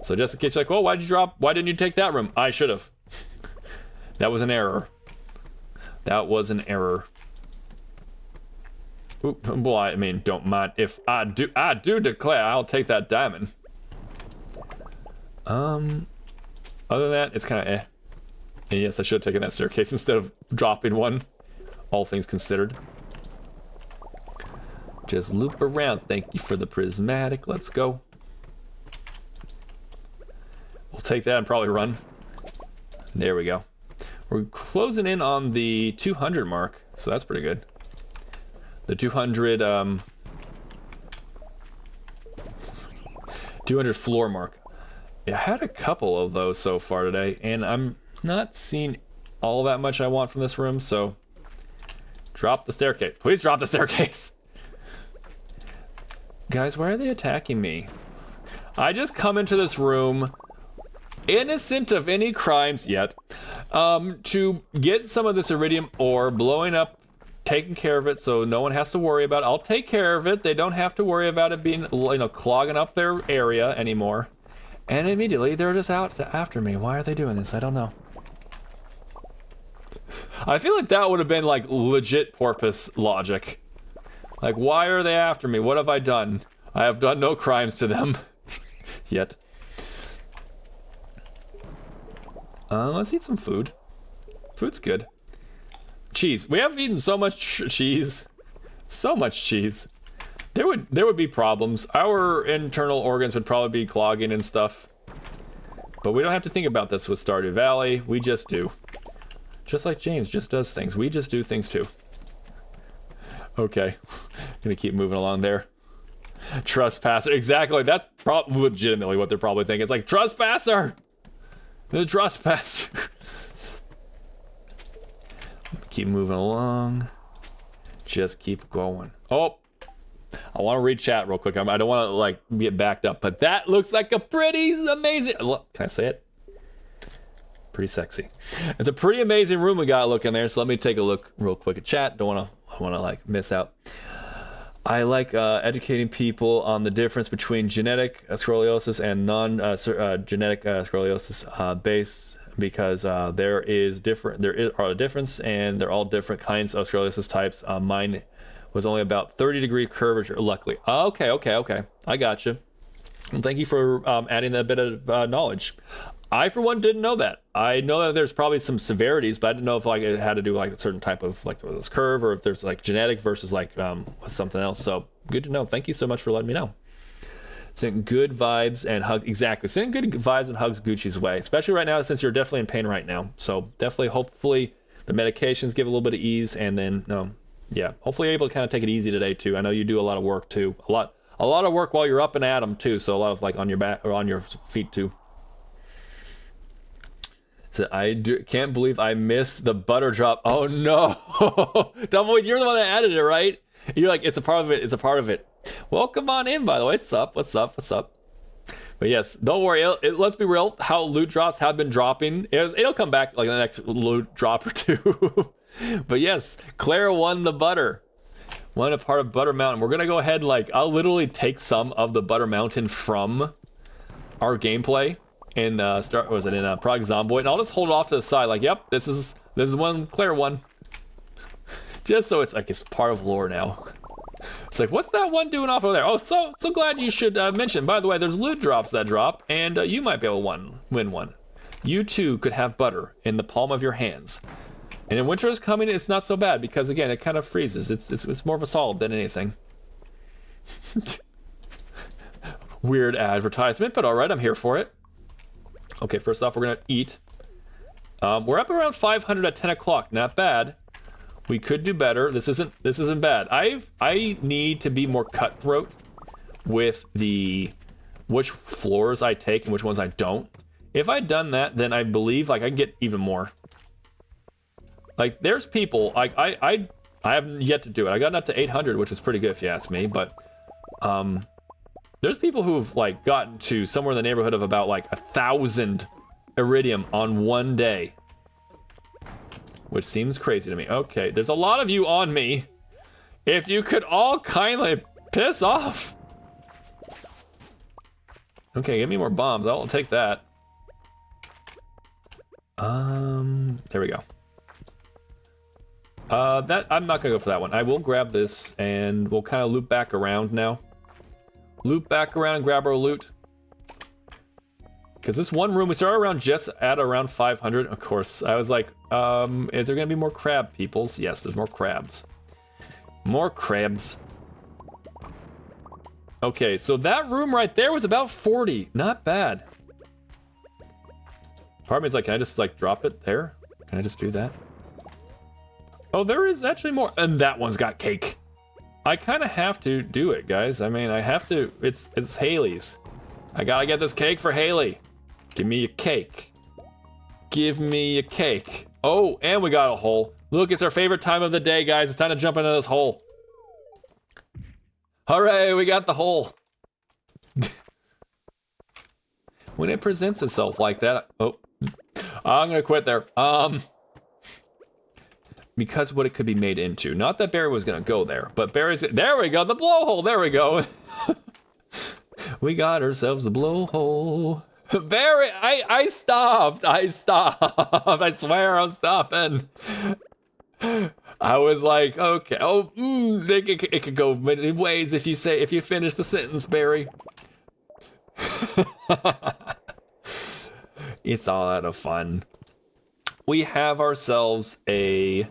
So just in case you're like, oh, why didn't you take that room? I should have. That was an error. That was an error. Oop, well, I mean, don't mind if I do declare I'll take that diamond. Other than that, it's kind of eh. And yes, I should have taken that staircase instead of dropping one. All things considered. Just loop around. Thank you for the prismatic. Let's go. We'll take that and probably run. There we go. We're closing in on the 200 mark, so that's pretty good. The 200 floor mark. I had a couple of those so far today, and I'm not seeing all that much I want from this room, so drop the staircase. Please drop the staircase. Guys, why are they attacking me? I just come into this room innocent of any crimes yet, to get some of this iridium ore, blowing up, taking care of it so no one has to worry about it. I'll take care of it. They don't have to worry about it being, clogging up their area anymore. And immediately they're just out after me. Why are they doing this? I don't know. I feel like that would have been like legit porpoise logic. Like, why are they after me? What have I done? I have done no crimes to them yet. Let's eat some food. Food's good. Cheese. We have eaten so much cheese. So much cheese. There would be problems. Our internal organs would probably be clogging and stuff. But we don't have to think about this with Stardew Valley. We just do. Just like James just does things. We just do things too. Okay. Gonna keep moving along there. Trespasser. Exactly. That's legitimately what they're probably thinking. It's like, trespasser! The trespasser. Keep moving along. Just keep going. Oh! I want to read chat real quick. I don't want to like get backed up, but that looks like a pretty amazing. Look, can I say it? Pretty sexy. It's a pretty amazing room we got looking there. So let me take a look real quick at chat. Don't want to want to like miss out. I like educating people on the difference between genetic scoliosis and non-genetic scoliosis base, because there are a difference, and they're all different kinds of scoliosis types. Mine was only about 30-degree curvature, luckily. Okay. I got you. Well, thank you for adding that bit of knowledge. I, for one, didn't know that. I know that there's probably some severities, but I didn't know if like it had to do with like a certain type of like this curve, or if there's like genetic versus like something else. So good to know. Thank you so much for letting me know. Send good vibes and hugs. Exactly. Send good vibes and hugs Gucci's way, especially right now since you're definitely in pain right now. So definitely, hopefully, the medications give a little bit of ease, and then hopefully you're able to kind of take it easy today too. I know you do a lot of work too. A lot of work while you're up and at 'em too. So a lot of like on your back or on your feet too. So can't believe I missed the butter drop. Oh no. Double, you're the one that added it, right? You're like, it's a part of it. Welcome on in, by the way. What's up? But yes, don't worry. Let's be real. How loot drops have been dropping. It'll come back like the next loot drop or two. But yes, Claire won the butter. Won a part of Butter Mountain. We're going to go ahead, I'll literally take some of the Butter Mountain from our gameplay in in Project Zomboid, and I'll just hold it off to the side like, yep, this is one Claire won. Just so it's like it's part of lore now. It's like, what's that one doing off over there? Oh, so glad you should mention. By the way, there's loot drops that drop, and you might be able to win one. You too could have butter in the palm of your hands. And in winter is coming, it's not so bad because again, it kind of freezes. It's more of a solid than anything. Weird advertisement, but all right, I'm here for it. Okay, first off, we're gonna eat. We're up around 500 at 10 o'clock. Not bad. We could do better. This isn't bad. I need to be more cutthroat with which floors I take and which ones I don't. If I'd done that, then I believe I can get even more. Like there's people I haven't yet to do it. I gotten up to 800, which is pretty good if you ask me. But there's people who've gotten to somewhere in the neighborhood of about 1,000 iridium on one day. Which seems crazy to me. Okay, there's a lot of you on me. If you could all kindly piss off. Okay, give me more bombs. I'll take that. There we go. I'm not gonna go for that one. I will grab this and we'll kind of loop back around now. Loop back around and grab our loot. Because this one room, we started just at around 500. Of course, I was like, is there gonna be more crab peoples? Yes, there's more crabs. More crabs. Okay, so that room right there was about 40. Not bad. Part of me is like, can I just drop it there? Can I just do that? Oh, there is actually more. And that one's got cake. I kind of have to do it, guys. I mean, I have to. It's Haley's. I gotta get this cake for Haley. Give me a cake. Give me a cake. Oh, and we got a hole. Look, it's our favorite time of the day, guys. It's time to jump into this hole. Hooray, we got the hole. When it presents itself like that, oh, I'm gonna quit there. Because what it could be made into. Not that Barry was gonna go there, but Barry's, there we go, the blowhole, there we go. We got ourselves a blowhole. Barry, I stopped. I swear I'm stopping. I was like, okay, oh, it could go many ways if you finish the sentence, Barry. It's all out of fun. We have ourselves a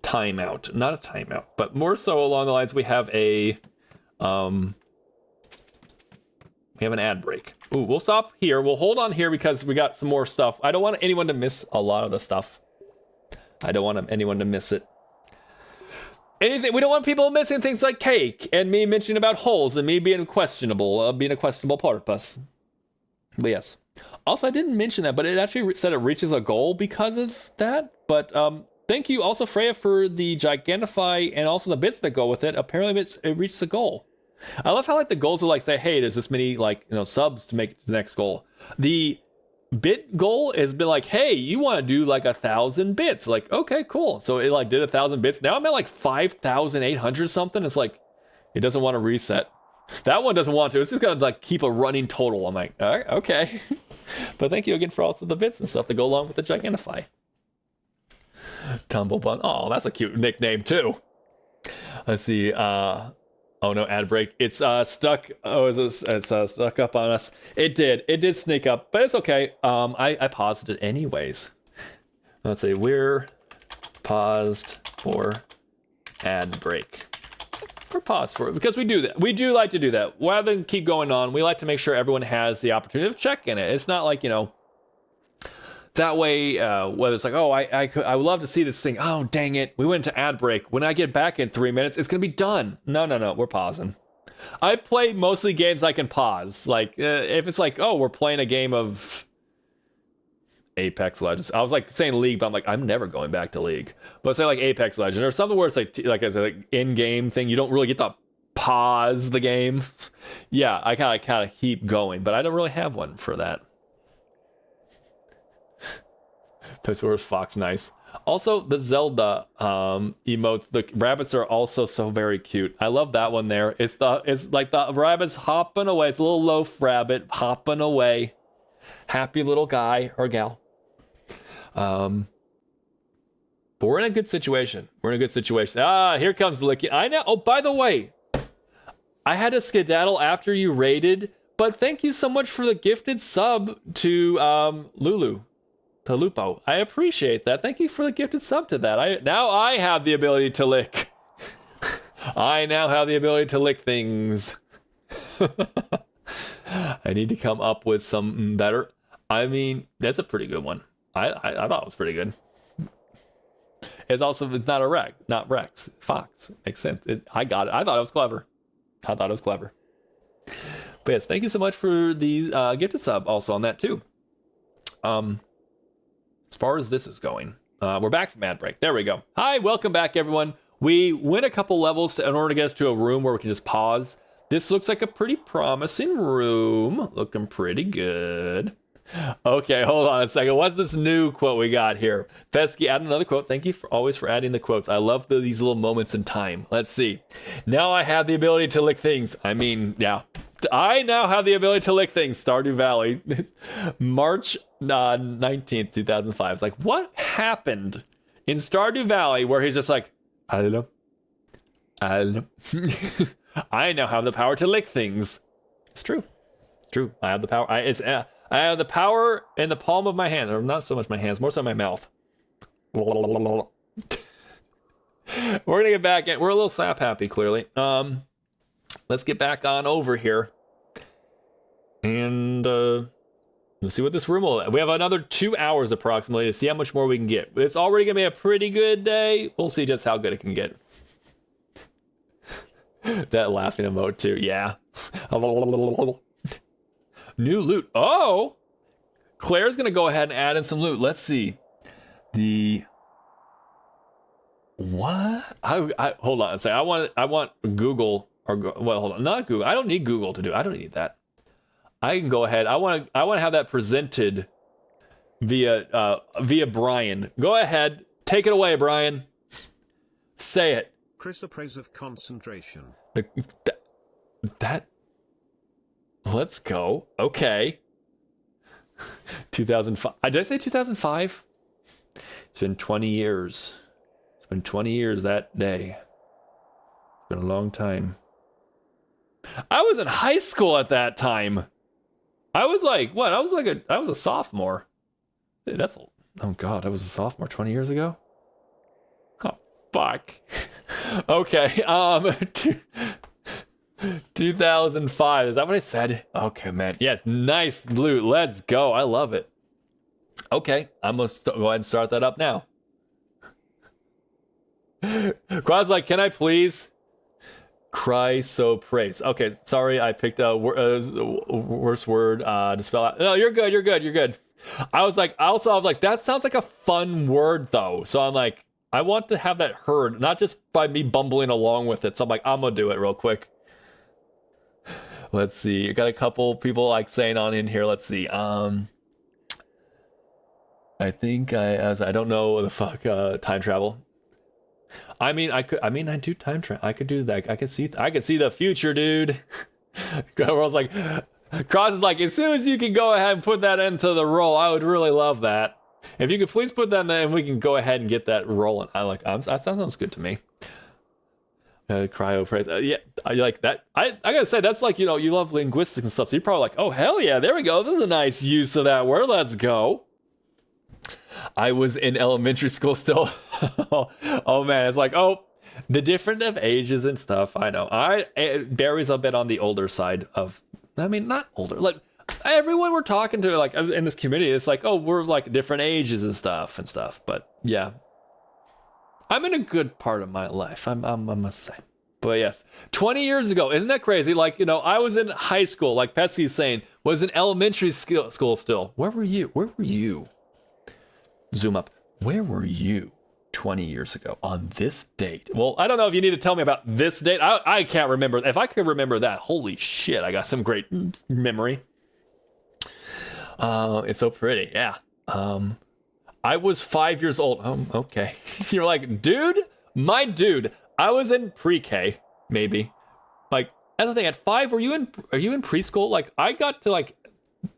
timeout. Not a timeout, but more so along the lines we have an ad break. Ooh, we'll stop here. We'll hold on here because we got some more stuff. I don't want anyone to miss a lot of the stuff. I don't want anyone to miss it. Anything. We don't want people missing things like cake and me mentioning about holes and me being a questionable purpose. But yes. Also, I didn't mention that, but it actually said it reaches a goal because of that. But thank you also, Freya, for the Gigantify and also the bits that go with it. Apparently, it reached the goal. I love how the goals are say, hey, there's this many subs to make it to the next goal. The bit goal has been like, hey, you want to do like 1,000 bits. Like, okay, cool. So it like did 1,000 bits. Now I'm at like 5,800 something. It's like, it doesn't want to reset. That one doesn't want to. It's just gonna like keep a running total. I'm like, all right, okay. But thank you again for all of the bits and stuff that go along with the Gigantify. Tumblebun. Oh, that's a cute nickname too. Let's see. Oh no, ad break. It's stuck. Oh, it's stuck up on us. It did sneak up, but it's okay. I paused it anyways. Let's see. We're paused for ad break. We're paused for it because we do that. We do like to do that. Rather than keep going on, we like to make sure everyone has the opportunity of checking it. It's not like, you know, that way, whether it's like, oh, I would love to see this thing. Oh, dang it. We went to ad break. When I get back in 3 minutes, it's going to be done. No, we're pausing. I play mostly games I can pause. Like, if it's like, oh, we're playing a game of Apex Legends. I was like saying League, but I'm like, I'm never going back to League. But say like Apex Legends or something where it's like as an in-game thing, you don't really get to pause the game. Yeah, I kind of keep going, but I don't really have one for that. Pixar's Fox, nice. Also, the Zelda emotes, the rabbits are also so very cute. I love that one there. It's like the rabbit's hopping away. It's a little loaf rabbit hopping away. Happy little guy or gal. But we're in a good situation. Here comes Licky. I know. Oh, by the way, I had to skedaddle after you raided, but thank you so much for the gifted sub to Lulu. To Lupo. I appreciate that. Thank you for the gifted sub to that. Now I have the ability to lick. I now have the ability to lick things. I need to come up with something better. I mean, that's a pretty good one. I thought it was pretty good. It's not a Rex, not Rex. Fox. Makes sense. I got it. I thought it was clever. But yes, thank you so much for the gifted sub also on that too. As far as this is going, we're back from ad break. There we go. Hi, welcome back everyone. We went a couple levels in order to get us to a room where we can just pause. This looks like a pretty promising room. Looking pretty good. Okay, hold on a second. What's this new quote we got here? Fesky, add another quote. Thank you always for adding the quotes. I love these little moments in time. Let's see. Now I have the ability to lick things. I mean, yeah. I now have the ability to lick things. Stardew Valley. March 19th, 2005. It's like, what happened in Stardew Valley where he's just like, I don't know. I now have the power to lick things. It's true. I have the power. I have the power in the palm of my hand, or not so much my hands, more so my mouth. We're gonna get back in. We're a little sap happy, clearly. Let's get back on over here, and let's see what this room will. We have another 2 hours approximately to see how much more we can get. It's already gonna be a pretty good day. We'll see just how good it can get. That laughing emote too, yeah. New loot. Oh, Claire's gonna go ahead and add in some loot. Let's see. What? I hold on. Say I want Google or well, hold on. Not Google. I don't need Google to do. I don't need that. I can go ahead. I want to have that presented via Brian. Go ahead. Take it away, Brian. Say it. Chrysoprase of concentration. That. Let's go. Okay. 2005. Did I say 2005? It's been 20 years. It's been 20 years that day. It's been a long time. I was in high school at that time. I was like, what? I was a sophomore. Oh God, I was a sophomore 20 years ago? Oh, fuck. Okay, 2005, is that what I said? Okay, man. Yes, nice loot. Let's go. I love it. Okay, I'm gonna go ahead and start that up now. Quad's like, can I please? Cry so praise. Okay, sorry, I picked a worse word to spell out. No, you're good. I was like, that sounds like a fun word though. So I'm like, I want to have that heard, not just by me bumbling along with it. So I'm like, I'm gonna do it real quick. Let's see. I got a couple people like saying on in here. Let's see. I think I don't know the fuck time travel. I mean, I do time travel. I could do that. I could see the future, dude. Everyone's like, Cross is like, as soon as you can go ahead and put that into the roll, I would really love that. If you could please put that in there and we can go ahead and get that rolling. That sounds good to me. Cryo praise. Yeah, I like that. I gotta say, that's like, you know, you love linguistics and stuff. So you're probably like, oh, hell yeah, there we go. This is a nice use of that word. Let's go. I was in elementary school still. Oh man, it's like, oh, the different of ages and stuff. I know. Barry's a bit on the older side of, I mean, not older. Like everyone we're talking to, like in this community, it's like, oh, we're like different ages and stuff. But yeah, I'm in a good part of my life. I must say. But yes, 20 years ago, isn't that crazy? Like, you know, I was in high school, like Petsy's saying, was in elementary school still. Where were you? Where were you? Zoom up. Where were you 20 years ago on this date? Well, I don't know if you need to tell me about this date. I can't remember. If I could remember that, holy shit, I got some great memory. It's so pretty. Yeah. I was 5 years old. Okay. You're like, dude, my dude, I was in pre-K, maybe. Like, that's the thing. At 5, are you in preschool? Like, I got to like,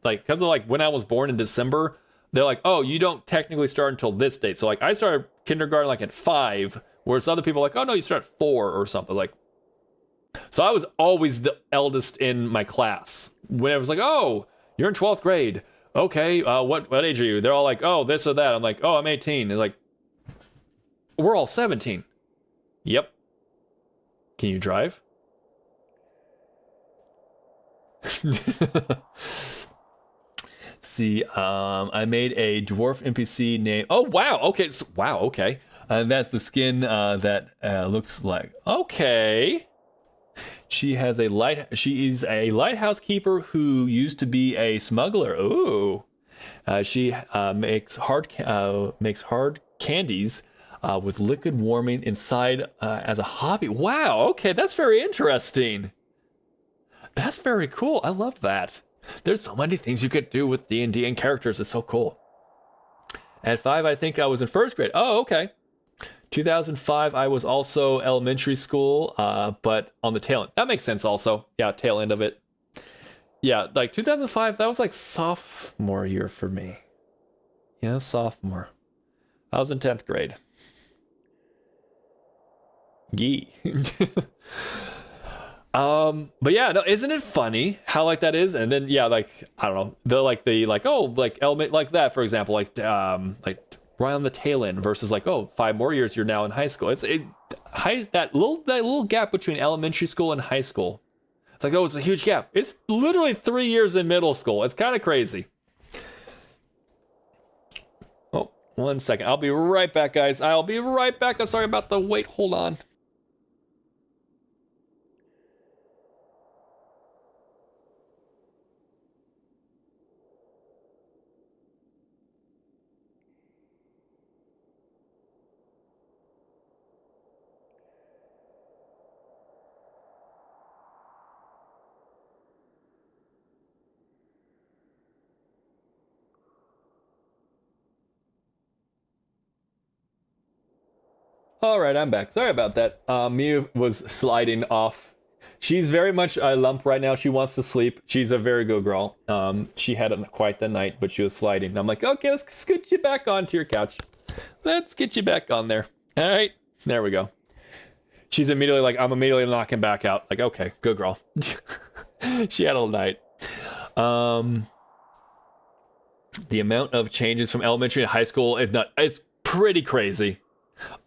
because of like when I was born in December, they're like, oh, you don't technically start until this date. So like, I started kindergarten like at 5, whereas other people are like, oh no, you start at 4 or something. Like, so I was always the eldest in my class. When it was like, oh, you're in 12th grade. Okay, what age are you? They're all like, oh, this or that. I'm like, oh, I'm 18. They're like, we're all 17. Yep. Can you drive? See, I made a dwarf NPC name. Oh, wow. Okay. Wow. Okay. And that's the skin that looks like. Okay. She is a lighthouse keeper who used to be a smuggler. Ooh. She makes hard candies with liquid warming inside as a hobby. Wow. Okay. That's very interesting. That's very cool. I love that. There's so many things you could do with D&D and characters. It's so cool. At 5, I think I was in 1st grade. Oh, okay. 2005, I was also elementary school, but on the tail end. That makes sense also. Yeah, tail end of it. Yeah, like 2005, that was like sophomore year for me. Yeah, sophomore. I was in 10th grade. Gee. But yeah, no, isn't it funny how like that is? And then yeah, like I don't know, the element like that, for example, like right on the tail end versus like, oh, 5 more years, you're now in high school. That little gap between elementary school and high school. It's like, oh, it's a huge gap. It's literally 3 years in middle school. It's kind of crazy. Oh, 1 second. I'll be right back, guys. I'll be right back. I'm sorry about the wait. Hold on. All right, I'm back. Sorry about that. Mia was sliding off. She's very much a lump right now. She wants to sleep. She's a very good girl. She had quite the night, but she was sliding. And I'm like, okay, let's scoot you back onto your couch. Let's get you back on there. All right, there we go. She's immediately like, I'm immediately knocking back out. Like, okay, good girl. She had all night. The amount of changes from elementary to high school is not. It's pretty crazy.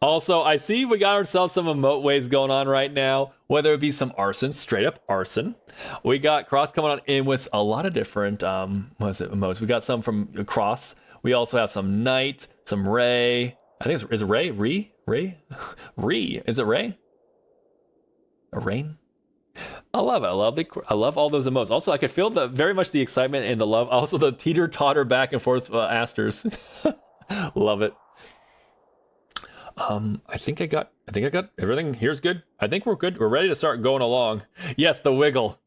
Also, I see we got ourselves some emote waves going on right now, whether it be some arson, straight up arson. We got Cross coming on in with a lot of different, emotes. We got some from Cross. We also have some Night, some Ray. I think is it Ray? Ray? Is it Ray? A rain? I love it. I love all those emotes. Also, I could feel very much the excitement and the love. Also, the teeter-totter back and forth asters. Love it. I think I got everything. Here's good. I think we're good. We're ready to start going along. Yes, the wiggle.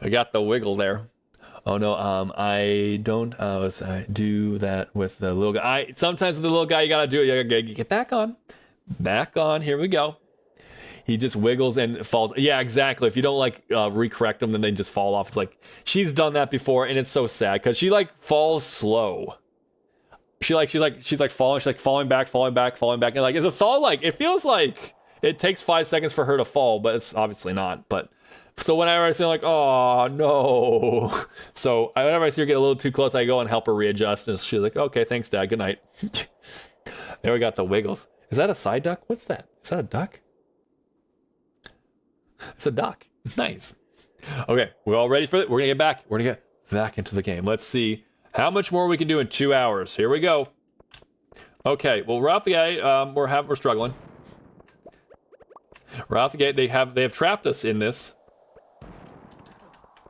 I got the wiggle there. Oh no, I don't do that with the little guy. Sometimes with the little guy, you gotta do it. You gotta get back on. Back on. Here we go. He just wiggles and falls. Yeah, exactly. If you don't like recorrect them, then they just fall off. It's like she's done that before, and it's so sad because she like falls slow. She's like falling. She's like falling back, and like it's a solid. Like it feels like it takes 5 seconds for her to fall, but it's obviously not. But so whenever I see like, oh no, so whenever I see her get a little too close, I go and help her readjust, and she's like, okay, thanks, Dad. Good night. There we got the wiggles. Is that a side duck? What's that? Is that a duck? It's a duck. Nice. Okay, we're all ready for it. We're gonna get back. We're gonna get back into the game. Let's see how much more we can do in 2 hours. Here we go. Okay, well, we're off the gate. We're struggling. We're off the gate. They have trapped us in this.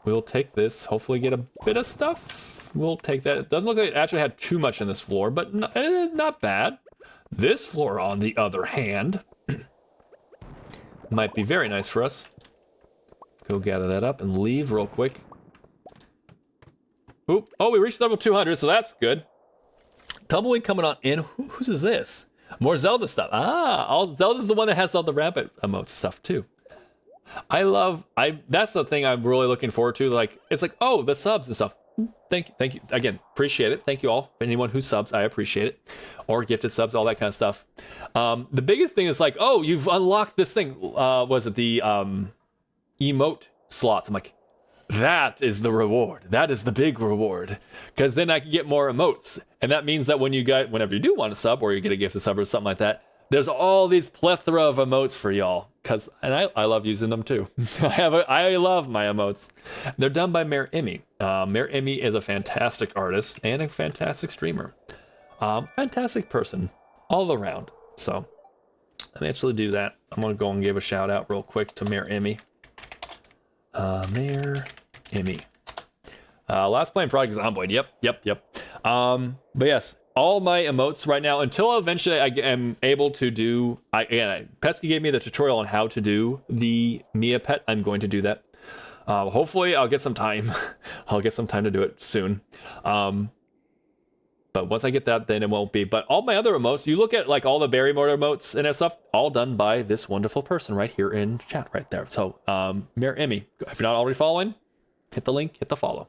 We'll take this. Hopefully, get a bit of stuff. We'll take that. It doesn't look like it actually had too much in this floor, but not bad. This floor, on the other hand, might be very nice for us. Go gather that up and leave real quick. Oop. Oh, we reached level 200, so that's good. Tumbleweed coming on in. Whose is this? More Zelda stuff. Zelda's the one that has all the rabbit emote stuff too. That's the thing I'm really looking forward to. Like, it's like, oh, the subs and stuff. Thank you. Again, appreciate it. Thank you all. Anyone who subs, I appreciate it. Or gifted subs, all that kind of stuff. The biggest thing is like, oh, you've unlocked this thing. Was it the emote slots? I'm like, that is the reward. That is the big reward. Because then I can get more emotes. And that means that whenever you do want to sub or you get a gifted sub or something like that, there's all these plethora of emotes for y'all. And I love using them too. I love my emotes. They're done by MayorEmi. MayorEmi is a fantastic artist and a fantastic streamer. Fantastic person all around. So let me actually do that. I'm going to go and give a shout out real quick to MayorEmi. MayorEmi. Last playing project is Zomboid. Yep. But yes, all my emotes right now, until eventually I am able to do, Pesky gave me the tutorial on how to do the Mia pet. I'm going to do that. Hopefully I'll get some time. I'll get some time to do it soon. But once I get that, then it won't be. But all my other emotes, you look at like all the Barrymore emotes and that stuff, all done by this wonderful person right here in chat right there. So, MayorEmi, if you're not already following, hit the link, hit the follow.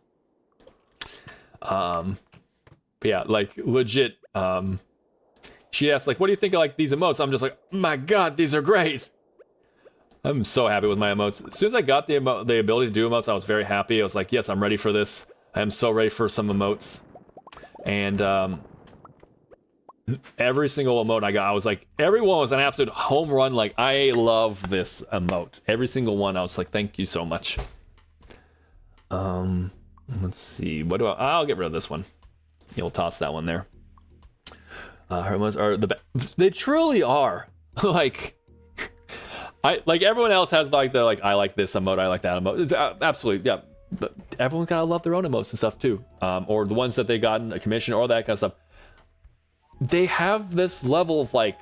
But yeah, like legit. She asked like, what do you think of like these emotes? I'm just like, my God, these are great. I'm so happy with my emotes. As soon as I got the ability to do emotes, I was very happy. I was like, yes, I'm ready for this. I am so ready for some emotes. And every single emote I got, I was like, everyone was an absolute home run. Like, I love this emote. Every single one, I was like, thank you so much. Let's see. What do I'll get rid of this one. You'll toss that one there. Her emotes are the best. They truly are. Like, like everyone else has like I like this emote, I like that emote. Absolutely, yeah. But everyone's gotta love their own emotes and stuff too, or the ones that they got in a commission or that kind of stuff. They have this level of like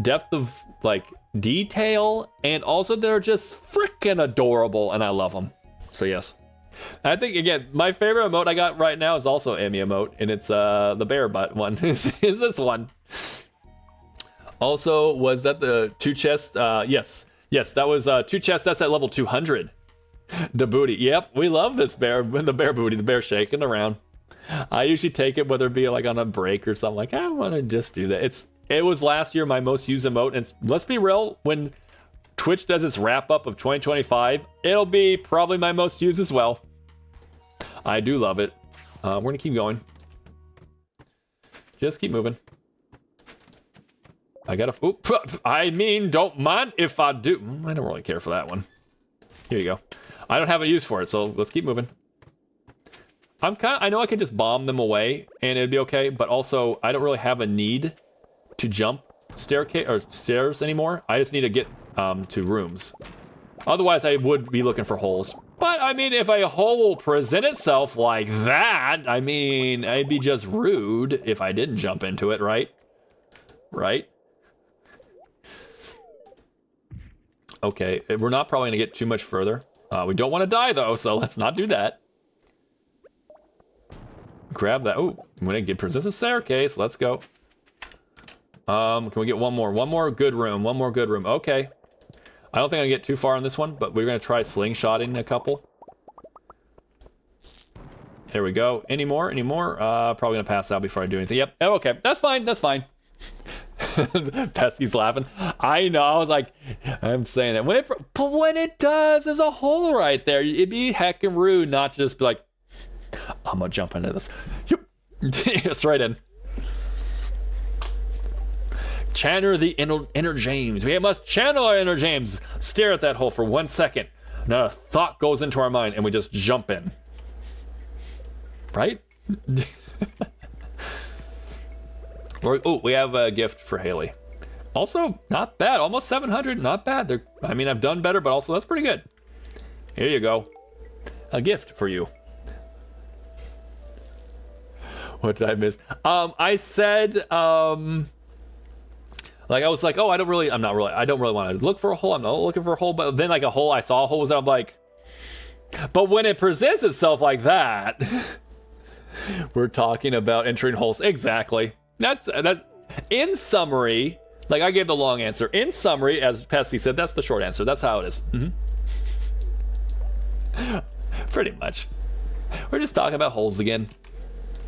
depth of like detail, and also they're just freaking adorable, and I love them. So yes, I think again my favorite emote I got right now is also Emi emote, and it's the bear butt one. Is this one? Also, was that the 2 chests? Yes, that was 2 chests. That's at level 200. The booty. Yep, we love this bear. The bear booty, the bear shaking around. I usually take it whether it be like on a break or something. Like, I want to just do that. It was last year my most used emote. And let's be real, when Twitch does its wrap up of 2025, it'll be probably my most used as well. I do love it. We're gonna keep going. Just keep moving. I gotta. Oop, I mean, don't mind if I do. I don't really care for that one. Here you go. I don't have a use for it, so let's keep moving. I know I could just bomb them away and it'd be okay, but also I don't really have a need to jump stairs anymore. I just need to get to rooms. Otherwise, I would be looking for holes. But I mean, if a hole will present itself like that, I mean, it'd be just rude if I didn't jump into it, right? Right? Okay, we're not probably gonna get too much further. We don't want to die though, so let's not do that. grab that. Oh, I'm gonna get Princess Staircase. Let's go. Can we get one more? One more good room. One more good room. Okay. I don't think I can get too far on this one, but we're gonna try slingshotting a couple. There we go. Any more? Any more? Probably gonna pass out before I do anything. Yep. Oh, okay. That's fine. That's fine. Pesky's laughing. I know. I was like, I'm saying that but when it does, there's a hole right there. It'd be heckin' rude not to just be like, I'm gonna jump into this. Yep. It's right in. Channel the inner James. We must channel our inner James. Stare at that hole for 1 second. Not a thought goes into our mind, and we just jump in. Right? Oh, we have a gift for Haley. Also, not bad. Almost 700. Not bad. I mean, I've done better, but also that's pretty good. Here you go. A gift for you. What did I miss? I said, like, I was like, oh, I don't really want to look for a hole. I'm not looking for a hole. But then, like, I saw a hole was there. I'm like, but when it presents itself like that, we're talking about entering holes. Exactly. That's in summary. Like, I gave the long answer. In summary, as Pesky said, that's the short answer. That's how it is. Pretty much. We're just talking about holes again.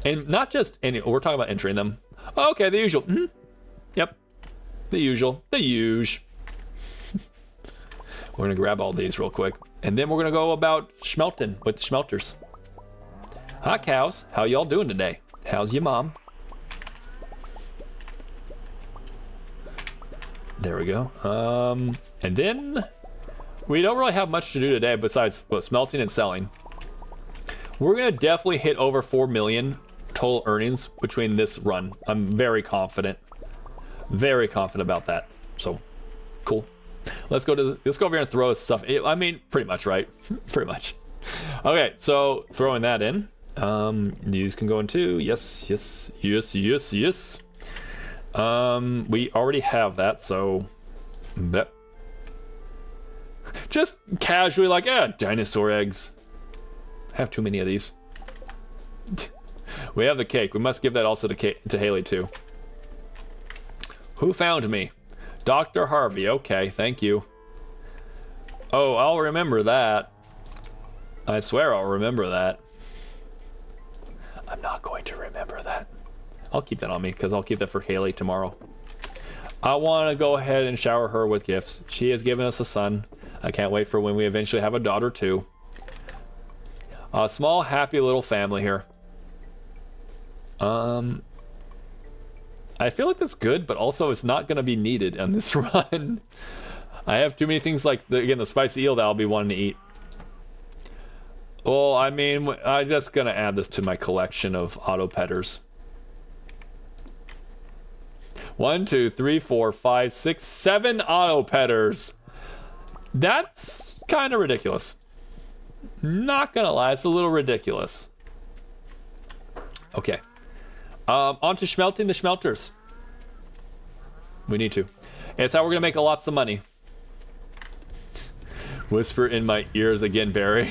And not just any, we're talking about entering them. Oh, okay, the usual. Yep. The usual. The usual. We're going to grab all these real quick. And then we're going to go about schmelting with the schmelters. Hi, cows. How y'all doing today? How's your mom? There we go. And then we don't really have much to do today besides smelting and selling. We're going to definitely hit over 4 million total earnings between this run. I'm very confident. Very confident about that. So, cool. Let's go over here and throw stuff. I mean, pretty much, right? Pretty much. Okay, so throwing that in. These can go in too. Yes, yes, yes, yes, yes. We already have that, so just casually like, dinosaur eggs. I have too many of these. We have the cake. We must give that also to Haley too. Who found me? Dr. Harvey. Okay, thank you. Oh, I'll remember that. I swear I'll remember that. I'm not going to remember that. I'll keep that on me because I'll keep that for Haley tomorrow. I want to go ahead and shower her with gifts. She has given us a son. I can't wait for when we eventually have a daughter too. A small, happy little family here. I feel like that's good, but also it's not going to be needed on this run. I have too many things like, the spicy eel that I'll be wanting to eat. Well, I mean, I'm just going to add this to my collection of auto petters. 1, 2, 3, 4, 5, 6, 7 auto petters. That's kind of ridiculous. Not gonna lie, it's a little ridiculous. Okay. On to schmelting the schmelters. We need to. It's how we're gonna make lots of money. Whisper in my ears again, Barry.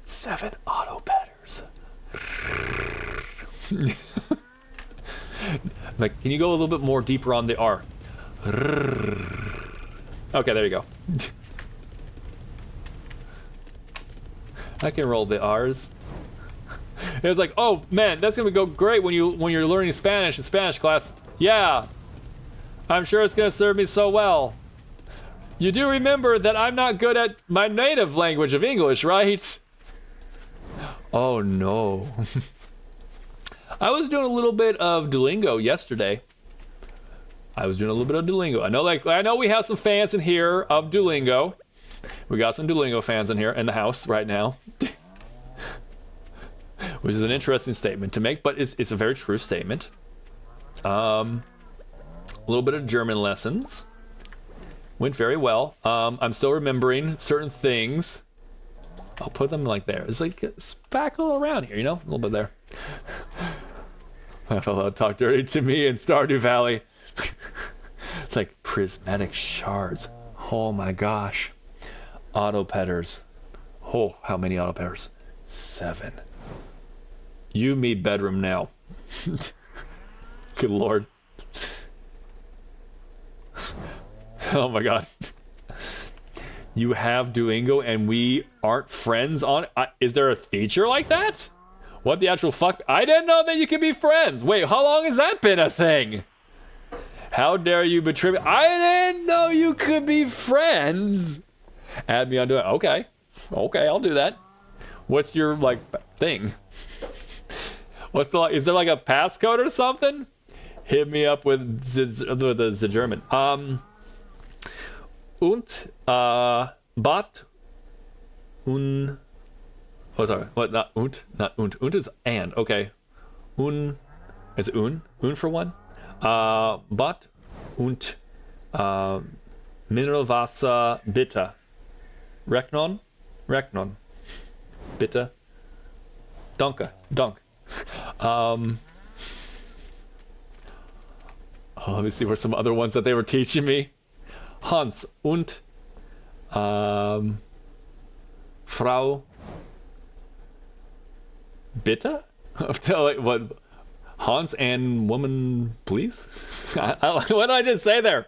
7 auto petters. Like, can you go a little bit more deeper on the R? Okay, there you go. I can roll the R's. It was like, oh man, that's gonna go great when you're learning Spanish in Spanish class. Yeah, I'm sure it's gonna serve me so well. You do remember that I'm not good at my native language of English, right? Oh no. I was doing a little bit of Duolingo yesterday. I know we have some fans in here of Duolingo. We got some Duolingo fans in here in the house right now. Which is an interesting statement to make, but it's a very true statement. A little bit of German lessons. Went very well. I'm still remembering certain things. I'll put them like there. It's like spackle around here, you know? A little bit there. Laugh out loud, talk dirty to me in Stardew Valley. It's like prismatic shards. Oh my gosh. Auto petters. Oh, how many auto petters? 7. You, me, bedroom now. Good lord. Oh my god. You have Duolingo and we aren't friends on it? Is there a feature like that? What the actual fuck? I didn't know that you could be friends. Wait, how long has that been a thing? How dare you betray me? I didn't know you could be friends. Add me on Duolingo. Okay. Okay, I'll do that. What's your, like, thing? What's the, is there like a passcode or something? Hit me up with the German. Und, but, un, oh sorry, what, not und is and, okay. Is un for one? But, und, Mineralwasser, bitte. Reknon, bitte. Danke, oh, let me see where some other ones that they were teaching me. Hans und Frau bitte? What? Hans and woman, please? What did I just say there?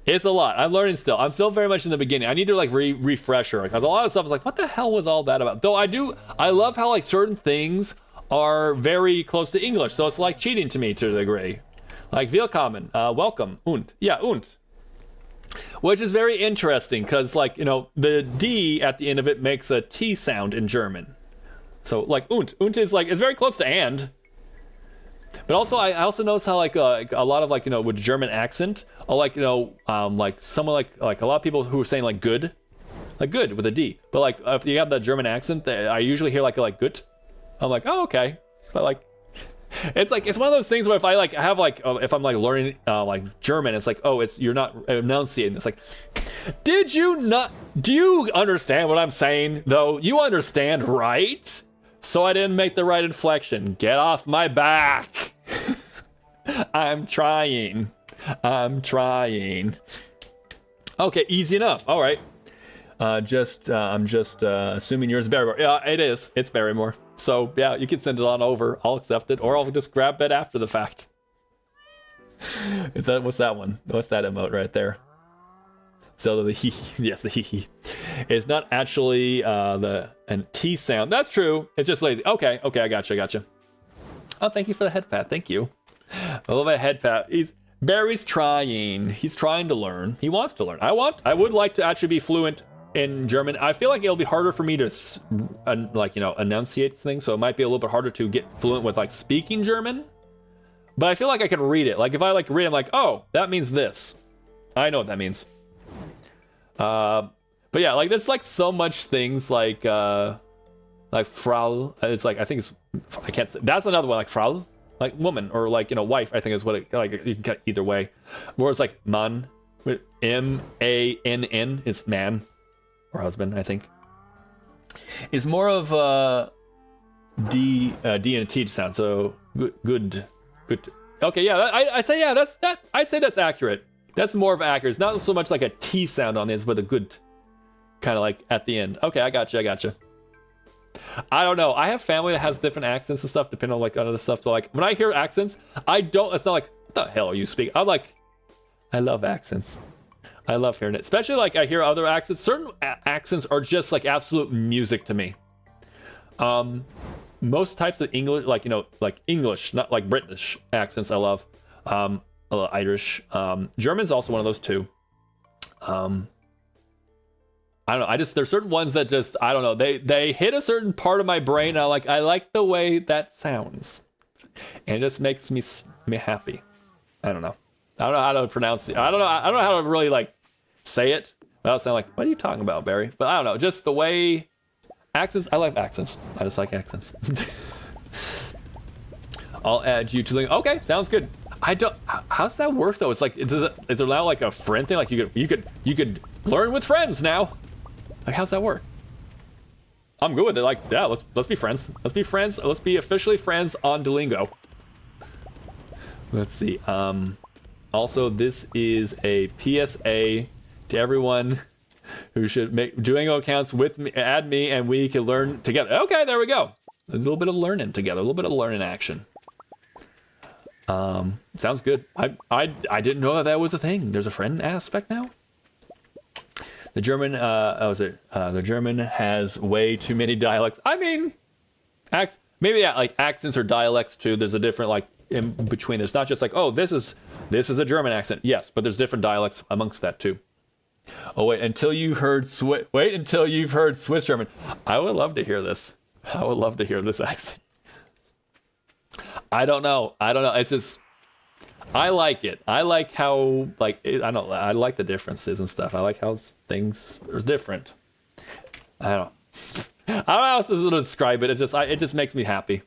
It's a lot. I'm learning still. I'm still very much in the beginning. I need to like refresher because a lot of stuff is like, what the hell was all that about? Though I love how like certain things are very close to English, so it's like cheating to me to a degree. Like willkommen, welcome, und. Yeah, und. Which is very interesting because, like, you know, the D at the end of it makes a T sound in German. So, like, und. Und is, like, it's very close to and. But also, I also notice how, like, a lot of, like, you know, with German accent, like, you know, like, someone, like, a lot of people who are saying, like, good with a D. But, like, if you have that German accent, I usually hear, like, gut. I'm like, oh, okay. But, like, it's like, it's one of those things where if I like have like if I'm like learning like German, it's like, oh, it's you're not enunciating. It's like, do you understand what I'm saying though? You understand, right? So I didn't make the right inflection. Get off my back. I'm trying. Okay, easy enough. All right. I'm just assuming yours is Barrymore. Yeah, it is. It's Barrymore. So yeah, you can send it on over. I'll accept it, or I'll just grab it after the fact. What's that one? What's that emote right there? So the hee, yes, the hee. It's not actually the T sound. That's true. It's just lazy. Okay, I gotcha. Oh, thank you for the head pat. Thank you. I love a head pat. Barry's trying. He's trying to learn. He wants to learn. I would like to actually be fluent in German. I feel like it'll be harder for me to like, you know, enunciate things, so it might be a little bit harder to get fluent with like speaking German, but I feel like I can read it. Like if I like read, I'm like, oh, that means this. I know what that means. But yeah, like there's like so much things like Frau. It's like, I think it's, I can't say, that's another one, like Frau, like woman, or like, you know, wife, I think is what it, like you can get either way. Whereas like Mann, M-A-N-N is man. Or husband, I think, is more of a D and a T sound. So good. Okay, yeah, I'd say yeah, I'd say that's accurate. That's more of accurate. It's not so much like a T sound on this, but a good kind of like at the end. Okay, I gotcha. I don't know. I have family that has different accents and stuff, depending on like other stuff. So like when I hear accents, it's not like, what the hell are you speaking? I'm like, I love accents. I love hearing it, especially like I hear other accents. Certain accents are just like absolute music to me. Most types of English, like, you know, like English, not like British accents, I love. Irish. German's also one of those too. I don't know. There's certain ones that just, I don't know. They hit a certain part of my brain. I like the way that sounds, and it just makes me happy. I don't know. I don't know how to pronounce it. I don't know how to really like say it without saying like, what are you talking about, Barry? But I don't know, just the way accents. I like accents. I just like accents. I'll add you to the. Okay, sounds good. How's that work though? It's like, is it now like a friend thing? Like you could learn with friends now. Like how's that work? I'm good with it. Like yeah, let's be friends. Let's be friends. Let's be officially friends on Duolingo. Let's see. Also, this is a PSA to everyone who should make Duolingo accounts with me, add me, and we can learn together. Okay, there we go. A little bit of learning together, a little bit of learning action. Sounds good. I didn't know that was a thing. There's a friend aspect now. The German, the German has way too many dialects. I mean, maybe like accents or dialects too. There's a different like in between. There's not just like, oh, this is a German accent. Yes, but there's different dialects amongst that too. Oh wait, until you've heard Swiss German. I would love to hear this. I would love to hear this accent. I don't know. It's just, I like it. I like how, like, I like the differences and stuff. I like how things are different. I don't know how else to describe it. It just makes me happy.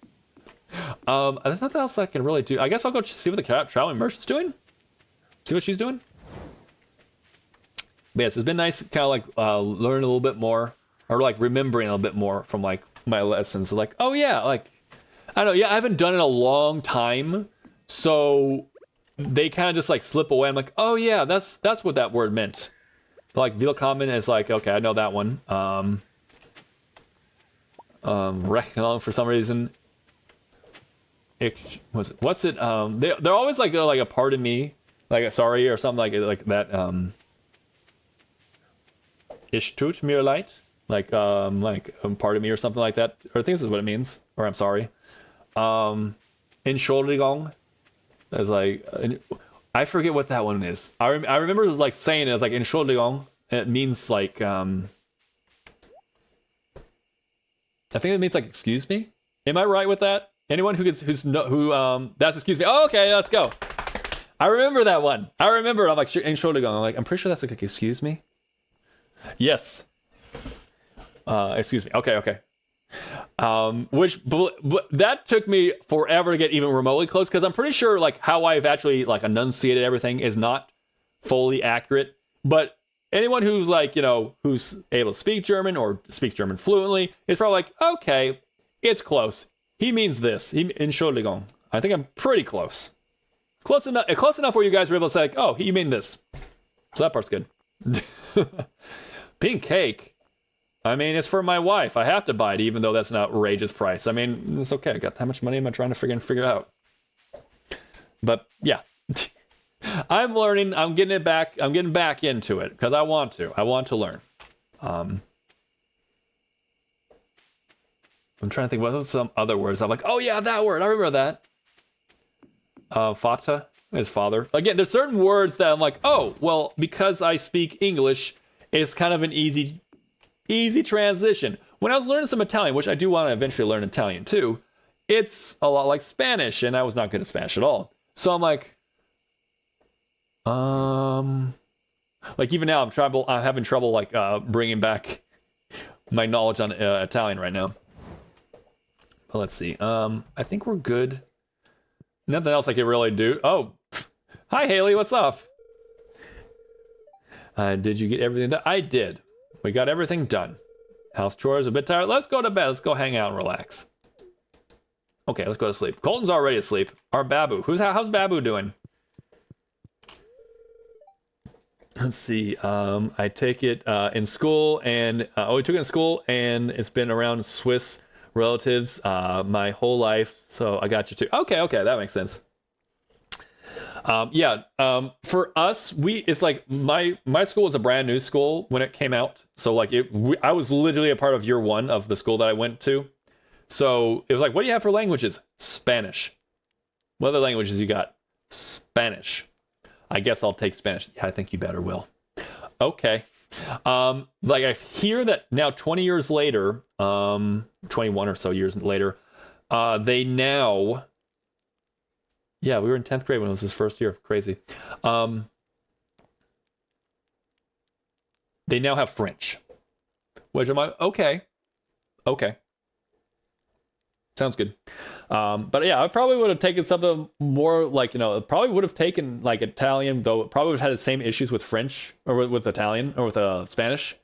There's nothing else I can really do. I guess I'll go see what the traveling merchant's doing. See what she's doing. But yes, it's been nice to kind of like learn a little bit more, or like remembering a little bit more from like my lessons. Like, oh yeah, like, I don't know, yeah, I haven't done it in a long time, so they kind of just like slip away. I'm like, oh yeah, that's what that word meant. Like willkommen is like, okay, I know that one. Rechnung for some reason. What's it? They're always like a part of me, like a sorry or something like that. Ich tut mir leid, like part of me or something like that. Or I think this is what it means. Or I'm sorry. Entschuldigung is like, I forget what that one is. I remember like saying it as like Entschuldigung. And it means like I think it means like excuse me. Am I right with that? Anyone that's excuse me. Oh, okay, let's go. I remember that one. I remember it. I'm like Entschuldigung. I'm pretty sure that's like excuse me. Yes. Excuse me. Okay. Which that took me forever to get even remotely close, because I'm pretty sure like how I've actually like enunciated everything is not fully accurate. But anyone who's like, who's able to speak German or speaks German fluently is probably like, okay, it's close. He means this. Entschuldigung. I think I'm pretty close. Close enough where you guys were able to say like, oh, you mean this. So that part's good. Pink cake. I mean, it's for my wife. I have to buy it, even though that's an outrageous price. I mean, it's okay. I got how much money am I trying to figure out? But yeah, I'm learning. I'm getting it back. I'm getting back into it because I want to. I want to learn. I'm trying to think what are some other words. I'm like, oh yeah, that word. I remember that. Vater is father. Again, there's certain words that I'm like, oh, well, because I speak English, it's kind of an easy transition. When I was learning some Italian, which I do want to eventually learn Italian too, it's a lot like Spanish, and I was not good at Spanish at all. So I'm like, even now I'm having trouble like bringing back my knowledge on Italian right now. But let's see. I think we're good. Nothing else I can really do. Oh, hi Haley, what's up? Did you get everything done? I did. We got everything done. House chores, a bit tired. Let's go to bed. Let's go hang out and relax. Okay, let's go to sleep. Colton's already asleep. Our Babu. How's Babu doing? Let's see. I take it in school, and we took it in school, and it's been around Swiss relatives my whole life. So I got you too. Okay, that makes sense. For us, it's like my school was a brand new school when it came out. So like I was literally a part of year one of the school that I went to. So it was like, what do you have for languages? Spanish. What other languages you got? Spanish. I guess I'll take Spanish. Yeah, I think you better will. Okay. Like I hear that now 20 years later, 21 or so years later, they now, yeah, we were in 10th grade when it was his first year. Crazy. They now have French, which I'm like, okay. Sounds good. But yeah, I probably would have taken something more like, probably would have taken like Italian, though it probably would have had the same issues with French or with Italian or with Spanish.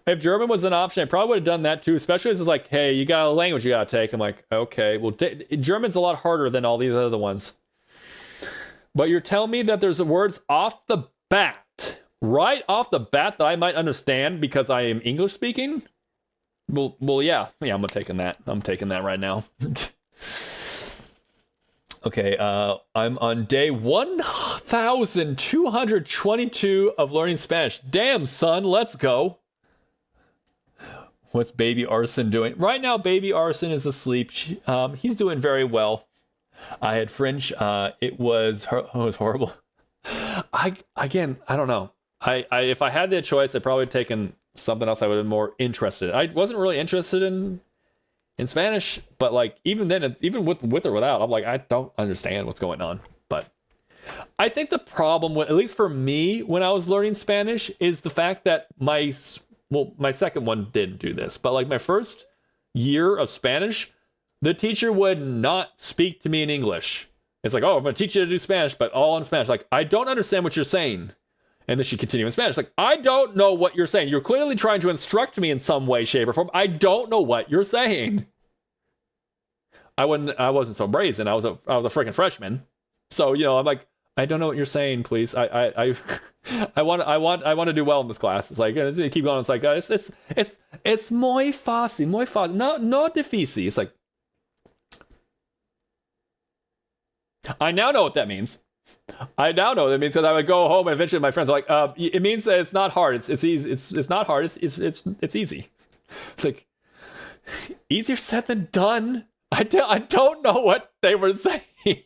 If German was an option, I probably would have done that too, especially as it's like, hey, you got a language you got to take. I'm like, okay, well, German's a lot harder than all these other ones. But you're telling me that there's words off the bat right off the bat that I might understand because I am English speaking. Well, yeah, I'm taking that. I'm taking that right now. Okay, I'm on day 1,222 of learning Spanish. Damn, son, let's go. What's Baby Arson doing? Right now, Baby Arson is asleep. He's doing very well. I had French. It was horrible. I don't know. I if I had the choice, I'd probably taken something else I would have been more interested in. I wasn't really interested in Spanish, but like even then, even with or without, I'm like, I don't understand what's going on. But I think the problem with, at least for me, when I was learning Spanish, is the fact that my second one didn't do this, but like my first year of Spanish, the teacher would not speak to me in English. It's like, oh, I'm going to teach you to do Spanish, but all in Spanish. Like, I don't understand what you're saying. And then she continued in Spanish. Like, I don't know what you're saying. You're clearly trying to instruct me in some way, shape, or form. I don't know what you're saying. I wasn't so brazen. I was a freaking freshman. So, I'm like, I don't know what you're saying, please. I want to do well in this class. It's like, keep going. It's like, it's muy fácil. No difícil. It's like, I now know what that means. Because I would go home and eventually my friends are like, it means that it's not hard. It's easy. It's not hard. It's easy. It's like, easier said than done. I don't know what they were saying.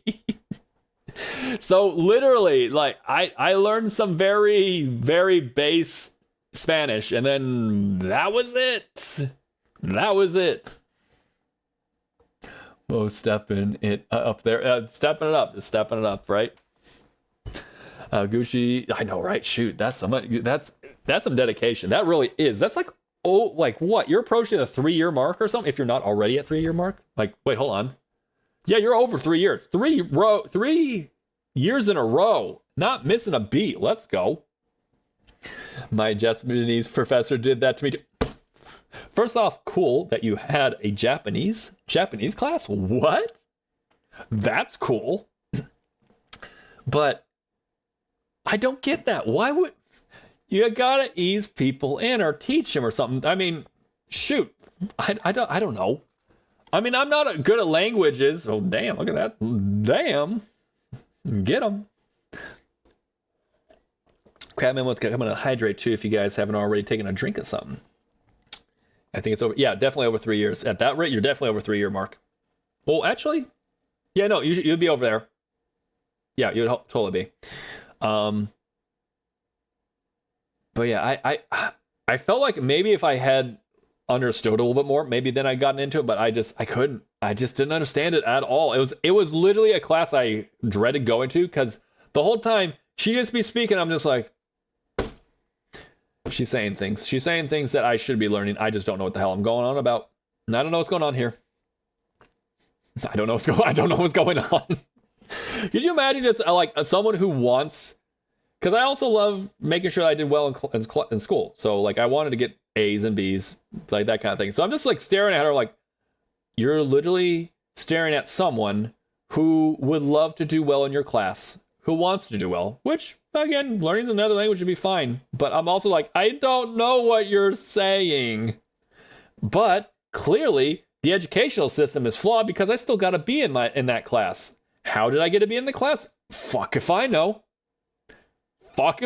So literally, like, I learned some very, very base Spanish, and then that was it. Oh, stepping it up there. Stepping it up, right? Gucci, I know, right? Shoot, that's some dedication. That really is. That's like, oh, like what? You're approaching the 3-year mark or something if you're not already at 3-year mark? Like, wait, hold on. Yeah, you're over 3 years. 3 years in a row. Not missing a beat. Let's go. My Japanese professor did that to me too. First off, cool that you had a Japanese class. What? That's cool. But I don't get that. Why would you gotta ease people in or teach them or something? I mean, shoot, I don't know. I mean, I'm not good at languages. Oh, damn, look at that. Damn. Get them. Crabman, I'm going to hydrate too if you guys haven't already taken a drink of something. I think it's over. Yeah, definitely over 3 years. At that rate, you're definitely over 3-year mark. Well, actually, yeah, no, you'd be over there. Yeah, you'd totally be. But yeah, I felt like maybe if I had understood a little bit more, maybe then I'd gotten into it, but I couldn't. I just didn't understand it at all. It was literally a class I dreaded going to because the whole time she'd just be speaking, I'm just like, she's saying things that I should be learning. I just don't know what the hell I'm going on about. And I don't know what's going on here. I don't know what's going on. Could you imagine just like someone who wants, because I also love making sure I did well in school. So like I wanted to get A's and B's, like that kind of thing. So I'm just like staring at her like, you're literally staring at someone who would love to do well in your class, who wants to do well, which again, learning another language would be fine. But I'm also like, I don't know what you're saying. But clearly the educational system is flawed because I still got to be in that class. How did I get to be in the class? Fuck if I know. Not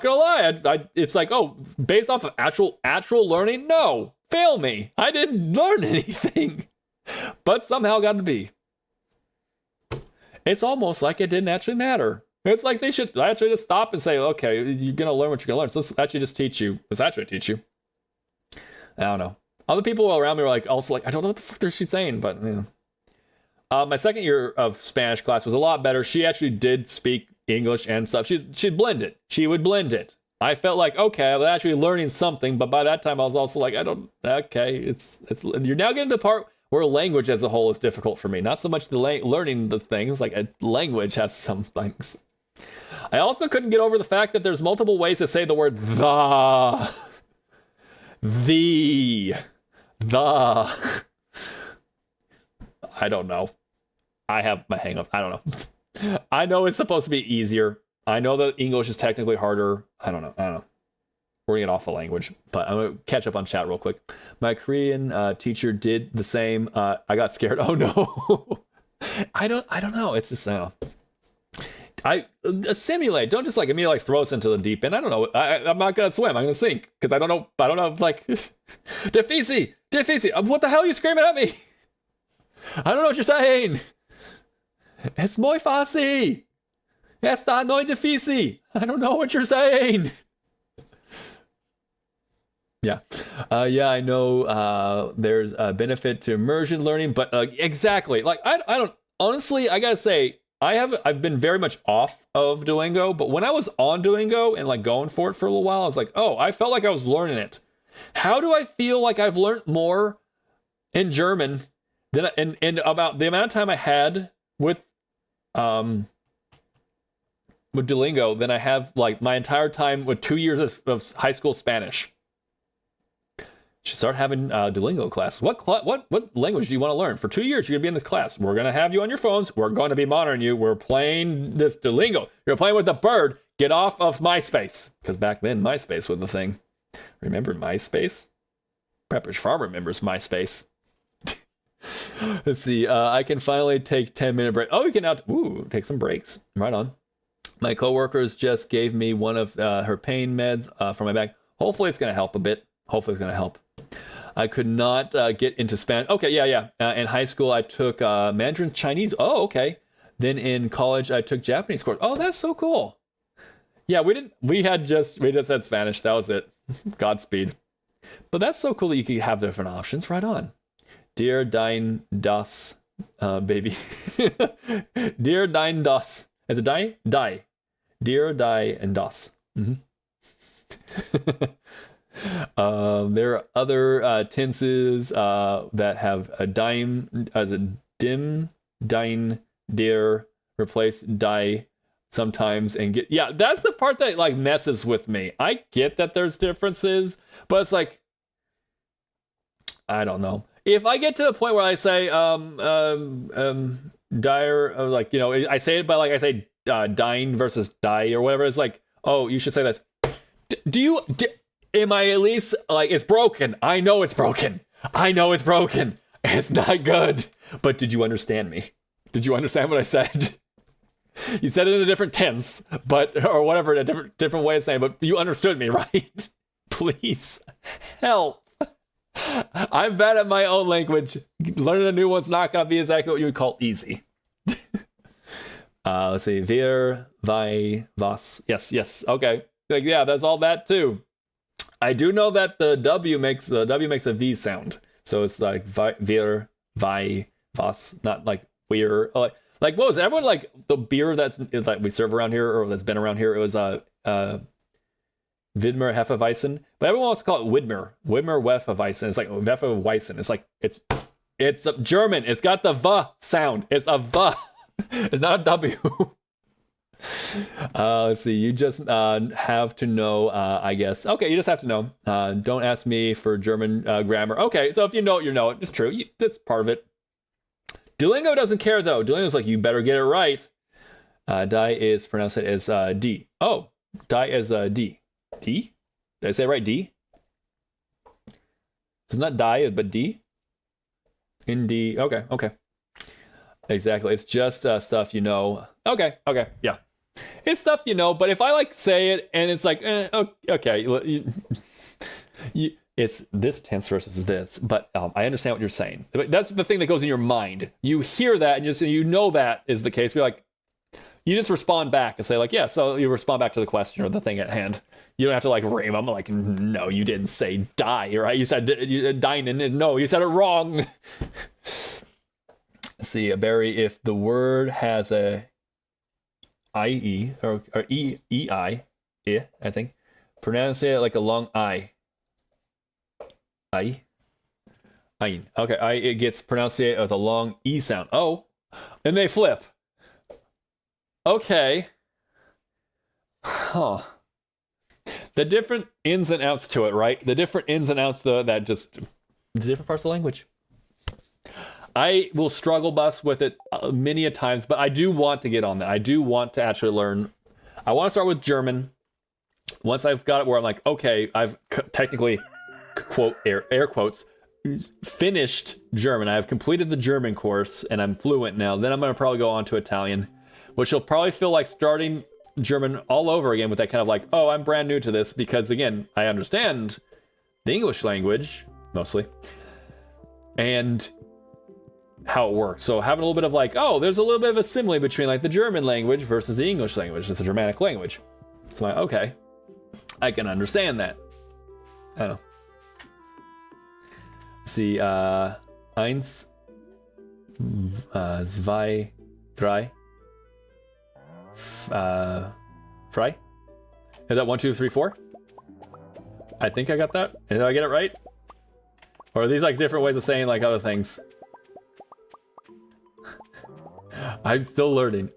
gonna lie, it's like, oh, based off of actual learning, no, fail me. I didn't learn anything, but somehow got to be. It's almost like it didn't actually matter. It's like they should actually just stop and say, okay, you're gonna learn what you're gonna learn. So let's actually just teach you. I don't know. Other people around me were like, also like, I don't know what the fuck she's saying, but you know. My second year of Spanish class was a lot better. She actually did speak English and stuff. She'd blend it. She would blend it. I felt like, okay, I was actually learning something, but by that time I was also like, it's you're now getting to the part where language as a whole is difficult for me. Not so much the learning the things, like a language has some things. I also couldn't get over the fact that there's multiple ways to say the word the. I don't know. I have my hang up. I don't know. I know it's supposed to be easier. I know that English is technically harder. I don't know. We're gonna get off the language, but I'm gonna catch up on chat real quick. My Korean teacher did the same. I got scared. Oh no. I don't know. It's just I simulate. Don't just like immediately throw us into the deep end. I don't know. I'm not gonna swim. I'm gonna sink because I don't know. Like Defeasy. What the hell are you screaming at me? I don't know what you're saying. It's muy fácil. Está no difícil. I don't know what you're saying. Yeah. Yeah, I know there's a benefit to immersion learning, but exactly. Like I don't honestly, I gotta say, I've been very much off of Duolingo, but when I was on Duolingo and like going for it for a little while, I was like, oh, I felt like I was learning it. How do I feel like I've learned more in German than and about the amount of time I had with Duolingo than I have like my entire time with 2 years of high school Spanish? Should start having Duolingo classes. What language do you want to learn? For 2 years, you're going to be in this class. We're going to have you on your phones. We're going to be monitoring you. We're playing this Duolingo. You're playing with the bird. Get off of MySpace. Because back then, MySpace was the thing. Remember MySpace? Pepperidge Farm remembers MySpace. Let's see. I can finally take 10-minute break. Oh, you can take some breaks. Right on. My coworkers just gave me one of her pain meds for my back. Hopefully, it's going to help a bit. Hopefully, it's going to help. I could not get into Spanish. Okay, yeah. In high school, I took Mandarin Chinese. Oh, okay. Then in college, I took Japanese course. Oh, that's so cool. Yeah, we just had Spanish. That was it. Godspeed. But that's so cool that you can have different options. Right on. Dear Dein Das, baby. Dear Dein Das. Is it Die? Die. Dear Die and Das. Mm-hmm. There are other tenses that have a dime as a dim, dine, der, replace die sometimes and get. Yeah, that's the part that like messes with me. I get that there's differences, but it's like, I don't know. If I get to the point where I say dire, like, you know, I say it, but like I say dine versus die or whatever, it's like, oh, you should say that. Am I at least like, it's broken? I know it's broken. It's not good. But did you understand me? Did you understand what I said? You said it in a different tense, or whatever, in a different way of saying, but you understood me, right? Please help. I'm bad at my own language. Learning a new one's not gonna be exactly what you would call easy. Let's see. Wir, vi, was. Yes. Okay. Like, yeah, that's all that too. I do know that the W makes a V sound, so it's like wir, vi, was, not like we're like what was it? Everyone like the beer that we serve around here or that's been around here. It was Widmer Hefeweizen, but everyone wants to call it Widmer Hefeweizen. It's like Hefeweizen. It's like it's German. It's got the V sound. It's a V. It's not a W. Let's see. You just have to know, I guess. Okay, you just have to know. Don't ask me for German grammar. Okay, so if you know it, you know it. It's true. That's part of it. Duolingo doesn't care, though. Duolingo's like, you better get it right. Die is pronounced as D. Oh, die as D. D? Did I say it right? D? It's not die, but D? In D. Okay. Exactly. It's just stuff you know. Okay, yeah. It's stuff you know, but if I like say it and it's like, okay, it's this tense versus this, but I understand what you're saying. That's the thing that goes in your mind. You hear that and you know that is the case. You're like, you just respond back and say like, yeah, so you respond back to the question or the thing at hand. You don't have to like rame them like, no, you didn't say die, right? You said dine and no, you said it wrong. See, Barry, if the word has a IE or EI, I think, pronounce it like a long I. I. Okay, it gets pronounced with a long E sound. Oh, and they flip. Okay. Huh. The different ins and outs to it, right? The different ins and outs, the different parts of the language. I will struggle bus with it many a times, but I do want to get on that. I do want to actually learn. I want to start with German. Once I've got it where I'm like, okay, I've technically, quote, air quotes, finished German. I have completed the German course and I'm fluent now. Then I'm going to probably go on to Italian, which will probably feel like starting German all over again with that kind of like, oh, I'm brand new to this because, again, I understand the English language, mostly, and how it works. So having a little bit of like, oh, there's a little bit of a simile between like the German language versus the English language. It's a Germanic language. So I'm like, okay, I can understand that. Oh. See, eins, zwei, drei, frei? Is that 1, 2, 3, 4? I think I got that. Did I get it right? Or are these like different ways of saying like other things? I'm still learning.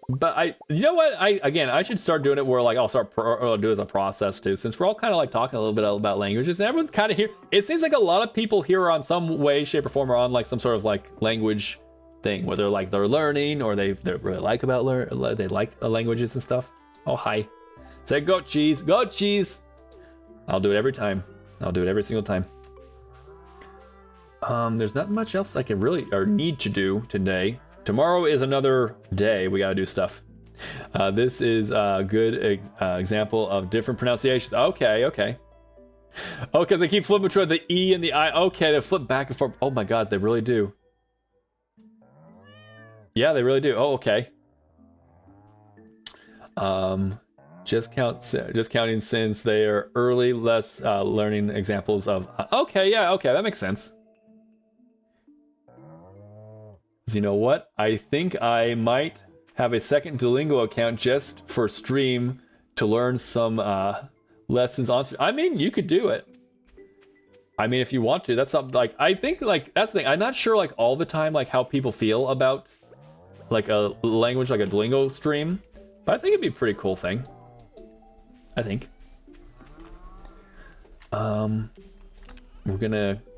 But you know what? I should start doing it where like I'll start do it as a process too, since we're all kind of like talking a little bit about languages and everyone's kind of here. It seems like a lot of people here are on some way, shape, or form are on like some sort of like language thing, whether like they're learning or they really like about they like languages and stuff. Oh, hi. Say goat cheese, goat cheese. I'll do it every time. I'll do it every single time. There's not much else I can really or need to do today. Tomorrow is another day. We gotta do stuff. This is a good example of different pronunciations. Okay, okay. Oh, because they keep flipping between the E and the I. Okay, they flip back and forth. Oh my God, they really do. Yeah, they really do. Oh, okay. Just counting since they are early, less learning examples of. Okay, yeah, okay, that makes sense. You know what? I think I might have a second Duolingo account just for stream to learn some lessons on. I mean, you could do it. I mean, if you want to, that's something like I think like that's the thing. I'm not sure like all the time like how people feel about like a language like a Duolingo stream, but I think it'd be a pretty cool thing. I think.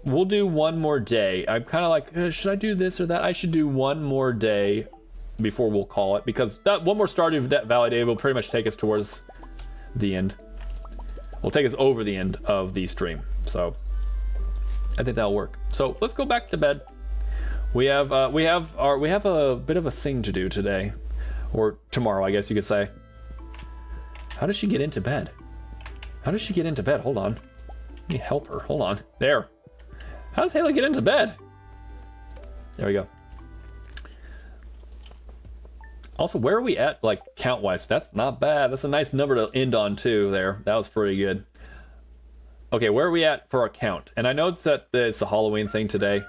We'll do one more day. I'm kind of like, should I do this or that? I should do one more day before we'll call it, because that one more Stardew Valley day will pretty much take us towards the end. Will take us over the end of the stream. So I think that'll work. So let's go back to bed. We have a bit of a thing to do today, or tomorrow, I guess you could say. How does she get into bed? How does she get into bed? Hold on. Let me help her. Hold on. There. How does Haley get into bed? There we go. Also, where are we at, like, count-wise? That's not bad. That's a nice number to end on, too, there. That was pretty good. Okay, where are we at for our count? And I know that it's a Halloween thing today.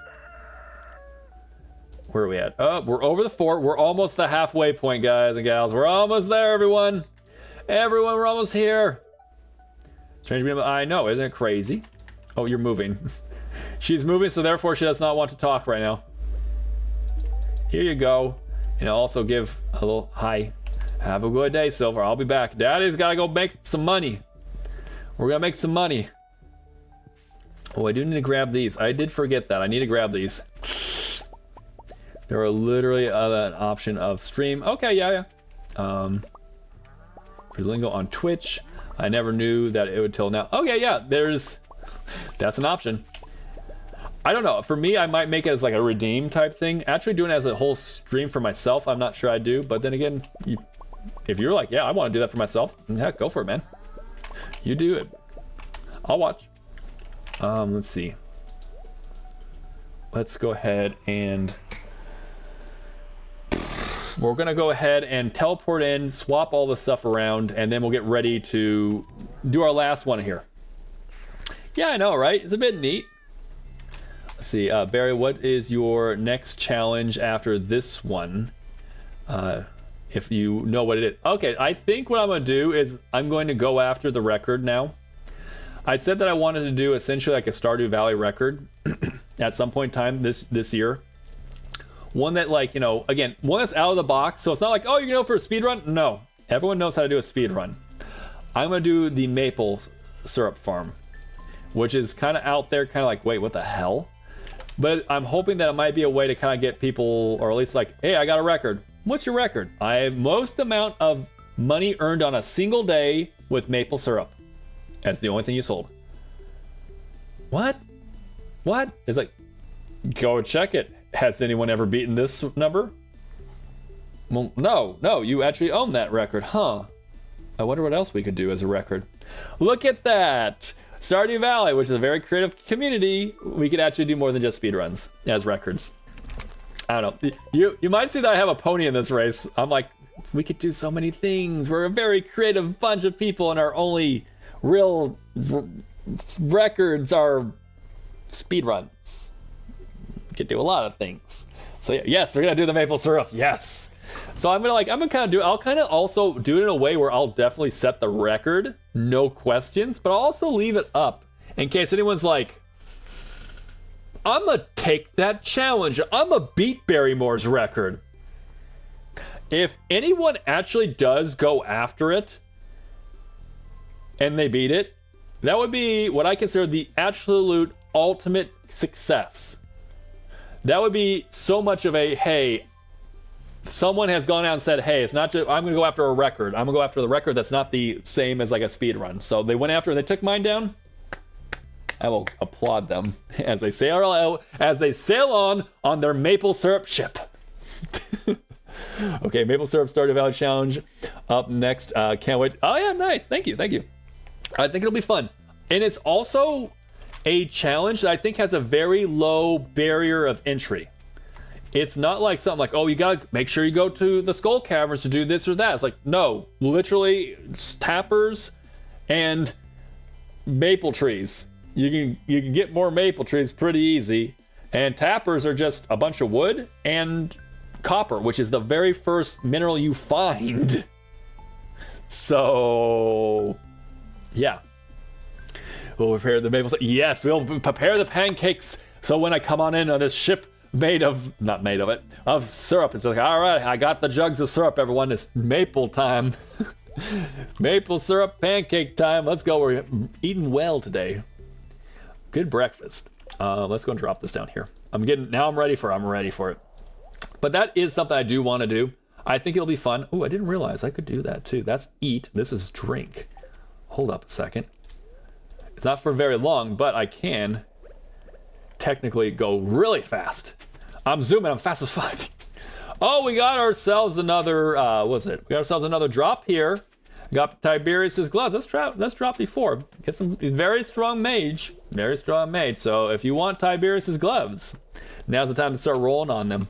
Where are we at? Oh, we're over the 4. We're almost the halfway point, guys and gals. We're almost there, everyone. Everyone, we're almost here. Strange beam. I know, isn't it crazy? Oh, you're moving. She's moving, so therefore she does not want to talk right now. Here you go. And I'll also give a little hi. Have a good day, Silver. I'll be back. Daddy's got to go make some money. We're going to make some money. Oh, I do need to grab these. I did forget that. I need to grab these. There are literally an option of stream. Okay, yeah. Duolingo on Twitch. I never knew that it would till now. Okay, yeah, that's an option. I don't know. For me, I might make it as like a redeem type thing. Actually doing it as a whole stream for myself, I'm not sure I do. But then again, if you're like, yeah, I want to do that for myself, heck, go for it, man. You do it. I'll watch. Let's see. Let's go ahead and we're gonna go ahead and teleport in, swap all the stuff around, and then we'll get ready to do our last one here. Yeah, I know, right? It's a bit neat. Let's see, Barry, what is your next challenge after this one? If you know what it is. Okay, I think what I'm gonna do is I'm going to go after the record now. I said that I wanted to do essentially like a Stardew Valley record at some point in time this year. One that, like, you know, again, one that's out of the box, so it's not like, oh, you're gonna go for a speed run. No, everyone knows how to do a speed run. I'm gonna do the maple syrup farm, which is kind of out there, kind of like, wait, what the hell? But I'm hoping that it might be a way to kind of get people, or at least like, hey, I got a record. What's your record? I have most amount of money earned on a single day with maple syrup. That's the only thing you sold. What? What? It's like, go check it. Has anyone ever beaten this number? Well, no, you actually own that record, huh? I wonder what else we could do as a record. Look at that! Stardew Valley, which is a very creative community, we could actually do more than just speedruns as records. I don't know. You might see that I have a pony in this race. I'm like, we could do so many things. We're a very creative bunch of people, and our only real records are speedruns. We could do a lot of things. So yeah, yes, we're gonna do the maple syrup. Yes. So I'm gonna kind of do. I'll kind of also do it in a way where I'll definitely set the record, no questions, but I'll also leave it up in case anyone's like, I'm gonna take that challenge. I'm gonna beat Barrymore's record. If anyone actually does go after it and they beat it, that would be what I consider the absolute ultimate success. That would be so much of a, hey, someone has gone out and said, hey, it's not just, I'm gonna go after a record. I'm gonna go after the record that's not the same as like a speed run. So they went after, they took mine down. I will applaud them as they sail on their maple syrup ship. Okay, maple syrup Stardew Valley challenge up next. Can't wait. Oh yeah, nice. Thank you. I think it'll be fun, and it's also a challenge that I think has a very low barrier of entry. It's not like something like, oh, you gotta make sure you go to the Skull Caverns to do this or that. It's like, no, literally tappers and maple trees. You can get more maple trees pretty easy, and tappers are just a bunch of wood and copper, which is the very first mineral you find. So yeah, we'll prepare the maple. Yes, we'll prepare the pancakes. So when I come on this ship of syrup, it's like, all right, I got the jugs of syrup, everyone. It's maple time. Maple syrup pancake time. Let's go. We're eating well today. Good breakfast. Let's go and drop this down here. I'm ready for it. But that is something I do want to do. I think it'll be fun. Oh, I didn't realize I could do that too. That's eat. This is drink. Hold up a second. It's not for very long, but I can technically go really fast. I'm zooming. I'm fast as fuck. Oh, we got ourselves another, We got ourselves another drop here. Got Tiberius's gloves. Let's drop before. Get some very strong mage. So if you want Tiberius's gloves, now's the time to start rolling on them.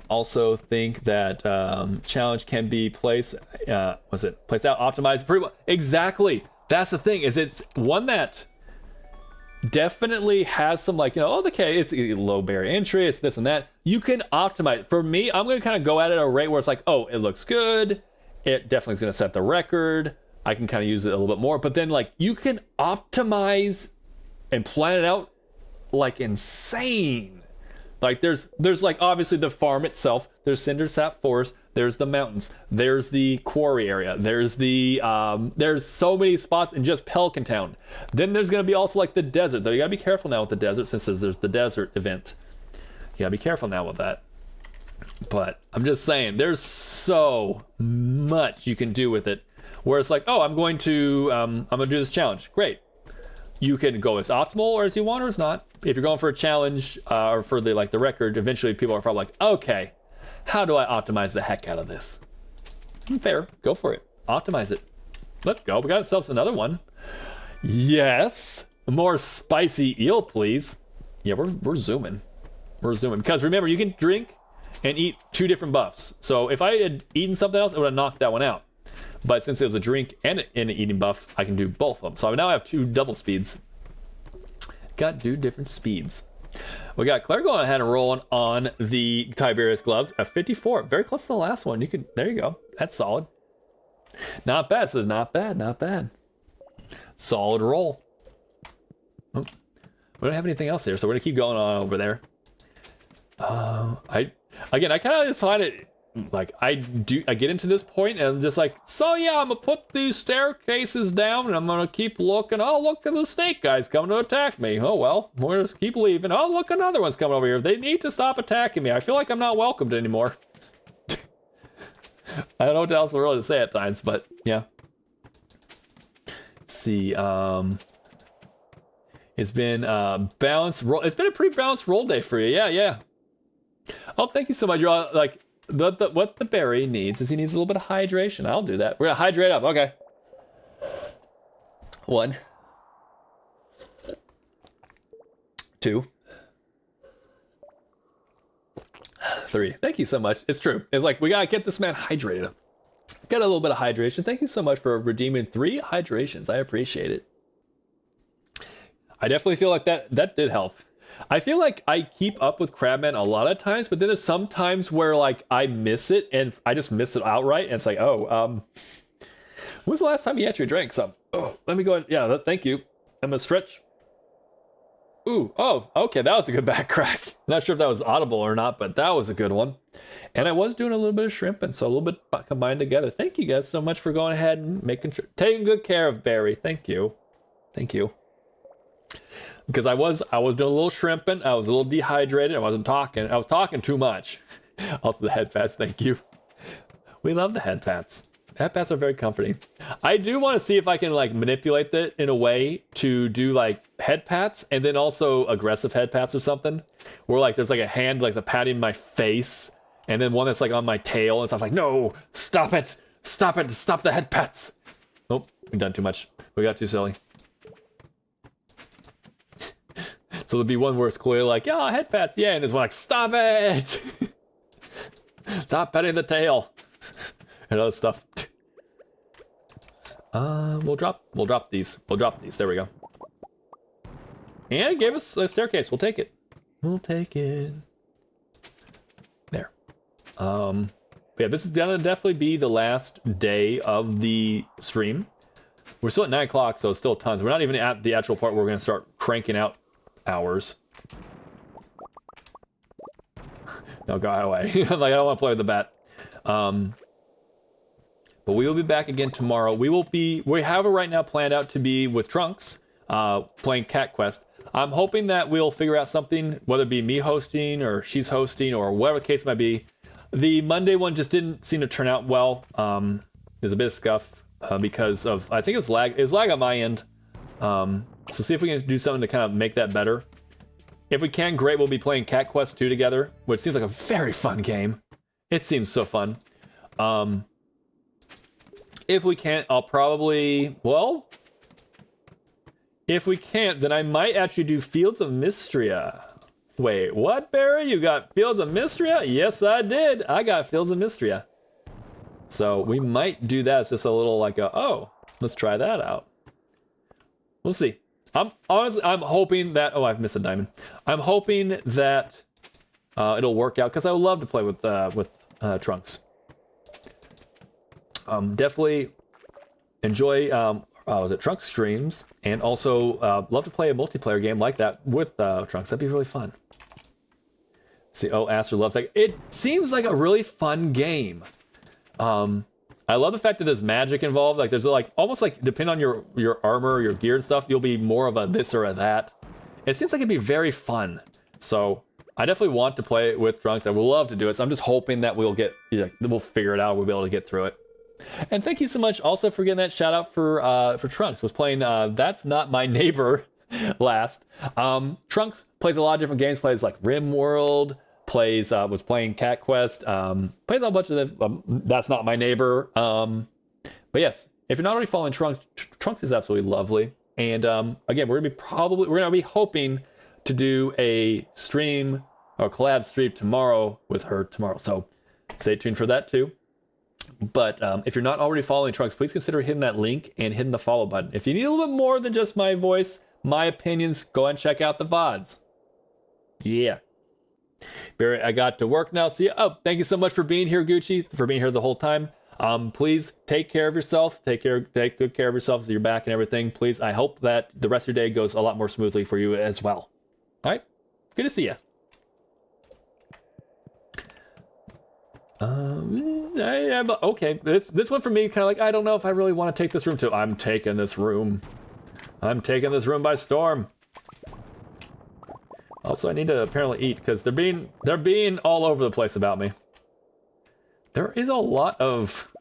Also think that challenge can be placed out, optimized pretty well. Exactly. That's the thing, is it's one that definitely has some okay, it's low barrier entry, it's this and that. You can optimize. For me, I'm going to kind of go at it at a rate where it's like, oh, it looks good. It definitely is going to set the record. I can kind of use it a little bit more, but then you can optimize and plan it out like insane. Like there's obviously the farm itself, there's Cindersap Forest, there's the mountains, there's the quarry area, there's so many spots in just Pelican Town. Then there's gonna be also the desert, though you gotta be careful now with the desert since there's the desert event. You gotta be careful now with that. But I'm just saying, there's so much you can do with it. Where it's like, oh, I'm gonna do this challenge. Great. You can go as optimal or as you want or as not. If you're going for a challenge or for the record, eventually people are probably like, okay, how do I optimize the heck out of this? Fair, go for it. Optimize it. Let's go. We got ourselves another one. Yes, more spicy eel, please. Yeah, we're zooming. Because remember, you can drink and eat 2 different buffs. So if I had eaten something else, it would have knocked that one out. But since it was a drink and an eating buff, I can do both of them. So now I have 2 double speeds. Got 2 different speeds. We got Claire going ahead and rolling on the Tiberius gloves at 54. Very close to the last one. There you go. That's solid. Not bad. So not bad. Solid roll. Oh, we don't have anything else here, so we're gonna keep going on over there. I kind of just find it. I get into this point and I'm just like, so yeah, I'm gonna put these staircases down and I'm gonna keep looking. Oh, look at the snake guys coming to attack me. Oh well, we'll just keep leaving. Oh, look, another one's coming over here. They need to stop attacking me. I feel like I'm not welcomed anymore. I don't know what else really to say at times, but yeah. Let's see. It's been balanced roll. It's been a pretty balanced roll day for you. Yeah, yeah. Oh, thank you so much. You're all, like what the berry needs is he needs a little bit of hydration. I'll do that. We're gonna hydrate up. Okay. 1, 2, 3. Thank you so much. It's true. It's like we gotta get this man hydrated. Got a little bit of hydration. Thank you so much for redeeming 3 hydrations. I appreciate it. I definitely feel like that did help. I feel like I keep up with Crabman a lot of times, but then there's some times where like I miss it and I just miss it outright. And it's like, oh, when was the last time you actually drank some? Oh, let me go ahead. Yeah, thank you. I'm gonna stretch. Ooh, oh, okay, that was a good back crack. Not sure if that was audible or not, but that was a good one. And I was doing a little bit of shrimping, so a little bit combined together. Thank you guys so much for going ahead and taking good care of Barry. Thank you. Thank you. Because I was doing a little shrimping. I was a little dehydrated. I wasn't talking. I was talking too much. Also the head pats. Thank you. We love the head pats. Head pats are very comforting. I do want to see if I can like manipulate that in a way to do like head pats and then also aggressive head pats or something. Where like there's like a hand like the patting my face and then one that's like on my tail and stuff like, no, stop it. Stop it. Stop the head pats. Nope, we've done too much. We got too silly. So there'll be one where it's clearly like, yeah, head pats, yeah, and there's one like, stop it! Stop petting the tail. And other stuff. We'll drop these. We'll drop these. There we go. And it gave us a staircase. We'll take it. We'll take it. There. Yeah, this is gonna definitely be the last day of the stream. We're still at 9 o'clock, so it's still tons. We're not even at the actual part where we're gonna start cranking out hours. No, go away. I'm like, I don't want to play with the bat. But we will be back again tomorrow. We have it right now planned out to be with Trunks, playing Cat Quest. I'm hoping that we'll figure out something, whether it be me hosting or she's hosting or whatever the case might be. The Monday one just didn't seem to turn out well. There's a bit of scuff because of, I think it was lag. It was lag on my end. So see if we can do something to kind of make that better. If we can, great. We'll be playing Cat Quest 2 together, which seems like a very fun game. It seems so fun. If we can't, I'll probably, well, if we can't, then I might actually do Fields of Mystria. Wait, what, Barry? You got Fields of Mystria? Yes, I did. I got Fields of Mystria. So we might do that as just a little like a, oh, let's try that out. We'll see. I'm hoping that, oh, I've missed a diamond. I'm hoping that it'll work out because I would love to play with Trunks. Definitely enjoy, was it Trunks streams, and also love to play a multiplayer game like that with Trunks. That'd be really fun. See, oh, Aster loves like it seems like a really fun game. I love the fact that there's magic involved. Like there's like almost like depending on your armor, your gear and stuff, you'll be more of a this or a that. It seems like it'd be very fun. So I definitely want to play it with Trunks. I would love to do it. So I'm just hoping that we'll figure it out. We'll be able to get through it. And thank you so much also for getting that shout out for Trunks. Was playing That's Not My Neighbor last. Trunks plays a lot of different games. Plays like RimWorld. Was playing Cat Quest. Plays a bunch of them. That's Not My Neighbor. But yes, if you're not already following Trunks, Trunks is absolutely lovely. And again, we're gonna be hoping to do a stream or collab stream tomorrow with her tomorrow. So stay tuned for that too. But if you're not already following Trunks, please consider hitting that link and hitting the follow button. If you need a little bit more than just my voice, my opinions, go and check out the VODs. Yeah. Barry, I got to work now. See you. Oh, thank you so much for being here, Gucci, for being here the whole time. Please take care of yourself. Take good care of yourself, your back and everything. Please, I hope that the rest of your day goes a lot more smoothly for you as well. All right. Good to see you. Yeah, but okay. This one for me, kind of like, I don't know if I really want to take this room too. I'm taking this room. I'm taking this room by storm. Also, I need to apparently eat because they're being all over the place about me. There is a lot of...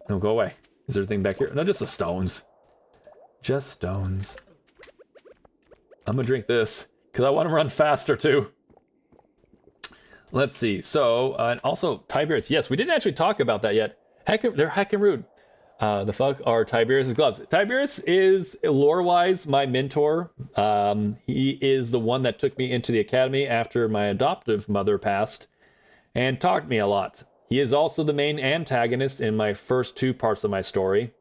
No, go away. Is there anything back here? No, just the stones. Just stones. I'm gonna drink this, because I want to run faster, too. Let's see. So, and also, Tiberius. Yes, we didn't actually talk about that yet. They're heckin' rude. The fuck are Tiberius' gloves? Tiberius is, lore-wise, my mentor. He is the one that took me into the academy after my adoptive mother passed and taught me a lot. He is also the main antagonist in my first 2 parts of my story.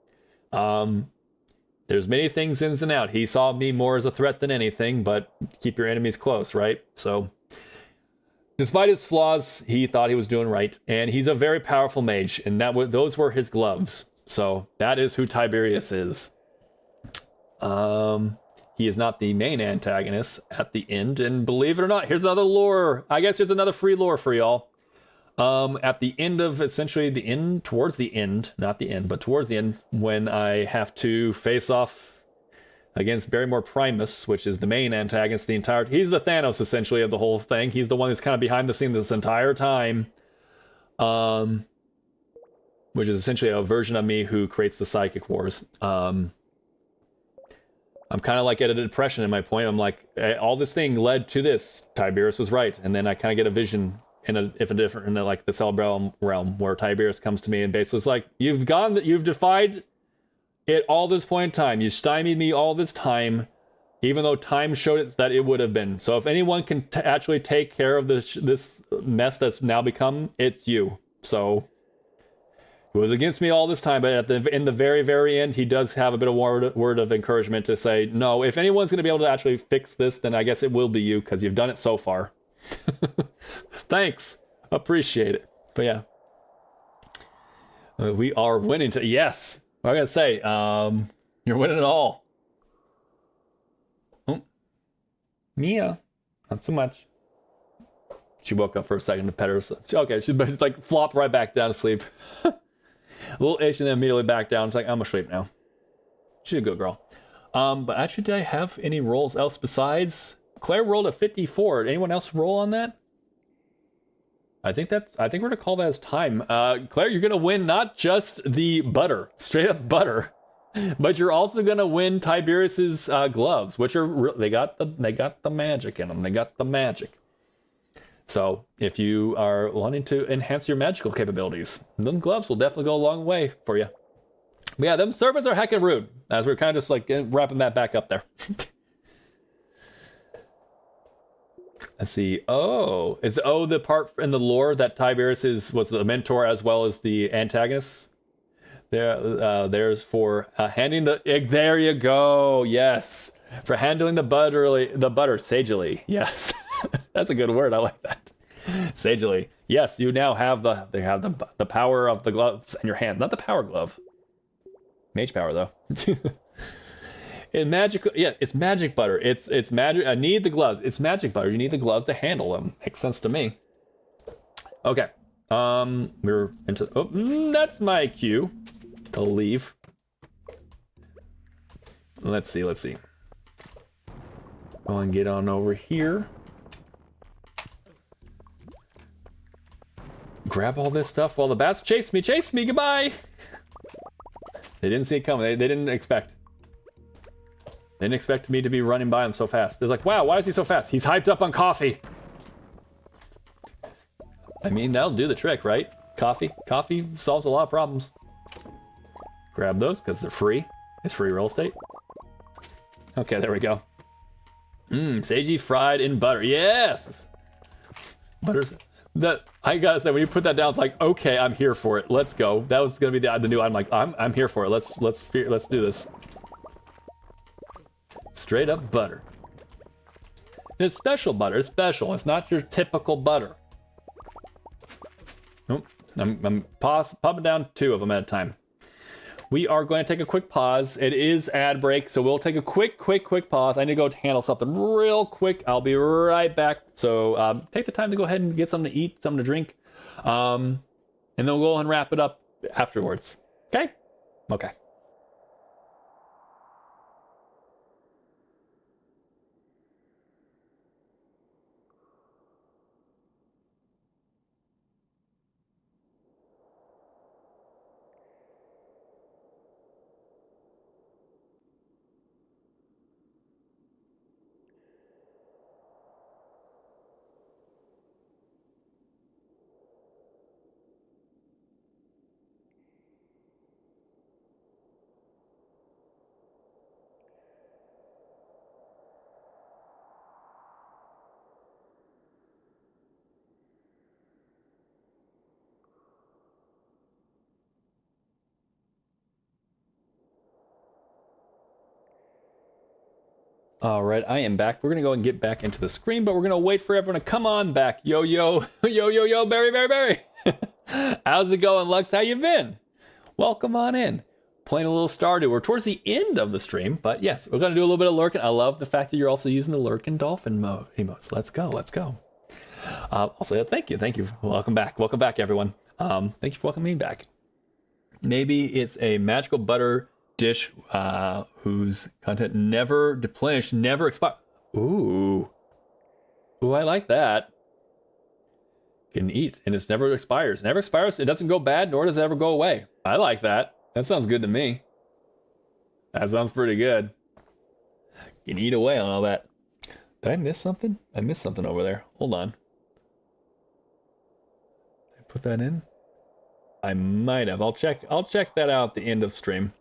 There's many things ins and out. He saw me more as a threat than anything, but keep your enemies close, right? So, despite his flaws, he thought he was doing right, and he's a very powerful mage, and those were his gloves. So that is who Tiberius is. He is not the main antagonist at the end, and believe it or not, here's another lore. I guess here's another free lore for y'all. At the end of essentially towards the end, not the end, but towards the end, when I have to face off against Barrymore Primus, which is the main antagonist he's the Thanos essentially of the whole thing. He's the one who's kind of behind the scenes this entire time. Which is essentially a version of me who creates the psychic wars. I'm kind of like at a depression in my point. I'm like, all this thing led to this. Tiberius was right. And then I kind of get a vision in like the Cell realm where Tiberius comes to me and basically is like, you've defied it all this point in time. You stymied me all this time, even though time showed it that it would have been. So if anyone can actually take care of this mess that's now become, it's you. So he was against me all this time, but in the very, very end, he does have a bit of word of encouragement to say, no, if anyone's going to be able to actually fix this, then I guess it will be you, because you've done it so far. Thanks. Appreciate it. But yeah. We are winning. Yes. I'm going to say, you're winning it all. Oh. Mia. Not so much. She woke up for a second to pet her. Okay, she's like flopped right back down to sleep. A little itch and then immediately back down. It's like, I'm asleep now. She's a good girl. But actually, did I have any rolls else besides? Claire rolled a 54. Did anyone else roll on that? I think we're gonna call that as time. Claire, you're gonna win not just the butter, straight up butter, but you're also gonna win Tiberius's gloves, which are they got the magic in them. They got the magic. So if you are wanting to enhance your magical capabilities, them gloves will definitely go a long way for you. But yeah, them servants are heckin' rude, as we're kind of just like wrapping that back up there. Let's see. Oh, is the part in the lore that Tiberius was the mentor as well as the antagonist? There's for handing the egg. There you go. Yes, for handling the butter sagely. Yes. That's a good word. I like that. Sagely. Yes, you now have the power of the gloves in your hand. Not the power glove. Mage power though. In magic, yeah, it's magic butter. It's magic. I need the gloves. It's magic butter. You need the gloves to handle them. Makes sense to me. Okay. We're into. Oh, that's my cue to leave. Let's see. Go and get on over here. Grab all this stuff while the bats chase me, goodbye! They didn't see it coming, they didn't expect. They didn't expect me to be running by them so fast. They're like, wow, why is he so fast? He's hyped up on coffee! I mean, that'll do the trick, right? Coffee solves a lot of problems. Grab those, because they're free. It's free real estate. Okay, there we go. Seiji fried in butter, yes! Butter's... That I gotta say, when you put that down, it's like, okay, I'm here for it. Let's go. That was gonna be the new. I'm like, I'm here for it. Let's do this. Straight up butter. It's special butter. It's special. It's not your typical butter. Nope. I'm popping down 2 of them at a time. We are going to take a quick pause. It is ad break, so we'll take a quick pause. I need to go handle something real quick. I'll be right back. So take the time to go ahead and get something to eat, something to drink. And then we'll go and wrap it up afterwards. Okay? Okay. All right, I am back. We're gonna go and get back into the screen, but we're gonna wait for everyone to come on back. Yo, yo, yo, yo, yo, Barry. How's it going, Lux? How you been? Welcome on in. Playing a little Stardew. We're towards the end of the stream, but yes, we're gonna do a little bit of lurking. I love the fact that you're also using the lurking dolphin emotes. Let's go. Also, thank you. Welcome back, everyone. Thank you for welcoming me back. Maybe it's a magical butter dish whose content never deplenish, never expire. Ooh, I like that. Can eat and it never expires. Never expires. It doesn't go bad, nor does it ever go away. I like that. That sounds good to me. That sounds pretty good. You can eat away on all that. Did I miss something? I missed something over there. Hold on. Did I put that in? I might have. I'll check that out at the end of stream.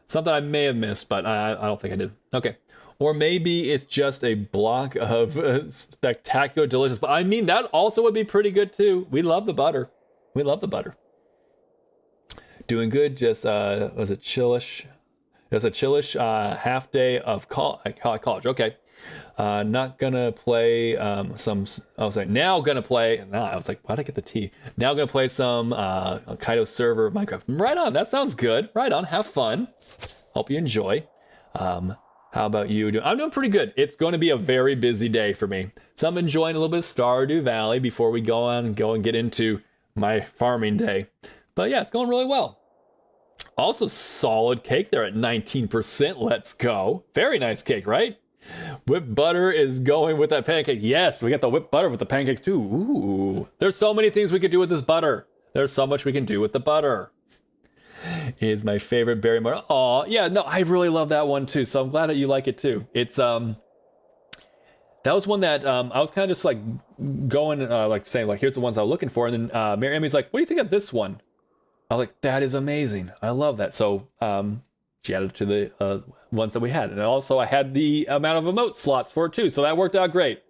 Something I may have missed, but I don't think I did. Okay. Or maybe it's just a block of spectacular delicious. But I mean, that also would be pretty good too. We love the butter. Doing good. Just was it chillish? It was a chillish half day of college. Okay. Not gonna play I was like, now gonna play. No, I was like, why'd I get the T? Now gonna play some Kaido server of Minecraft. Right on. That sounds good. Right on. Have fun. Hope you enjoy. How about you? I'm doing pretty good. It's going to be a very busy day for me. So I'm enjoying a little bit of Stardew Valley before we go and get into my farming day. But yeah, it's going really well. Also, solid cake there at 19%. Let's go. Very nice cake, right? Whipped butter is going with that pancake. Yes, we got the whipped butter with the pancakes too. Ooh, there's so many things we could do with this butter. There's so much we can do with the butter. Is my favorite Barrymore. Oh, yeah, no, I really love that one too. So I'm glad that you like it too. It's that was one that I was kind of just like going like saying like here's the ones I was looking for, and then MayorEmi's like, what do you think of this one? I was like, that is amazing. I love that. So she added it to the ones that we had, and also I had the amount of emote slots for it too, so that worked out great.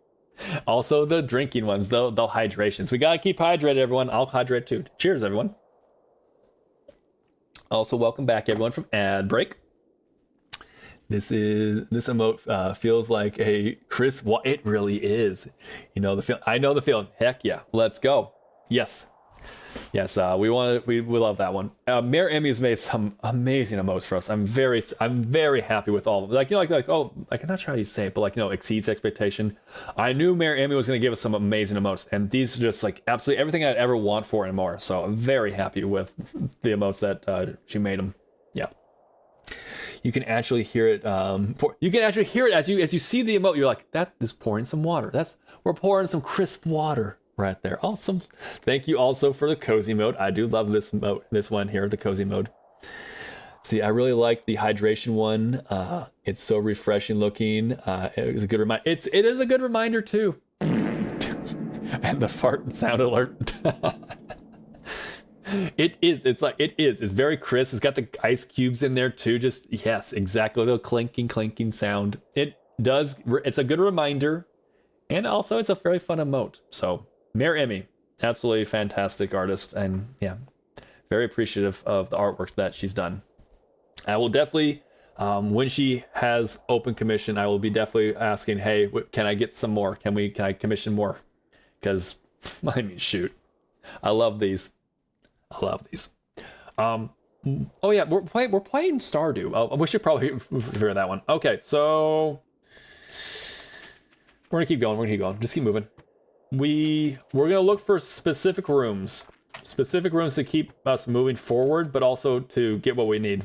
Also the drinking ones, the hydrations. We gotta keep hydrated, everyone. I'll hydrate too. Cheers, everyone. Also, welcome back, everyone, from ad break. This emote feels like a crisp. It really is. You know the feel. I know the feeling. Heck yeah, let's go. Yes. We love that one. MayorEmi has made some amazing emotes for us. I'm very happy with all of them. Like, you know, I'm not sure how you say it, but like, you know, exceeds expectation. I knew MayorEmi was going to give us some amazing emotes, and these are just like absolutely everything I'd ever want for and more. So I'm very happy with the emotes that she made them. Yeah. You can actually hear it. You can actually hear it as you see the emote. You're like, that is pouring some water. We're pouring some crisp water. Right there. Awesome. Thank you also for the cozy mode. I do love this mode, this one here, the cozy mode. See, I really like the hydration one. It's so refreshing looking. It is a good reminder. It is a good reminder too. And the fart sound alert. It is. It's very crisp. It's got the ice cubes in there too. Just yes, exactly. The clinking sound. It's a good reminder, and also it's a very fun emote. So. MayorEmi, absolutely fantastic artist, and yeah, very appreciative of the artwork that she's done. I will definitely, when she has open commission, I will be definitely asking, hey, can I get some more? Can I commission more? Because, I mean, shoot, I love these. Oh yeah, we're playing Stardew. We should probably figure that one. Okay, so we're gonna keep going. Just keep moving. We're gonna look for specific rooms to keep us moving forward, but also to get what we need.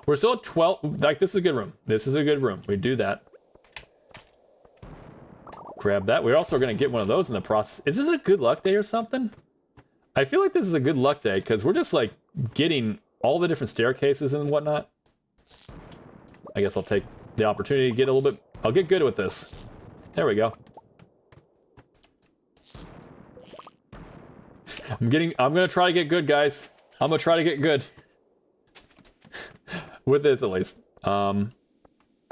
We're still at 12. Like, this is a good room. We do that. Grab that. We're also gonna get one of those in the process. Is this a good luck day or something? I feel like this is a good luck day because we're just like getting all the different staircases and whatnot. I guess I'll take the opportunity to get a little bit. I'll get good with this. There we go. I'm gonna try to get good, guys. I'm gonna try to get good. With this, at least. I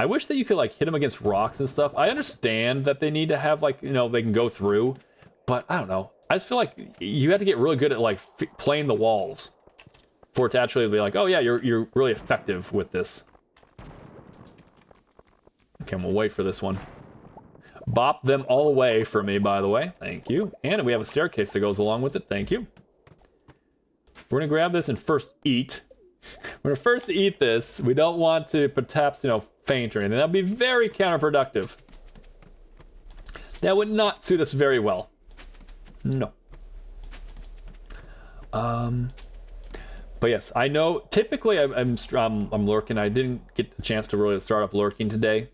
wish that you could, like, hit them against rocks and stuff. I understand that they need to have, like, you know, they can go through. But, I don't know. I just feel like you have to get really good at, like, playing the walls. For it to actually be like, oh, yeah, you're really effective with this. Okay, I'm gonna wait for this one. Bop them all away for me, by the way. Thank you. And we have a staircase that goes along with it. Thank you. We're gonna grab this and first eat. We're gonna first eat this. We don't want to perhaps, faint or anything. That'd be very counterproductive. That would not suit us very well. No. But yes, I know. Typically, I'm lurking. I didn't get the chance to really start up lurking today.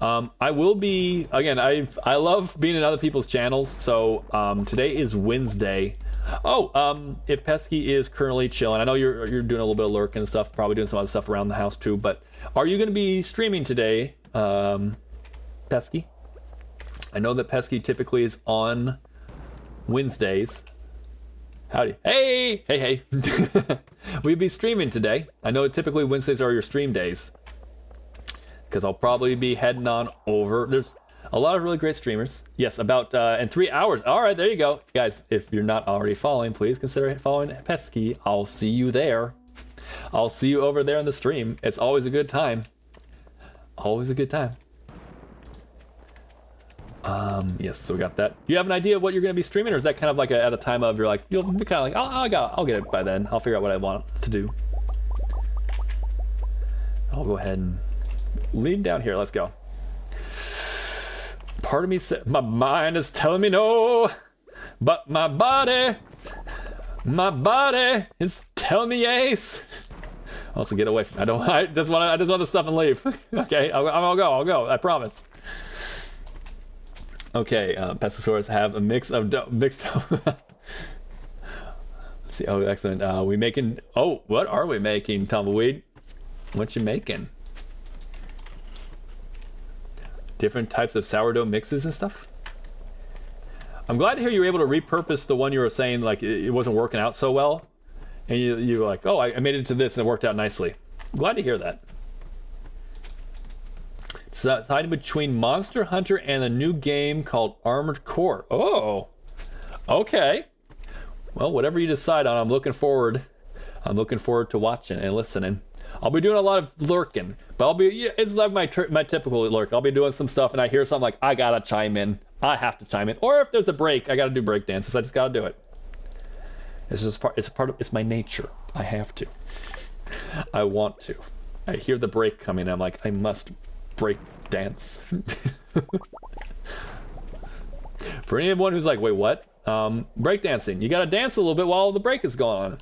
I will be again. I love being in other people's channels. So today is Wednesday. Oh, if Pesky is currently chilling, I know you're doing a little bit of lurking and stuff. Probably doing some other stuff around the house too. But are you going to be streaming today, Pesky? I know that Pesky typically is on Wednesdays. Howdy. Hey. We'd be streaming today. I know typically Wednesdays are your stream days. Because I'll probably be heading on over. There's a lot of really great streamers. Yes, about in 3 hours. All right, there you go. Guys, if you're not already following, please consider following Pesky. I'll see you there. I'll see you over there in the stream. It's always a good time. Always a good time. Yes, so we got that. Do you have an idea of what you're going to be streaming, or is that kind of like at a time of you're like, you'll be kind of like, I'll get it by then. I'll figure out what I want to do. I'll go ahead and lean down here. Let's go. Part of me said, my mind is telling me no, but my body is telling me yes. Also, get away from. I just want the stuff and leave. Okay, I'll go. I promise. Okay, Pescosaurus have a mixed Let's see. Oh, excellent. We making? Oh, what are we making, Tumbleweed? What you making? Different types of sourdough mixes and stuff. I'm glad to hear you were able to repurpose the one you were saying like it wasn't working out so well, and you were like, oh, I made it to this and it worked out nicely. I'm glad to hear that. It's decided between Monster Hunter and a new game called Armored Core. Oh, okay. Well, whatever you decide on, I'm looking forward to watching and listening. I'll be doing a lot of lurking, but it's like my typical lurk. I'll be doing some stuff and I hear something like, I gotta chime in. I have to chime in. Or if there's a break, I gotta do break dances. I just gotta do it. It's my nature. I have to. I want to. I hear the break coming. I'm like, I must break dance. For anyone who's like, wait, what? Break dancing. You gotta dance a little bit while the break is going on.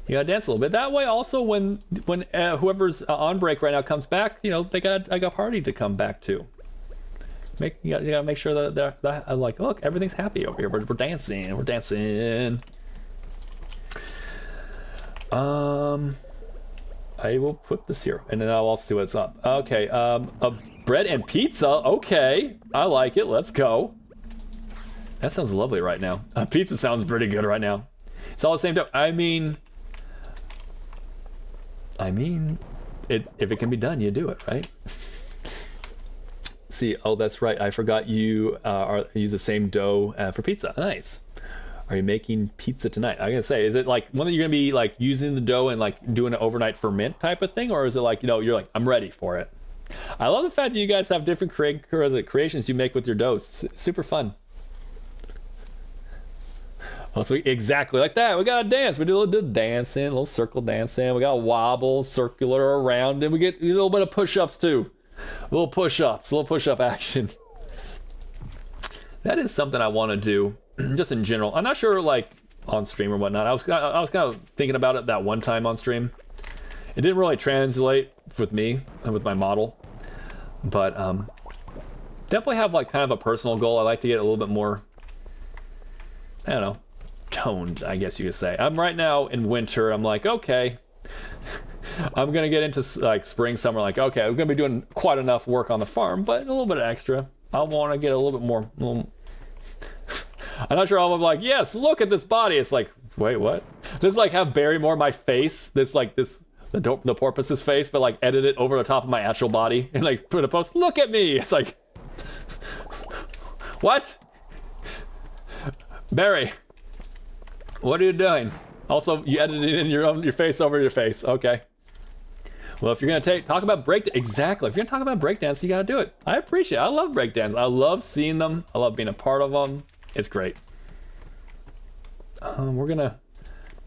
You gotta dance a little bit. That way, also, when whoever's on break right now comes back, they got a party to come back to. You gotta make sure that they're like, look, everything's happy over here. We're dancing. We're dancing. I will put this here, and then I'll also see what's up. Okay, bread and pizza. Okay, I like it. Let's go. That sounds lovely right now. Pizza sounds pretty good right now. It's all the same time. I mean, if it can be done, you do it, right? See, oh, that's right. I forgot you use the same dough for pizza. Nice. Are you making pizza tonight? I'm gonna say, is it like one that you're gonna be like using the dough and like doing an overnight ferment type of thing, or is it like you're like, I'm ready for it? I love the fact that you guys have different creations you make with your dough. It's super fun. Also, exactly like that. We gotta dance. We do a little dancing, a little circle dancing. We got a wobble, circular around, and we get a little bit of push-ups too. A little push-up action. That is something I want to do, just in general. I'm not sure, like on stream or whatnot. I was kind of thinking about it that one time on stream. It didn't really translate with me and with my model, but definitely have like kind of a personal goal. I like to get a little bit more, I don't know, toned, I guess you could say. I'm right now in winter. I'm like, okay, I'm gonna get into like spring, summer. Like, okay, I'm gonna be doing quite enough work on the farm, but a little bit extra. I want to get a little bit more. I'm not sure. I'm like, yes, look at this body. It's like, wait, what? This like have Barrymore my face. The porpoise's face, but like edit it over the top of my actual body and like put a post. Look at me. It's like, what? Barry, what are you doing? Also, you edited in your face over your face. Okay. Well, if you're gonna talk about exactly. If you're gonna talk about breakdance, you gotta do it. I appreciate it. I love breakdance. I love seeing them. I love being a part of them. It's great. We're gonna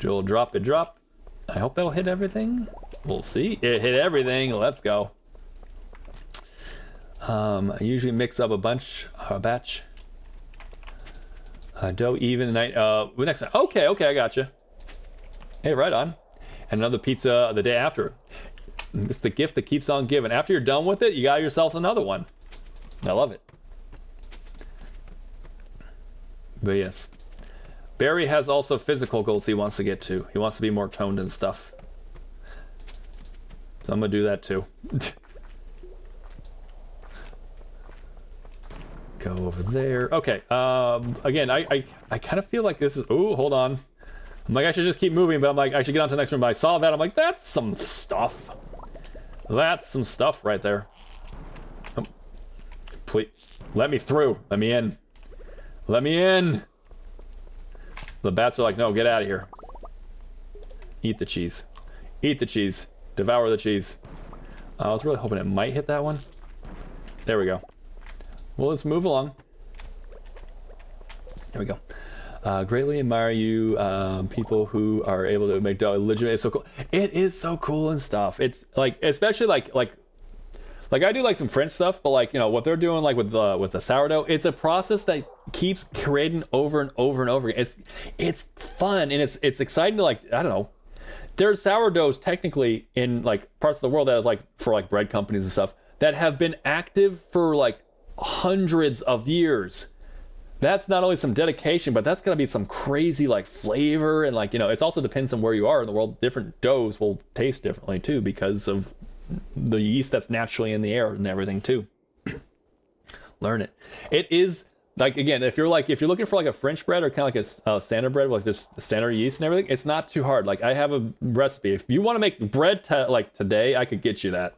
do a little drop it drop. I hope that'll hit everything. We'll see. It hit everything. Let's go. I usually mix up a batch. Dough even night. Next time. Okay, I gotcha. Hey, right on. And another pizza the day after. It's the gift that keeps on giving. After you're done with it, you got yourself another one. I love it. But yes. Barry has also physical goals he wants to get to. He wants to be more toned and stuff. So I'm gonna do that too. Go over there. Okay. Again, I kind of feel like this is. Oh, hold on. I'm like, I should just keep moving, but I'm like, I should get on to the next room. But I saw that. I'm like, that's some stuff. That's some stuff right there. Oh, please, let me through. Let me in. Let me in. The bats are like, no, get out of here. Eat the cheese. Eat the cheese. Devour the cheese. I was really hoping it might hit that one. There we go. Well, let's move along. There we go. Greatly admire you, people who are able to make dough legitimate. It's so cool. It is so cool and stuff. It's like, especially like I do like some French stuff, but like, you know, what they're doing like with the sourdough, it's a process that keeps creating over and over and over again. It's fun and it's exciting to like, I don't know. There's sourdoughs technically in like parts of the world that is like for like bread companies and stuff that have been active for like hundreds of years. That's not only some dedication, but that's gonna be some crazy like flavor and like, you know, it also depends on where you are in the world. Different doughs will taste differently too because of the yeast that's naturally in the air and everything too. Learn it. It is like, again, if you're looking for like a French bread or kind of like a standard bread with like just standard yeast and everything, it's not too hard. Like I have a recipe. If you want to make bread like today, I could get you that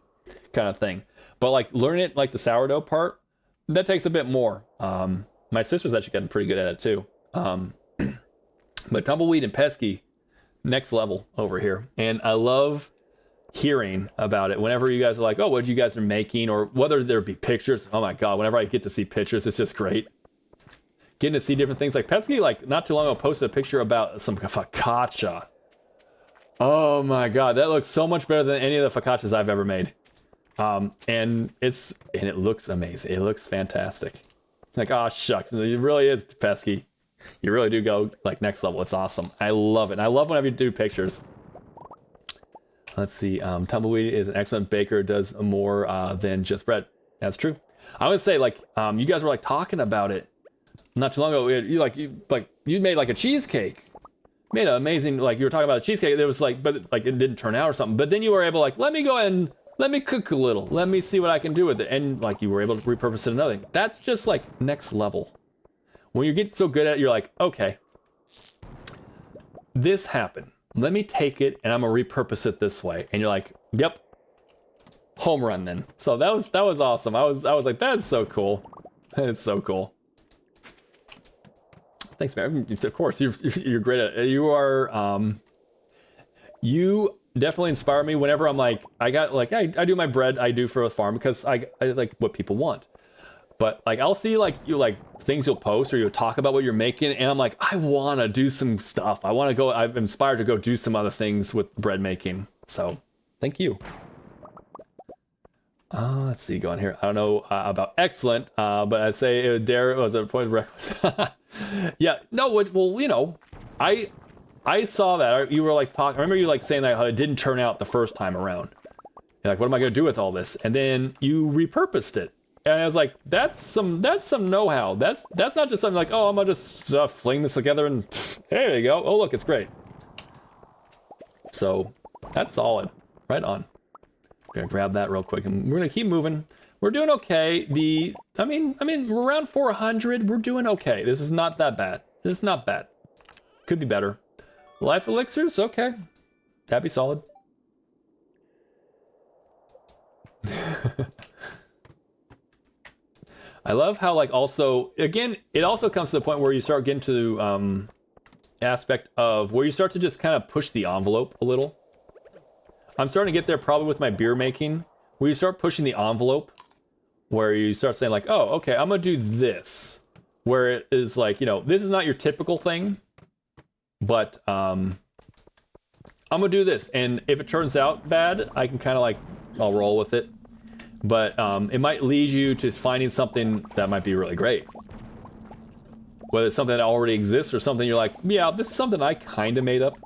kind of thing. But like learn it like the sourdough part, that takes a bit more. My sister's actually gotten pretty good at it too. But tumbleweed and pesky, next level over here. And I love hearing about it whenever you guys are like, oh, what you guys are making, or whether there be pictures. Oh my God, whenever I get to see pictures, it's just great. Getting to see different things like pesky, like not too long ago, posted a picture about some focaccia. Oh my God, that looks so much better than any of the focaccias I've ever made. And it looks amazing. It looks fantastic. Like, oh shucks, it really is pesky. You really do go like next level. It's awesome. I love it. And I love whenever you do pictures. Let's see. Tumbleweed is an excellent baker. Does more than just bread. That's true. I would say like you guys were like talking about it not too long ago. You made like a cheesecake. Made an amazing, like you were talking about a cheesecake. There was like, but like it didn't turn out or something. But then you were able like, let me go ahead and let me cook a little. Let me see what I can do with it. And like you were able to repurpose it another thing. That's just like next level. When you get so good at it, you're like, okay, this happened. Let me take it and I'm gonna repurpose it this way. And you're like, yep, home run then. So that was awesome. I was like, that's so cool. That is so cool. Thanks, man. Of course, you're great at it. You are, you definitely inspire me whenever I'm like, I do my bread I do for a farm because I like what people want. But like, I'll see like you like things you'll post or you'll talk about what you're making. And I'm like, I want to do some stuff. I'm inspired to go do some other things with bread making. So thank you. Let's see, going here. I don't know about excellent, but I'd say Dare was a point of reckless. Yeah, no, well, you know, I saw that. You were like talking, I remember you like saying that how it didn't turn out the first time around. You're like, what am I going to do with all this? And then you repurposed it. And I was like, that's some know-how. That's not just something like, oh, I'm gonna just fling this together and there you go. Oh, look, it's great. So that's solid. Right on. Gonna grab that real quick and we're gonna keep moving. We're doing okay. I mean, we're around 400. We're doing okay. This is not that bad. This is not bad. Could be better. Life elixirs, okay. That'd be solid. I love how like also, again, it also comes to the point where you start getting to aspect of where you start to just kind of push the envelope a little. I'm starting to get there probably with my beer making, where you start pushing the envelope, where you start saying like, oh, okay, I'm gonna do this, where it is like, you know, this is not your typical thing, but I'm gonna do this, and if it turns out bad, I can kind of like, I'll roll with it, but it might lead you to finding something that might be really great. Whether it's something that already exists or something you're like, yeah, this is something I kind of made up,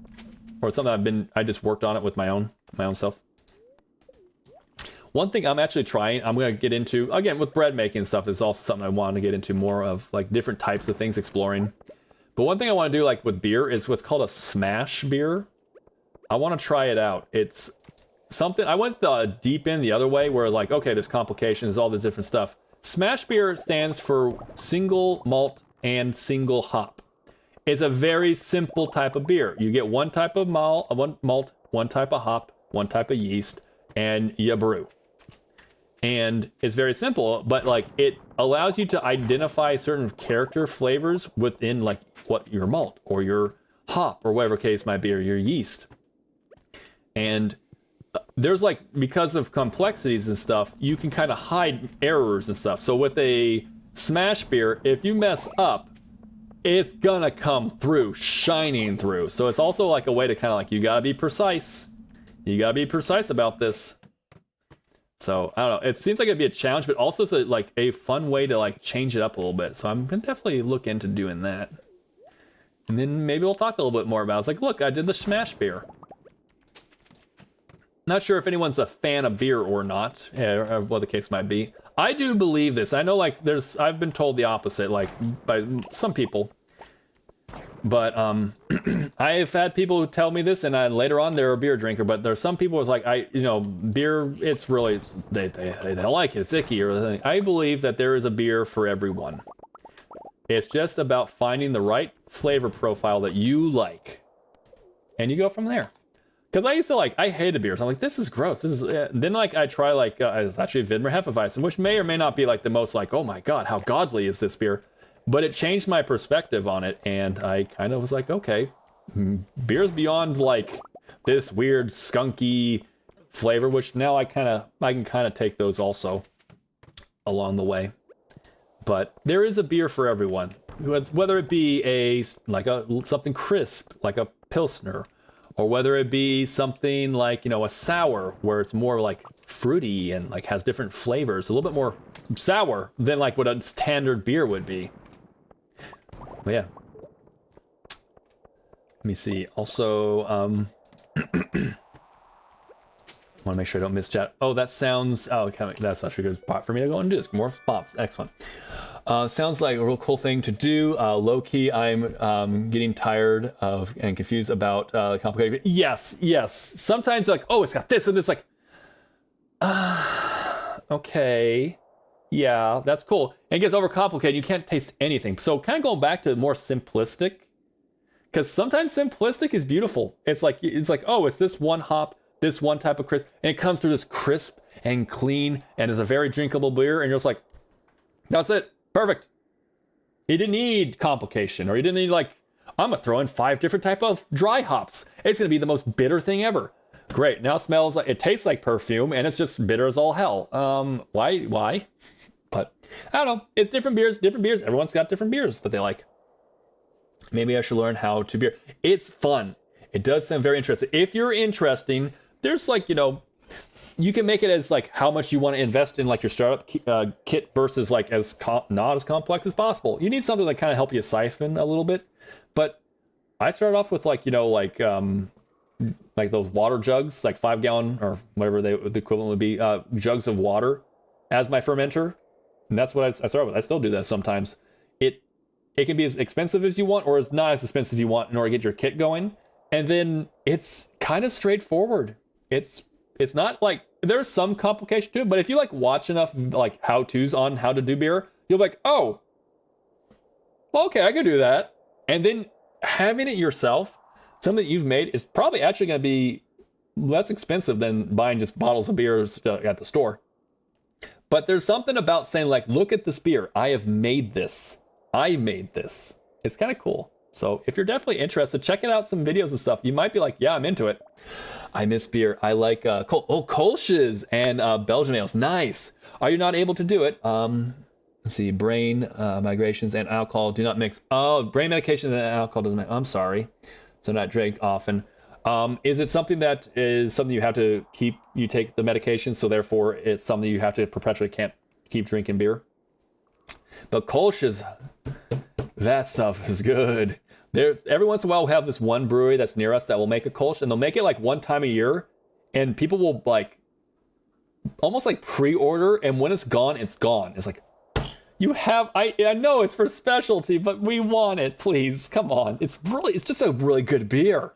or something I just worked on it with my own self. One thing I'm actually trying, I'm gonna get into, again, with bread making stuff, is also something I want to get into more of, like different types of things, exploring. But one thing I want to do, like with beer, is what's called a smash beer. I want to try it out. It's something, I went the deep end the other way, where like, okay, there's complications, all this different stuff. Smash beer stands for single malt and single hop. It's a very simple type of beer. You get one type of malt, one type of hop, one type of yeast, and you brew. And it's very simple, but like it allows you to identify certain character flavors within like what your malt or your hop or whatever case might be, or your yeast. And there's like, because of complexities and stuff, you can kind of hide errors and stuff. So with a smash beer, if you mess up, it's gonna come through, shining through. So it's also like a way to kind of like, you gotta be precise. You gotta be precise about this. So I don't know, it seems like it'd be a challenge, but also it's like a fun way to like change it up a little bit. So I'm gonna definitely look into doing that. And then maybe we'll talk a little bit more about it. It's like, look, I did the smash beer. Not sure if anyone's a fan of beer or not, or what the case might be. I do believe this. I know like I've been told the opposite, like by some people. But I've had people who tell me this, and later on they're a beer drinker, but there's some people who's like, beer, it's really, they don't like it, it's icky or anything. I believe that there is a beer for everyone. It's just about finding the right flavor profile that you like. And you go from there. Because I used to I hated beers. I'm like, this is gross. This is, then like I try it's actually Widmer Hefeweizen, which may or may not be like the most like, oh my God, how godly is this beer? But it changed my perspective on it. And I kind of was like, okay, beer's beyond like this weird skunky flavor, which now I can kind of take those also along the way. But there is a beer for everyone, whether it be something crisp, like a Pilsner, or whether it be something like, a sour, where it's more like fruity and like has different flavors, a little bit more sour than like what a standard beer would be. But yeah. Let me see. Also, want to make sure I don't miss chat. Oh, that sounds, okay, that's actually a good spot for me to go and do this. More pops. Excellent. Sounds like a real cool thing to do. Low key, I'm getting tired of and confused about complicated. Yes. Sometimes like, oh, it's got this and this. Like, okay, yeah, that's cool. And it gets overcomplicated. You can't taste anything. So kind of going back to more simplistic, because sometimes simplistic is beautiful. It's like, oh, it's this one hop, this one type of crisp, and it comes through this crisp and clean, and is a very drinkable beer, and you're just like, that's it. Perfect. You didn't need complication, or you didn't need like, I'm gonna throw in 5 different type of dry hops. It's gonna be the most bitter thing ever. Great. Now it smells like, it tastes like perfume, and it's just bitter as all hell. Why? But I don't know. It's different beers. Everyone's got different beers that they like. Maybe I should learn how to beer. It's fun. It does sound very interesting. If you're interesting, there's like, you can make it as like how much you want to invest in like your startup kit versus like not as complex as possible. You need something that kind of help you siphon a little bit. But I started off with like, like those water jugs, like 5-gallon or whatever the equivalent would be, jugs of water as my fermenter. And that's what I started with. I still do that sometimes. It can be as expensive as you want, or as not as expensive as you want in order to get your kit going. And then it's kind of straightforward. It's not like, there's some complication to it, but if you like watch enough like how-tos on how to do beer, you'll be like, oh, okay, I can do that. And then having it yourself, something that you've made, is probably actually going to be less expensive than buying just bottles of beers at the store. But there's something about saying like, look at this beer. I have made this. I made this. It's kind of cool. So if you're definitely interested, checking out some videos and stuff, you might be like, yeah, I'm into it. I miss beer. I like Kolsch's and Belgian ales. Nice. Are you not able to do it? Let's see. Brain migrations and alcohol do not mix. Oh, brain medications and alcohol doesn't mix. I'm sorry. So not drink often. Is it something that is something you have to keep? You take the medication, so therefore it's something you have to perpetually can't keep drinking beer. But Kolsch's, that stuff is good. There, every once in a while, we'll have this one brewery that's near us that will make a Kolsch, and they'll make it like one time a year, and people will like almost like pre-order, and when it's gone, it's gone. It's like, you have, I know it's for specialty, but we want it, please, come on. It's just a really good beer.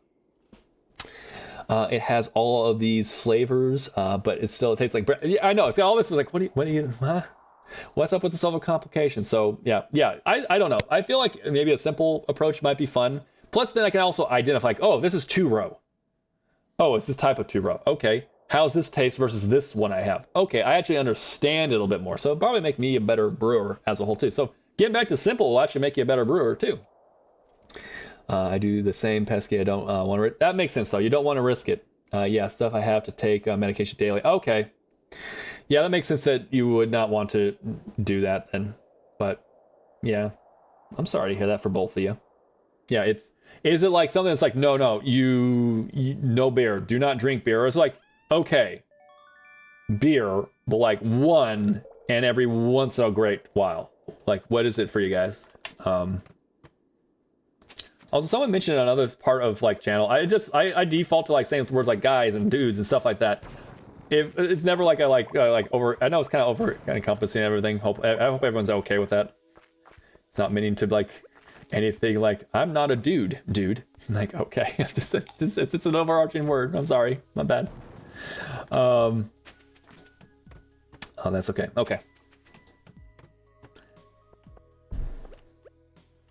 It has all of these flavors, but it tastes like bread. Yeah, I know. It's all this is like, huh? What's up with the silver complication? So yeah, I don't know. I feel like maybe a simple approach might be fun. Plus, then I can also identify, like, oh, this is 2-row. Oh, it's this type of 2-row. Okay, how's this taste versus this one I have? Okay, I actually understand it a little bit more. So it'll probably make me a better brewer as a whole too. So getting back to simple will actually make you a better brewer too. I do the same pesky. I don't want to. That makes sense though. You don't want to risk it. Yeah, stuff I have to take medication daily. Okay. Yeah, that makes sense that you would not want to do that then. But yeah, I'm sorry to hear that for both of you. Yeah, is it like something that's like, no, you no beer, do not drink beer? Or it's like, okay, beer, but like one and every once in a great while. Like, what is it for you guys? Also, someone mentioned another part of like channel. I default to like saying words like guys and dudes and stuff like that. If it's never like I like over. I know it's kind of over encompassing everything. I hope everyone's okay with that. It's not meaning to like anything like I'm not a dude. Like okay, it's an overarching word. I'm sorry, my bad. Oh, that's okay. Okay.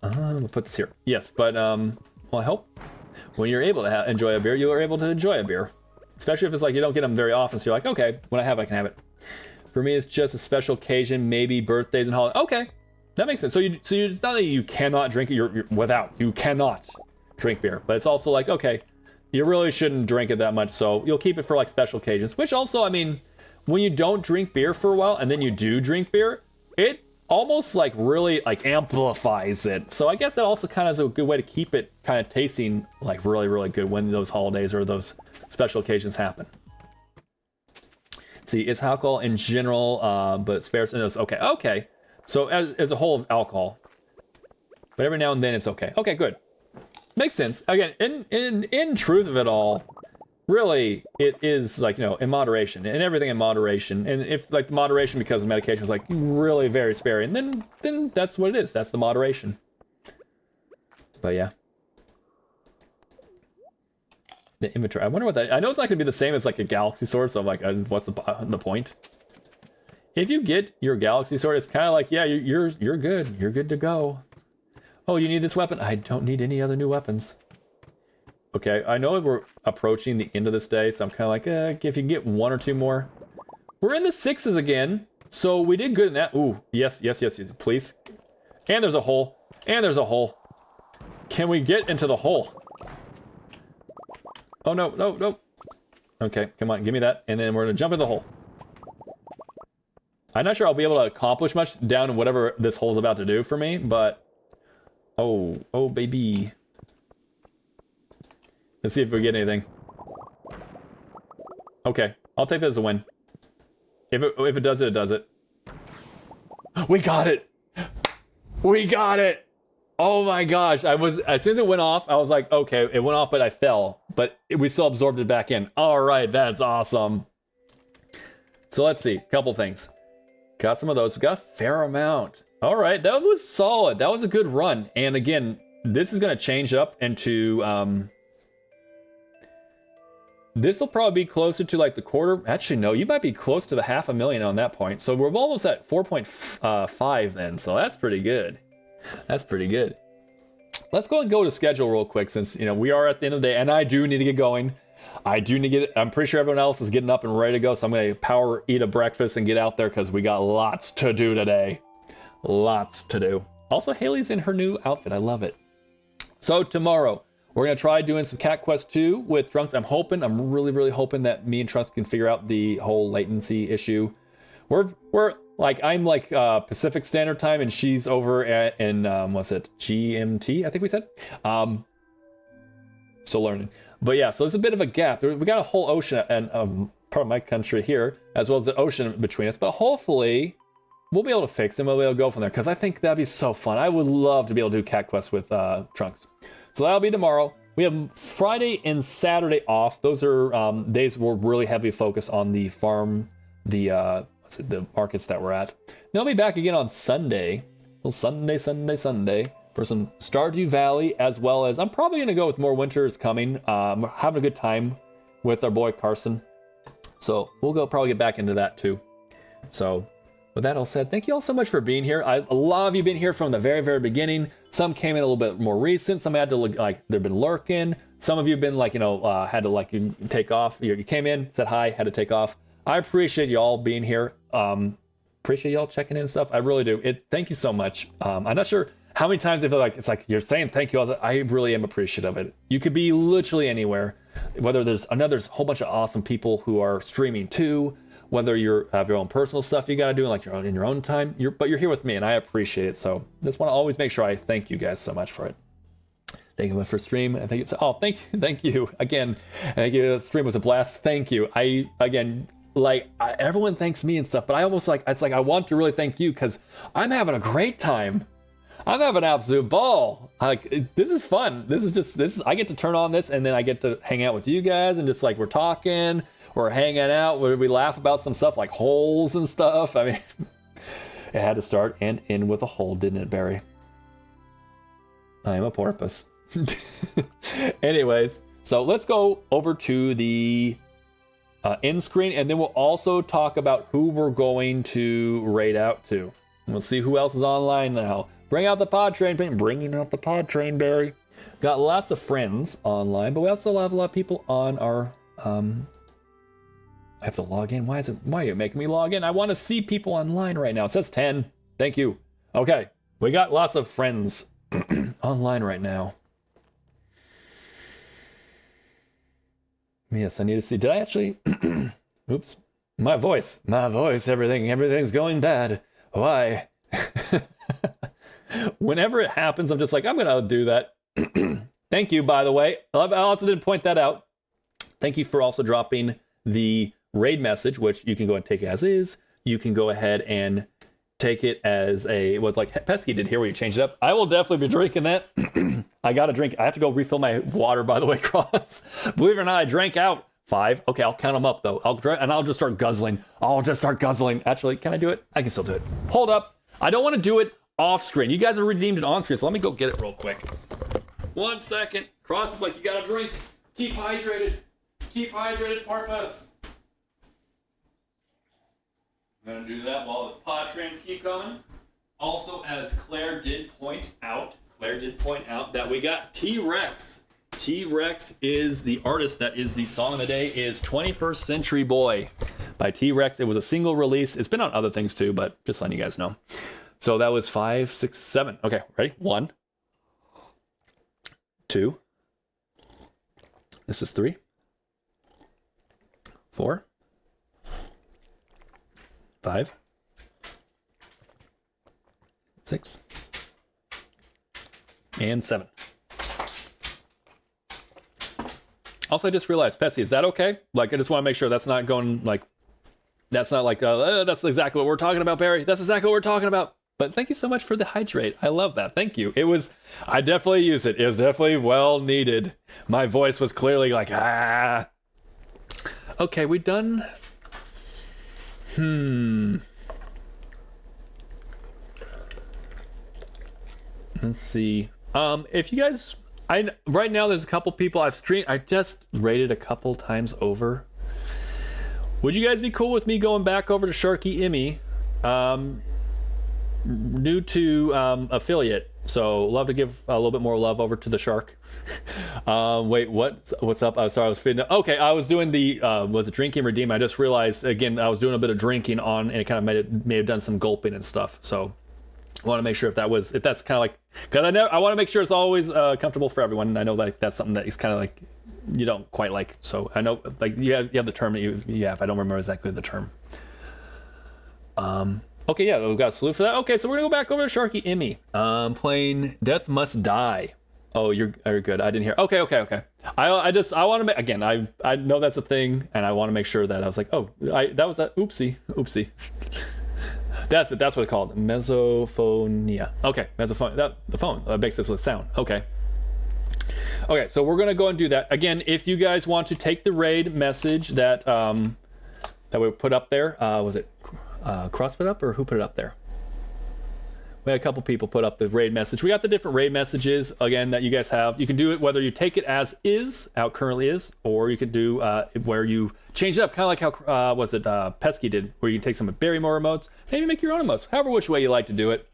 I'm gonna put this here. Yes, but well, I hope when you're able to enjoy a beer, you are able to enjoy a beer. Especially if it's like you don't get them very often, so you're like, okay, when I have it, I can have it. For me, it's just a special occasion, maybe birthdays and holidays. Okay, that makes sense. So it's not that you cannot drink it. You cannot drink beer, but it's also like, okay, you really shouldn't drink it that much, so you'll keep it for like special occasions. Which also, I mean, when you don't drink beer for a while and then you do drink beer, it almost like really like amplifies it. So I guess that also kind of is a good way to keep it kind of tasting like really, really good when those holidays or those special occasions happen. See, it's alcohol in general, but spirits and those. Okay. So as a whole of alcohol, but every now and then it's okay. Okay, good. Makes sense. Again, in truth of it all, really, it is like, you know, in moderation and everything in moderation. And if like the moderation because the medication is like really very sparing, then that's what it is. That's the moderation. But yeah. The inventory. I wonder what that. I know it's not gonna be the same as like a galaxy sword. So I'm like, what's the point? If you get your galaxy sword, it's kind of like, yeah, you're good. You're good to go. Oh, you need this weapon? I don't need any other new weapons. Okay, I know we're approaching the end of this day, so I'm kind of like, if you can get one or two more. We're in the 6s again, so we did good in that. Ooh, yes, please. And there's a hole. Can we get into the hole? Oh, no. Okay, come on, give me that, and then we're gonna jump in the hole. I'm not sure I'll be able to accomplish much down in whatever this hole's about to do for me, but... Oh, baby. Let's see if we get anything. Okay, I'll take that as a win. If it does it, it does it. We got it! We got it! Oh my gosh, as soon as it went off, I was like, okay, it went off, but I fell. But we still absorbed it back in. All right, that's awesome. So let's see, couple things. Got some of those, we got a fair amount. All right, that was solid. That was a good run. And again, this is gonna change up into, this will probably be closer to like the quarter. Actually, no, you might be close to the 500,000 on that point. So we're almost at 4.5 then. So that's pretty good. That's pretty good. Let's go and go to schedule real quick since, you know, we are at the end of the day and I do need to get going. I'm pretty sure everyone else is getting up and ready to go. So I'm going to eat a breakfast and get out there because we got lots to do today. Lots to do. Also, Haley's in her new outfit. I love it. So tomorrow, we're going to try doing some Cat Quest 2 with Trunks. I'm really hoping that me and Trunks can figure out the whole latency issue. We're like, I'm like Pacific Standard Time and she's over in what's it, GMT, I think we said. Still learning. But yeah, so there's a bit of a gap. We got a whole ocean and part of my country here, as well as the ocean between us. But hopefully, we'll be able to fix it and we'll be able to go from there, because I think that'd be so fun. I would love to be able to do Cat Quest with Trunks. So that'll be tomorrow. We have Friday and Saturday off. Those are days we're really heavy focus on the farm, the markets that we're at. Then I'll be back again on Sunday. Well, Sunday for some Stardew Valley, as well as I'm probably gonna go with more Winter is Coming. We're having a good time with our boy Carson. So we'll probably get back into that too. So with that all said, thank you all so much for being here. A lot of you been here from the very beginning. Some came in a little bit more recent. Some had to look like they've been lurking. Some of you have been like, had to like take off. You came in, said hi, had to take off. I appreciate you all being here. Appreciate y'all checking in and stuff. I really do. Thank you so much. I'm not sure how many times I feel like it's like you're saying thank you. I really am appreciative of it. You could be literally anywhere, whether there's a whole bunch of awesome people who are streaming too, whether you have your own personal stuff you got to do like in your own time, but you're here with me and I appreciate it. So just want to always make sure I thank you guys so much for it. Thank you for stream. I think thank you again. Thank you. The stream was a blast. Thank you. Everyone thanks me and stuff, but I almost I want to really thank you because I'm having a great time. I'm having an absolute ball. This is fun. I get to turn on this and then I get to hang out with you guys and just like we're talking, we're hanging out, where we laugh about some stuff like holes and stuff. I mean, it had to start and end with a hole, didn't it, Barry? I am a porpoise. Anyways, so let's go over to the end screen, and then we'll also talk about who we're going to raid out to. We'll see who else is online now. Bring out the pod train, bringing out the pod train, Barry. Got lots of friends online, but we also have a lot of people on our. I have to log in. Why are you making me log in? I want to see people online right now. It says 10. Thank you. Okay, we got lots of friends online right now. Yes, I need to see. Did I actually? Oops. My voice. Everything's going bad. Why? Whenever it happens, I'm just like, I'm gonna do that. Thank you, by the way. I also didn't point that out. Thank you for also dropping the raid message, which you can go and take as is. You can go ahead and take it as what's like Pesky did here, where you change it up. I will definitely be drinking that. I gotta drink. I have to go refill my water, by the way, Cross. Believe it or not, I drank out 5. Okay, I'll count them up though. I'll just start guzzling. Actually, can I do it? I can still do it. Hold up. I don't want to do it off screen. You guys have redeemed it on screen, so let me go get it real quick. 1 second. Cross is like, you gotta drink. Keep hydrated. Keep hydrated, porpoise. I'm gonna do that while the pod trains keep coming. Also, as Claire did point out that we got T-Rex. T-Rex is the artist that is the song of the day is 21st Century Boy by T-Rex. It was a single release. It's been on other things too, but just letting you guys know. So that was 5, 6, 7. Okay, ready? 1, 2. This is 3, 4, 5, 6, and 7. Also, I just realized, Petsy, is that okay? Like, I just want to make sure that's not going like, that's not like, that's exactly what we're talking about, Barry. That's exactly what we're talking about. But thank you so much for the hydrate. I love that. Thank you. I definitely use it. It was definitely well needed. My voice was clearly like, ah. Okay, we done? Let's see. If you guys, right now there's a couple people I've streamed. I just rated a couple times over. Would you guys be cool with me going back over to MayorEmi? New to affiliate, so love to give a little bit more love over to the shark. Wait, what's up? I'm sorry, I was feeding. Okay, I was doing the was it drinking redeem? I just realized again I was doing a bit of drinking on, and it kind of may have done some gulping and stuff. So I want to make sure if that's kind of like, because I want to make sure it's always comfortable for everyone. And I know like that's something that is kind of like you don't quite like. So I know like you have the term that you have. I don't remember exactly the term. Okay, yeah, we've got a salute for that. Okay, so we're gonna go back over to MayorEmi. Playing Death Must Die. Oh, you're good. I didn't hear. Okay. I want to make, again. I know that's a thing, and I want to make sure that I was like, oh, that was that. Oopsie. That's it. That's what it's called. Mesophonia. Okay, mesophonia. The phone makes this with sound. Okay. Okay, so we're gonna go and do that again. If you guys want to take the raid message that that we put up there, was it Cross put up or who put it up there? We had a couple people put up the raid message. We got the different raid messages again that you guys have. You can do it whether you take it as is, how it currently is, or you can do where you change it up, kind of like how Pesky did, where you can take some Barrymore emotes, maybe make your own emotes, however which way you like to do it.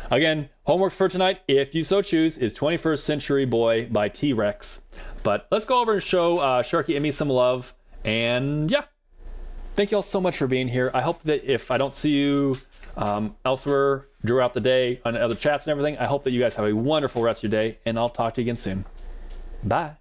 Again, homework for tonight, if you so choose, is 21st Century Boy by T-Rex. But let's go over and show MayorEmi some love. And yeah, thank you all so much for being here. I hope that if I don't see you elsewhere throughout the day on other chats and everything, I hope that you guys have a wonderful rest of your day, and I'll talk to you again soon. Bye.